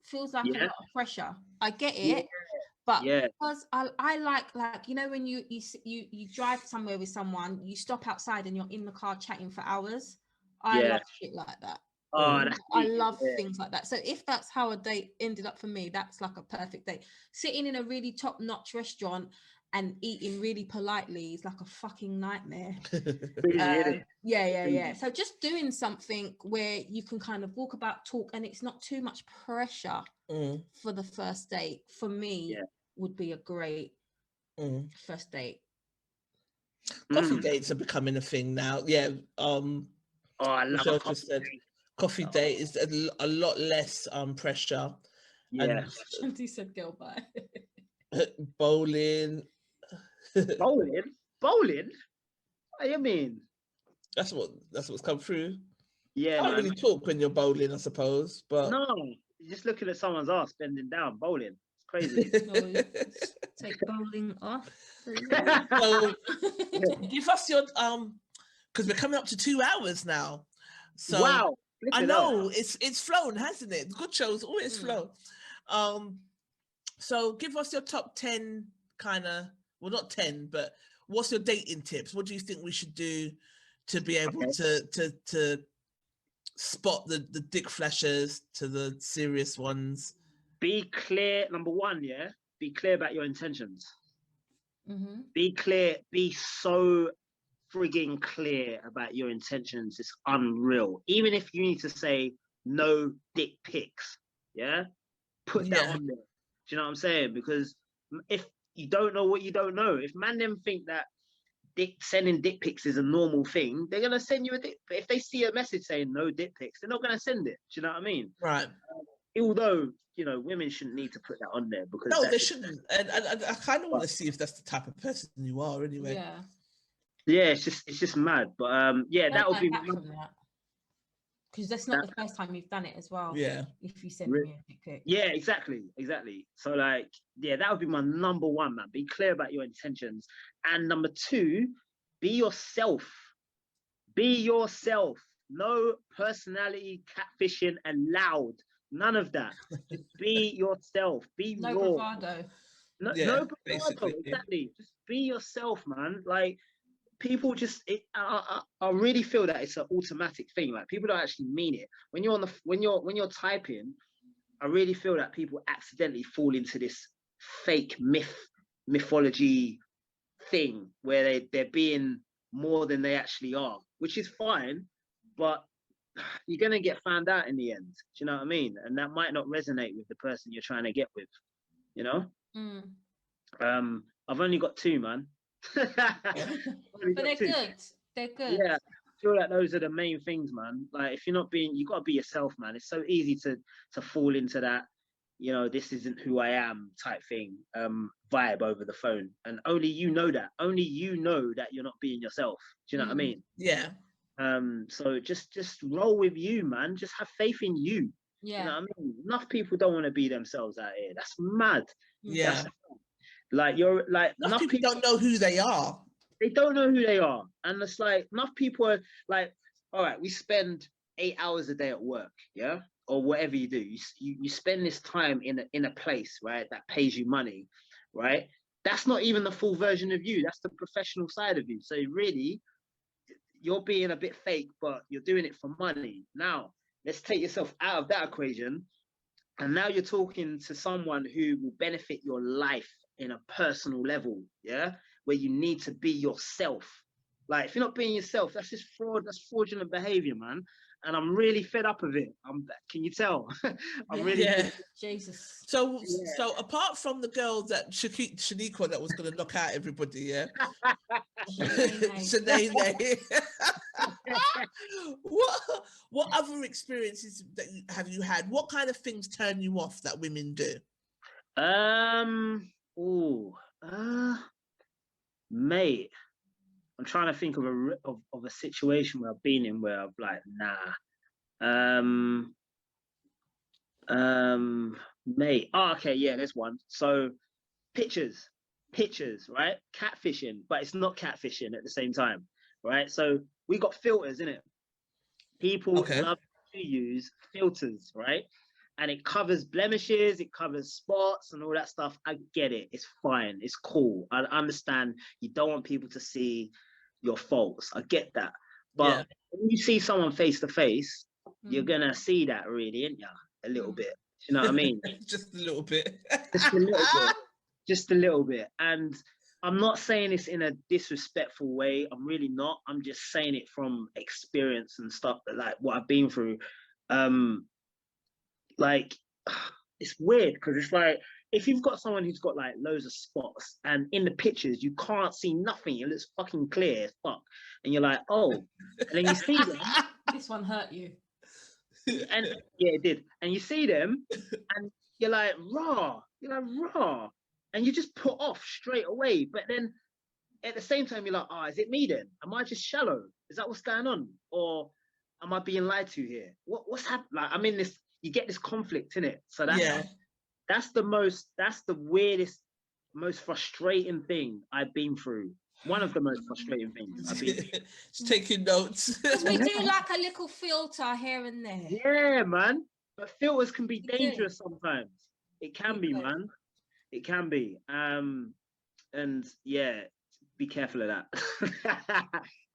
Feels like a lot of pressure. I get it, but because I like you know, when you drive somewhere with someone, you stop outside and you're in the car chatting for hours. I love shit like that. Oh, I love things like that. So if that's how a date ended up for me, that's like a perfect date. Sitting in a really top-notch restaurant and eating really politely is like a fucking nightmare. Yeah. So just doing something where you can kind of walk about, talk, and it's not too much pressure for the first date, for me, would be a great first date. Coffee dates are becoming a thing now. Yeah. I love Michelle just said coffee date is a lot less pressure. Yeah. And he said girl bye. Bowling. Bowling? What do you mean? That's what's come through. Yeah, you can't really talk when you're bowling, I suppose. But no, you're just looking at someone's ass bending down, bowling. It's crazy. Take bowling off. So, give us your because we're coming up to 2 hours now. So wow, I know it's flown, hasn't it? Good shows always flow. So give us your top 10 kind of, well, not 10, but what's your dating tips? What do you think we should do to be able to spot the dick flashers to the serious ones? Be clear. Number one, be clear about your intentions. Be clear. Be so frigging clear about your intentions. It's unreal. Even if you need to say no dick pics, put that on there. Do you know what I'm saying? Because if you don't know what you don't know, if man them think that sending dick pics is a normal thing, they're gonna send you a dick. But if they see a message saying no dick pics, they're not gonna send it. Do you know what I mean? Right. Although, you know, women shouldn't need to put that on there because no, they shouldn't. And I kind of want to see if that's the type of person you are, anyway. Yeah, it's just mad. But that would be because that's not the first time you've done it as well. Yeah. If you send me a dick pic. Yeah, exactly. So like, that would be my number one, man. Be clear about your intentions. And number two, be yourself. Be yourself. No personality catfishing allowed. None of that. Just be yourself. Be no raw. bravado. No bravado. Exactly. Just be yourself, man. Like, people just, I really feel that it's an automatic thing. Like, people don't actually mean it. When you're typing, I really feel that people accidentally fall into this fake mythology thing where they're being more than they actually are, which is fine, but you're gonna get found out in the end. Do you know what I mean? And that might not resonate with the person you're trying to get with, you know. I've only got 2, man. But they're good. They're good. Yeah, I feel like those are the main things, man. Like, if you're not being, you got to be yourself, man. It's so easy to fall into that, you know, this isn't who I am type thing, vibe over the phone. And only you know that. Only you know that you're not being yourself. Do you know what I mean? Yeah. So just roll with you, man. Just have faith in you. Yeah. You know what I mean? Enough people don't want to be themselves out here. That's mad. Yeah. That's, like, you're like, enough people don't know who they are. They don't know who they are. And it's like, enough people are like, all right, we spend 8 hours a day at work, yeah? Or whatever you do. You spend this time in a place, right, that pays you money, right? That's not even the full version of you. That's the professional side of you. So really, you're being a bit fake, but you're doing it for money. Now, let's take yourself out of that equation. And now you're talking to someone who will benefit your life in a personal level, yeah? Where you need to be yourself. Like, if you're not being yourself, that's just fraud, that's fraudulent behavior, man. And I'm really fed up of it. Can you tell? Really Jesus. So apart from the girl that Shaniqua that was going to knock out everybody, yeah. Shanae. What other experiences have you had? What kind of things turn you off that women do? Mate, I'm trying to think of a situation where I've been in where I'm like, nah. Mate. Oh, okay, yeah, there's one. So pictures, right? Catfishing, but it's not catfishing at the same time, right? So we got filters, innit? People love to use filters, right? And it covers blemishes, it covers spots and all that stuff. I get it. It's fine. It's cool. I understand you don't want people to see your faults. I get that. But when you see someone face to face, you're going to see that really, ain't you? A little bit. You know what I mean? Just a little bit. Just a little bit. Just a little bit. And I'm not saying this in a disrespectful way. I'm really not. I'm just saying it from experience and stuff, that, like, what I've been through. Like, it's weird because it's like, if you've got someone who's got like loads of spots and in the pictures you can't see nothing, it looks fucking clear as fuck, and you're like, oh, and then you see them. This one hurt you. And yeah, it did. And you see them and you're like, raw, and you just put off straight away. But then at the same time you're like, oh, is it me then? Am I just shallow? Is that what's going on? Or am I being lied to here? What's happening? Like, I'm in this, you get this conflict in it. So that's the weirdest, most frustrating thing I've been through. One of the most frustrating things I've been through. Just taking notes. We do like a little filter here and there. Yeah, man. But filters can be dangerous sometimes. It can be, man. It can be. And yeah, be careful of that.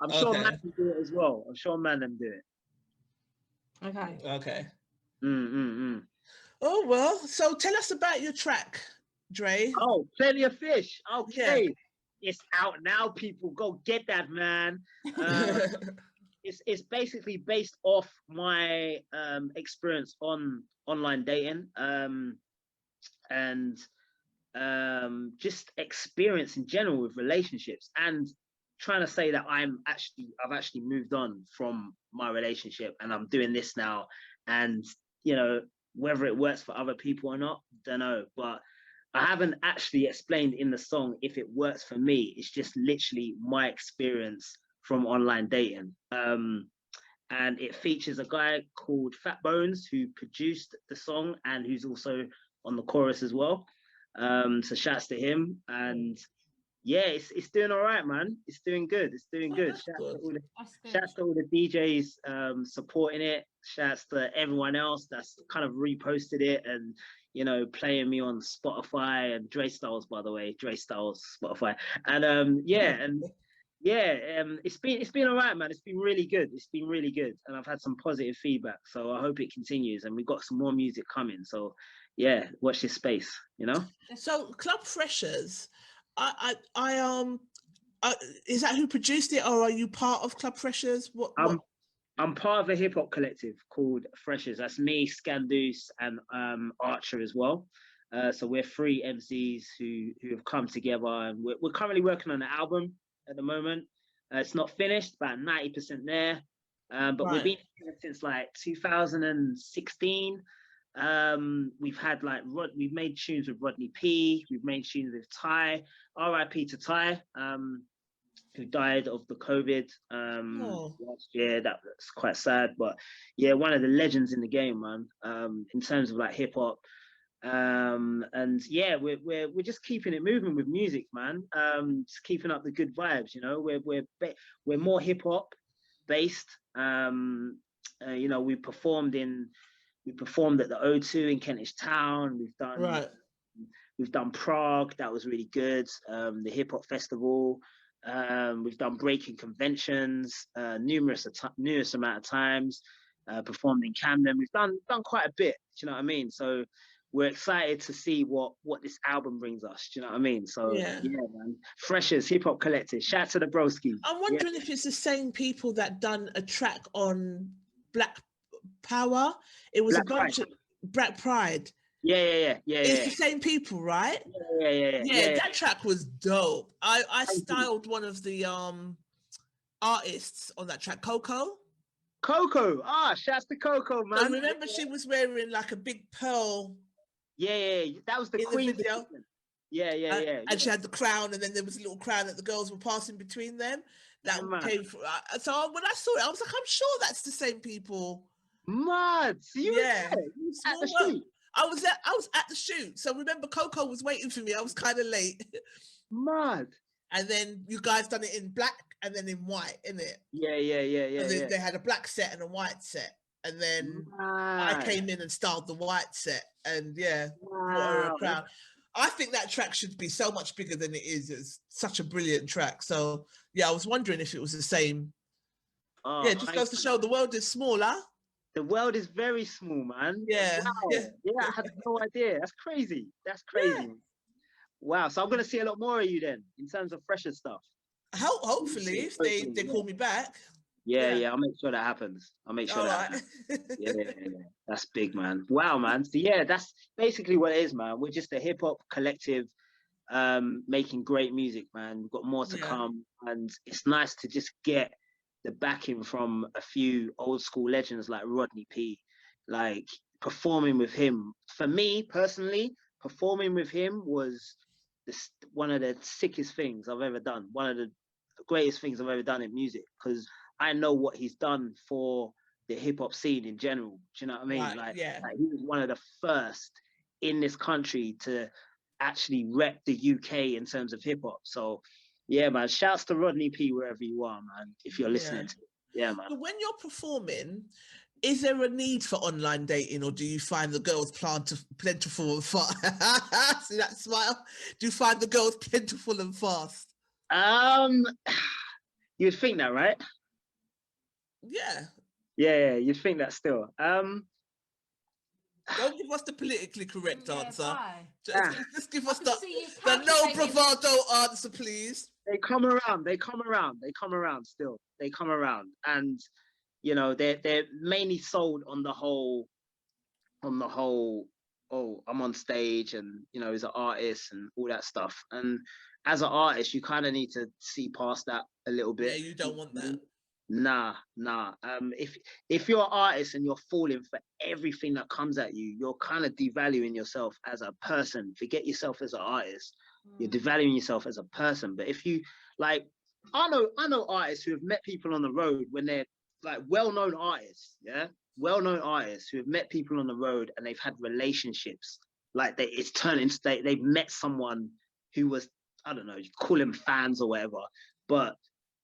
I'm sure man can do it as well. I'm sure man can do it. Okay. Oh, well, so tell us about your track, Dray. Oh, Plenty of Fish. Okay. Yeah. It's out now, people. Go get that, man. It's basically based off my experience on online dating and just experience in general with relationships, and trying to say that I've actually moved on from my relationship and I'm doing this now. And, you know, whether it works for other people or not, don't know. But I haven't actually explained in the song if it works for me. It's just literally my experience from online dating. And it features a guy called Fat Bones who produced the song and who's also on the chorus as well. So shouts to him. And yeah, it's doing all right, man. It's doing good. It's doing good. Shouts to all the DJs supporting it. Shouts to everyone else that's kind of reposted it and, you know, playing me on Spotify and Dray Styles, by the way. Dray Styles, Spotify. And yeah, and Yeah, it's been all right, man. It's been really good. It's been really good, and I've had some positive feedback. So I hope it continues, and we've got some more music coming. So yeah, watch this space. You know. So Club Freshers, I is that who produced it, or are you part of Club Freshers? What? I'm part of a hip hop collective called Freshers. That's me, Scandoose, and Archer as well. So we're three MCs who have come together, and we're currently working on an album at the moment. It's not finished, about 90% there. But we've been here since like 2016. We've had like we've made tunes with Rodney P. We've made tunes with Ty. R.I.P. to Ty. Who died of the COVID last year. That's quite sad, but yeah, one of the legends in the game, man. In terms of like hip hop, and yeah, we're just keeping it moving with music, man. Just keeping up the good vibes, you know. We're more hip hop based. You know, we performed at the O2 in Kentish Town. We've done Prague. That was really good. The hip hop festival. We've done breaking conventions numerous amount of times. Performed in Camden. We've done quite a bit. Do you know what I mean? So we're excited to see what this album brings us. Do you know what I mean? So yeah man. Freshers Hip Hop Collective. Shout out to the broskies. I'm wondering if it's the same people that done a track on Black Power. It was Black a bunch Pride. of Black Pride. Yeah. It's the same people, right? Yeah. That track was dope. I styled one of the artists on that track, Coco. Shouts to Coco, man. So remember, she was wearing like a big pearl. Yeah. That was the queen video. Yeah. And she had the crown, and then there was a little crown that the girls were passing between them. That came from. So when I saw it, I was like, I'm sure that's the same people. Mad. So you were at the shoot. I was at the shoot. So remember, Coco was waiting for me. I was kind of late. Mad. And then you guys done it in black and then in white, innit? Yeah. And then they had a black set and a white set. And then I came in and styled the white set. And brought her a crown. I think that track should be so much bigger than it is. It's such a brilliant track. So I was wondering if it was the same. It just goes to show the world is smaller. The world is very small, man. Yeah. Wow. Yeah, I had no idea. That's crazy. Yeah. Wow. So I'm gonna see a lot more of you then, in terms of fresher stuff. Hopefully, if they call me back. Yeah. I'll make sure that happens. Yeah. That's big, man. Wow, man. So yeah, that's basically what it is, man. We're just a hip hop collective, making great music, man. We've got more to come, and it's nice to just get the backing from a few old school legends like Rodney P. Like performing with him, for me personally, performing with him was one of the sickest things I've ever done. One of the greatest things I've ever done in music, because I know what he's done for the hip hop scene in general. Do you know what I mean? Like he was one of the first in this country to actually rep the UK in terms of hip hop. So yeah, man. Shouts to Rodney P wherever you are, man. If you're listening to it. Yeah, man. But when you're performing, is there a need for online dating, or do you find the girls plentiful and fast? See that smile? Do you find the girls plentiful and fast? You'd think that, right? Yeah, you'd think that still. Don't give us the politically correct answer. Just give us the no bravado answer, please. They come around still. They come around, and you know they're mainly sold on the whole. Oh, I'm on stage, and you know, as an artist and all that stuff. And as an artist, you kind of need to see past that a little bit. Yeah, you don't want that. Nah. If you're an artist and you're falling for everything that comes at you, you're kind of devaluing yourself as a person. Forget yourself as an artist. You're devaluing yourself as a person. But if you like, I know artists who have met people on the road when they're like well-known artists, well-known artists who have met people on the road and they've had relationships. Like it's turned into they've met someone who was, I don't know, you call them fans or whatever, but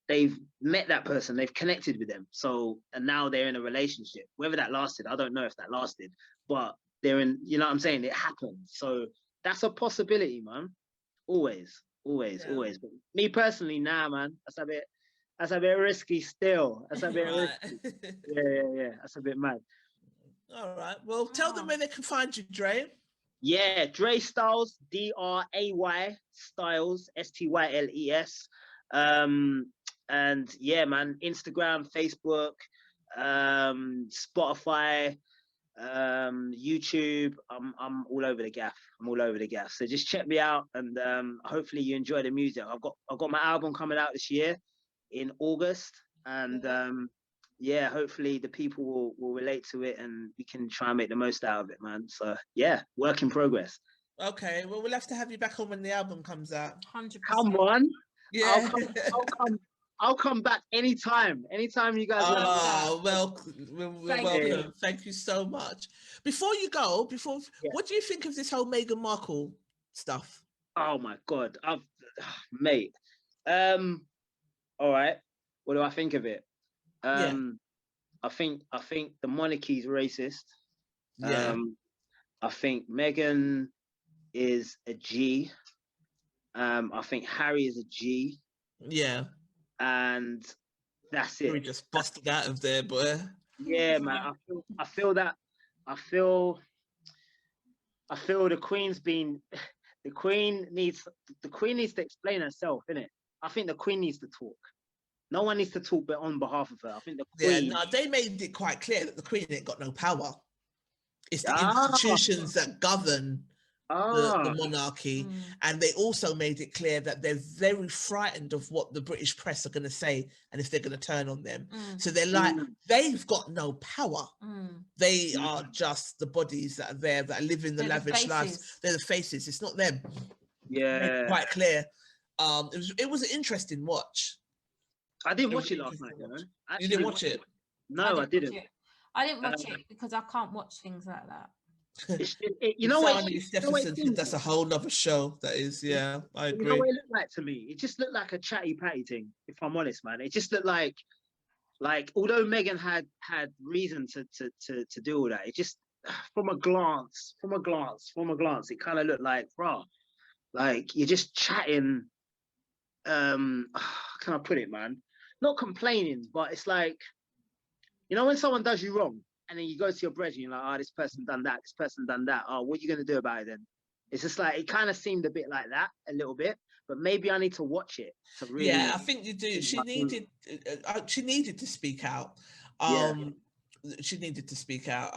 they've met that person, they've connected with them. So, and now they're in a relationship. Whether that lasted, I don't know if that lasted, but they're in, you know what I'm saying? It happened. So that's a possibility, man. Always. always, always. But me personally, nah, man, that's a bit risky still. That's a bit risky. Yeah. That's a bit mad. All right. Well, tell them where they can find you, Dray. Yeah, Dray Styles, Dray Styles, Styles. And yeah, man, Instagram, Facebook, Spotify, YouTube. I'm all over the gaff. I'm all over the gaff. So just check me out, and hopefully you enjoy the music. I've got my album coming out this year in August, and yeah, hopefully the people will relate to it, and we can try and make the most out of it, man. So yeah, work in progress. Okay, well, we'll have to have you back on when the album comes out. 100%. Come on. Yeah. I'll come back anytime you guys want to. We're welcome. Thank you so much. Before you go, what do you think of this whole Meghan Markle stuff? Oh my God, mate. All right, what do I think of it? I think the monarchy's racist. Yeah. I think Meghan is a G. I think Harry is a G. Yeah. And that's it. We just busted out of there, boy. Yeah, man. I feel the Queen's been. The Queen needs to explain herself, innit? I think the Queen needs to talk. No one needs to talk but on behalf of her. I think the Queen. Yeah, no, they made it quite clear that the Queen ain't got no power. It's the institutions that govern the monarchy. And they also made it clear that they're very frightened of what the British press are going to say and if they're going to turn on them. So they're like, they've got no power. They are just the bodies that are there, that are living the lavish lives. They're the faces. It's not them. Yeah. Quite clear. It was an interesting watch. I didn't watch it last night, you know. You didn't watch it? No, I didn't. I didn't watch it because I can't watch things like that. You know what? That's a whole nother show. That is, yeah, I agree. You know what it looked like to me? It just looked like a chatty patty thing. If I'm honest, man, it just looked like although Meghan had reason to do all that, it just from a glance, it kind of looked like, rah, like you're just chatting. How can I put it, man? Not complaining, but it's like, you know, when someone does you wrong, and then you go to your brethren, you're like, oh, this person done that, this person done that. Oh, what are you going to do about it then? It's just like, it kind of seemed a bit like that, a little bit, but maybe I need to watch it to really. Yeah, I think you do. She needed to speak out. She needed to speak out.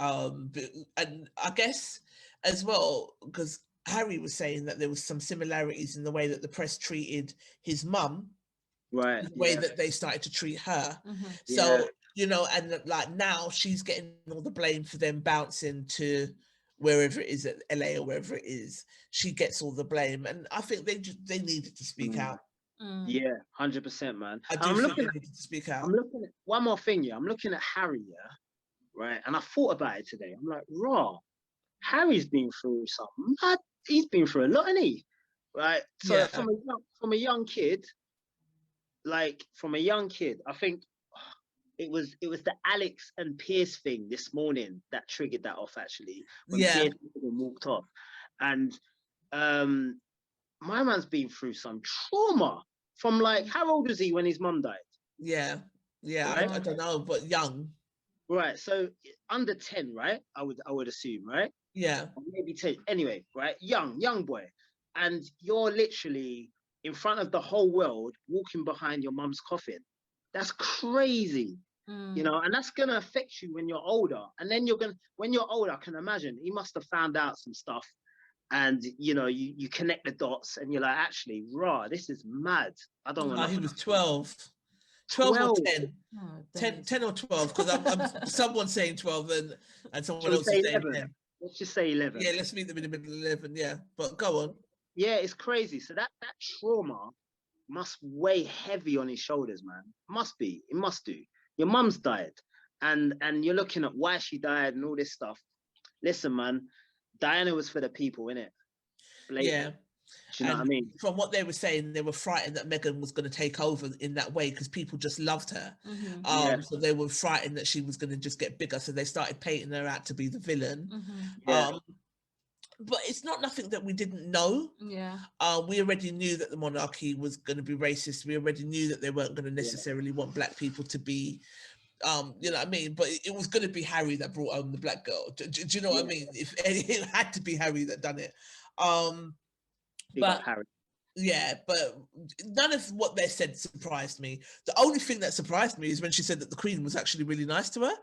And I guess as well, because Harry was saying that there was some similarities in the way that the press treated his mum, right? The way that they started to treat her. So, you know, and like now she's getting all the blame for them bouncing to wherever it is, at LA or wherever it is. She gets all the blame, and I think they needed to speak out. Yeah, 100%, man. I'm looking they needed to speak out. I'm looking at one more thing. Yeah, I'm looking at Harry. Yeah, right. And I thought about it today. I'm like, raw. Harry's been through something. He's been through a lot, hasn't he? Right. So from a young kid, I think it was the Alex and Pierce thing this morning that triggered that off, actually. When Pierce walked off. And my man's been through some trauma from, like, how old was he when his mum died? Yeah. Right? I don't know, but young. Right. So under 10, right? I would assume, right? Yeah. Or maybe 10. Anyway, right? Young boy. And you're literally in front of the whole world walking behind your mum's coffin. That's crazy. You know, and that's going to affect you when you're older. And then when you're older, I can imagine he must have found out some stuff. And, you know, you connect the dots and you're like, actually, rah, this is mad. I don't know. He was 12. 12 or 10. 10 or 12, because I'm someone saying 12 and someone else is saying 10. Let's just say 11. Yeah, let's meet them in the middle of 11, yeah. But go on. Yeah, it's crazy. So that trauma must weigh heavy on his shoulders, man. It must do. Your mum's died, and you're looking at why she died and all this stuff. Listen, man, Diana was for the people, innit? Yeah. Do you know what I mean? From what they were saying, they were frightened that Meghan was going to take over in that way because people just loved her. So they were frightened that she was going to just get bigger. So they started painting her out to be the villain. but it's not nothing that we didn't know. Yeah. We already knew that the monarchy was going to be racist. We already knew that they weren't going to necessarily want black people to be, you know what I mean? But it was going to be Harry that brought home the black girl. Do you know what I mean? If it had to be Harry that done it. But Harry. Yeah, but none of what they said surprised me. The only thing that surprised me is when she said that the Queen was actually really nice to her.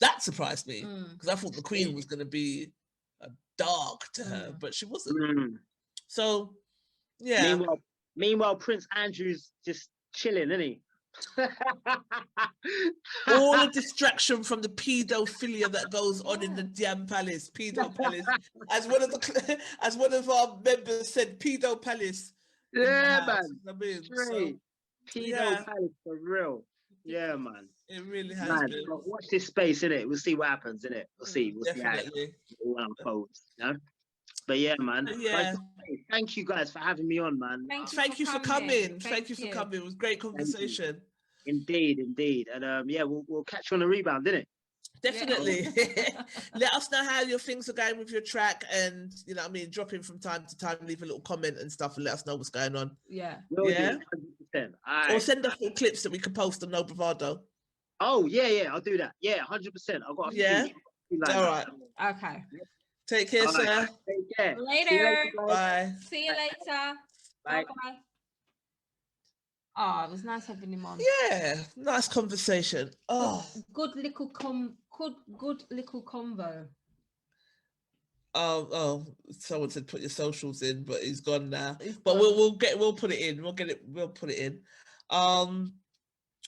That surprised me because I thought the Queen was going to be dark to her, but she wasn't. So, yeah. Meanwhile, Prince Andrew's just chilling, isn't he? All a distraction from the pedophilia that goes on in the damn palace. Pedo palace, as one of our members said, pedo palace. Yeah, man. I mean, pedo palace for real. Yeah, man. It really has been. Watch this space, innit? We'll see what happens, innit? We'll see. We'll definitely. see how it all unfolds, you know? But yeah, man. Thank you guys for having me on, man. Thank you for coming. Thank you for coming. It was a great conversation. Indeed. And we'll catch you on the rebound, didn't it? Definitely. Let us know how your things are going with your track, and you know what I mean, drop in from time to time, leave a little comment and stuff, and let us know what's going on. Yeah. Will do, 100%. Or send us little clips that we can post on No Bravado. Oh yeah, I'll do that. Yeah, 100%. I've got a few all right. Okay. Take care, sir. Take care. Later. Bye. See you later. Bye. Bye. Oh, it was nice having him on. Yeah, nice conversation. Oh, good little convo. Oh, someone said put your socials in, but he's gone now. We'll put it in. We'll put it in.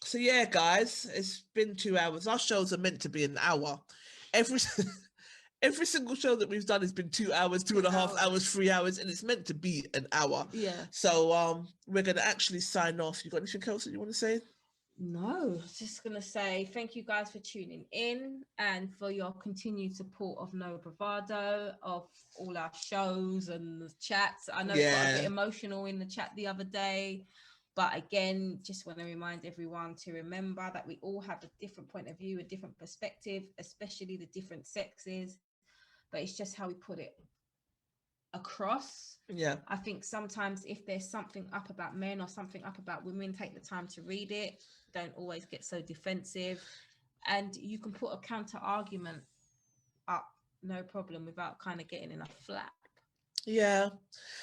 So yeah, guys, it's been 2 hours. Our shows are meant to be an hour. Every single show that we've done has been 2 hours, 2.5 hours, 3 hours, and it's meant to be an hour. Yeah. So we're gonna actually sign off. You got anything else that you want to say? No, just gonna say thank you guys for tuning in and for your continued support of No Bravado, of all our shows and the chats. I know it got a bit emotional in the chat the other day, but again, just want to remind everyone to remember that we all have a different point of view, a different perspective, especially the different sexes. But it's just how we put it across. Yeah. I think sometimes if there's something up about men or something up about women, take the time to read it. Don't always get so defensive. And you can put a counter argument up, no problem, without kind of getting in a flap. Yeah.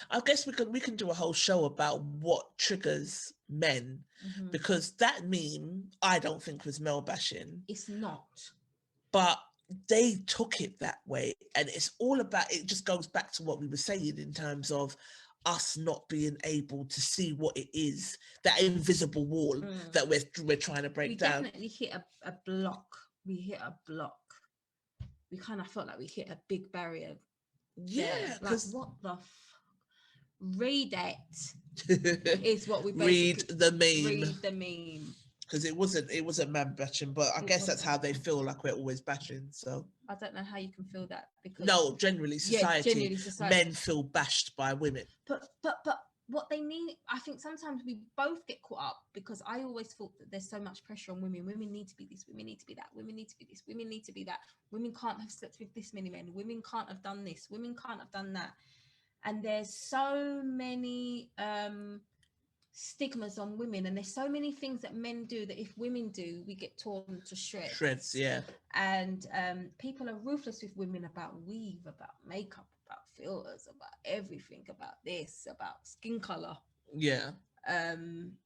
I guess we can do a whole show about what triggers men, because that meme I don't think was male bashing. It's not. But they took it that way, and it's all about, it just goes back to what we were saying in terms of us not being able to see what it is, that invisible wall that we're trying to break down. We definitely hit a block. We hit a block. We kind of felt like we hit a big barrier. Yeah, like what the read it is what we basically read the meme. Read the meme. Because it wasn't man bashing, but I guess that's how they feel, like we're always bashing. So I don't know how you can feel that, because generally society, men feel bashed by women. But what they need, I think sometimes we both get caught up, because I always thought that there's so much pressure on women. Women need to be this, women need to be that, women need to be this, women need to be that. Women can't have slept with this many men. Women can't have done this. Women can't have done that. And there's so many stigmas on women, and there's so many things that men do that if women do, we get torn to shreds. Yeah. And people are ruthless with women about weave, about makeup, about filters, about everything, about this, about skin color. Yeah. And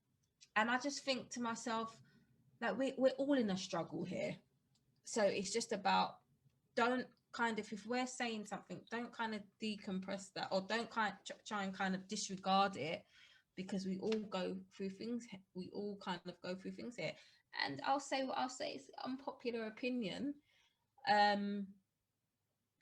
I just think to myself that we're all in a struggle here. So it's just about, don't kind of, if we're saying something, don't kind of decompress that, or don't try and kind of disregard it, because we all go through things. We all kind of go through things here. And I'll say what I'll say. It's unpopular opinion.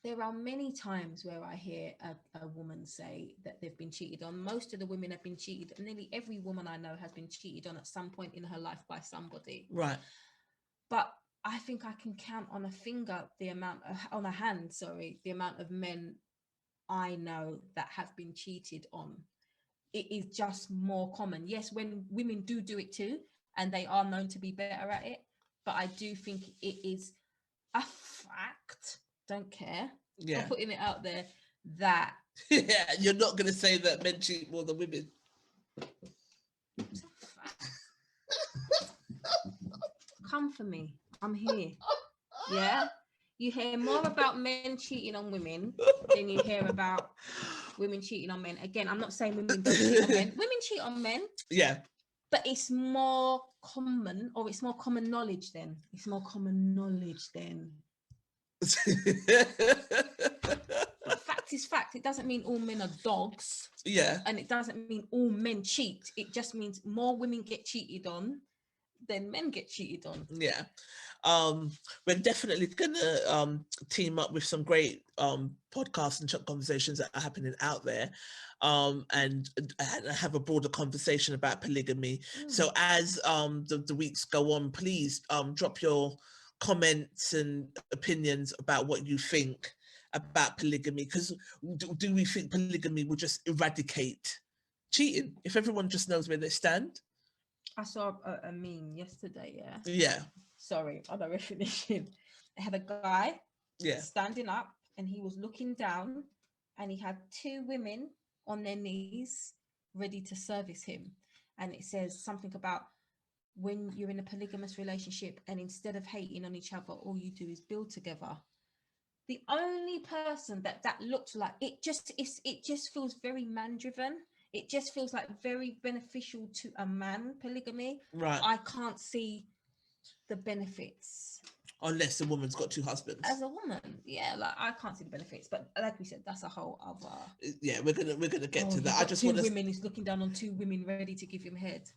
There are many times where I hear a woman say that they've been cheated on. Most of the women have been cheated. Nearly every woman I know has been cheated on at some point in her life by somebody. Right. But I think I can count on a finger the amount of men I know that have been cheated on. It is just more common. Yes, when women do it too, and they are known to be better at it, but I do think it is a fact. Don't care. Yeah. I'm putting it out there that. Yeah, you're not going to say that men cheat more than women. Come for me. I'm here. Yeah. You hear more about men cheating on women than you hear about women cheating on men. Again, I'm not saying women don't cheat on men. Women cheat on men. Yeah. But it's more common, or it's more common knowledge then. It's more common knowledge then. But fact is fact. It doesn't mean all men are dogs. Yeah. And it doesn't mean all men cheat. It just means more women get cheated on than men get cheated on. Yeah. We're definitely gonna team up with some great podcasts and conversations that are happening out there, and have a broader conversation about polygamy. So as the weeks go on, please drop your comments and opinions about what you think about polygamy, because do we think polygamy will just eradicate cheating if everyone just knows where they stand? I saw a meme yesterday. Yeah. Sorry, other definition. It had a guy standing up, and he was looking down, and he had two women on their knees ready to service him. And it says something about when you're in a polygamous relationship and instead of hating on each other, all you do is build together. The only person that looked like it just feels very man driven. It just feels like very beneficial to a man, polygamy. Right. I can't see the benefits. Unless a woman's got two husbands. As a woman, yeah, like I can't see the benefits. But like we said, that's a whole other. Yeah, we're gonna get to that. I just want two women. He's looking down on two women ready to give him head.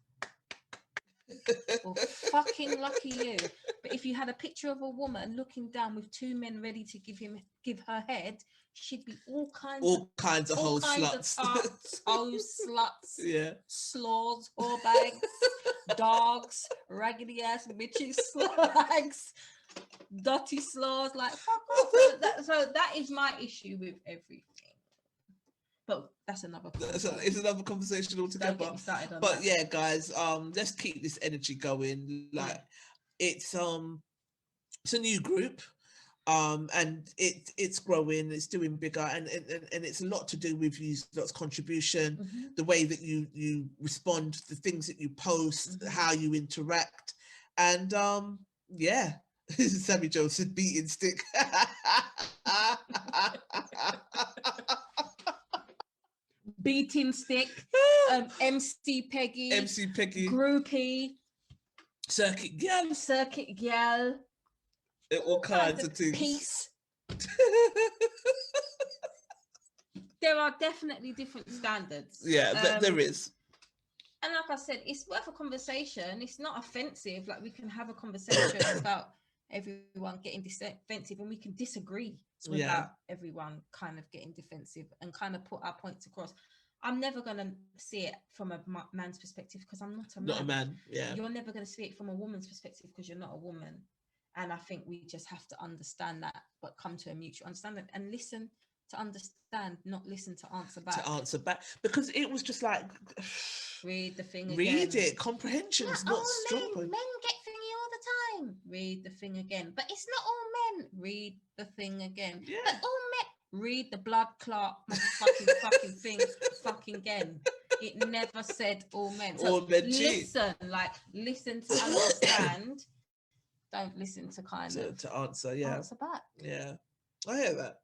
Well, fucking lucky you. But if you had a picture of a woman looking down with two men ready to give her head, she'd be all kinds of whole sluts. Hoes, sluts, yeah, slaws, whore bags, dogs, raggedy ass bitches, slags, dirty slaws, like fuck off. So that is my issue with everything. But that's another conversation. It's another conversation altogether. Don't get me started on but that. Yeah, guys, let's keep this energy going. Like it's a new group. And it's growing, it's doing bigger, and it's a lot to do with you lot's contribution, the way that you respond, the things that you post, how you interact, and yeah. Sammy Jones said beating stick. Beating stick, MC Peggy, groupie, circuit gal, all kinds of things. Peace. There are definitely different standards. Yeah, there is. And like I said, it's worth a conversation. It's not offensive. Like we can have a conversation without everyone getting defensive, and we can disagree without everyone kind of getting defensive and kind of put our points across. I'm never going to see it from a man's perspective because I'm not a man. Not a man, yeah. You're never going to see it from a woman's perspective because you're not a woman. And I think we just have to understand that, but come to a mutual understanding and listen to understand, not listen to answer back. Because it was just like... Read the thing again. Read it. Comprehension's not strong. Men get thingy all the time. Read the thing again. But it's not all men. Read the thing again. Yeah. But all men... Read the blood clot fucking thing fucking again. It never said all men. So all men listen to understand. Don't listen to kind of to answer, yeah. Answer back. Yeah. I hear that.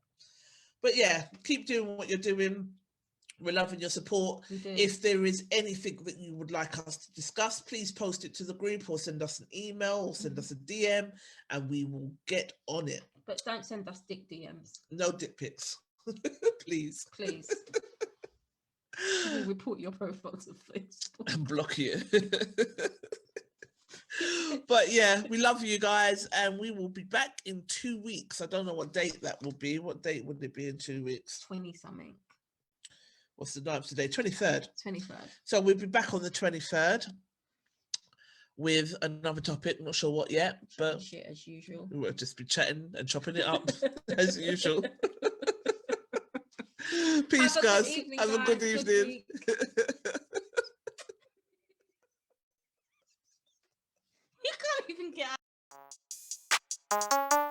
But yeah, keep doing what you're doing. We're loving your support. If there is anything that you would like us to discuss, please post it to the group or send us an email or send us a DM and we will get on it. But don't send us dick DMs. No dick pics. Please. We'll report your profile to Facebook. And block you. But yeah, we love you guys and we will be back in 2 weeks. I don't know what date that will be. What date would it be in 2 weeks? 20-something. What's the 9th today? 23rd. 23rd. So we'll be back on the 23rd with another topic. Not sure what yet, but shit as usual. We'll just be chatting and chopping it up as usual. Peace, guys. Have a good evening. You can't even get out.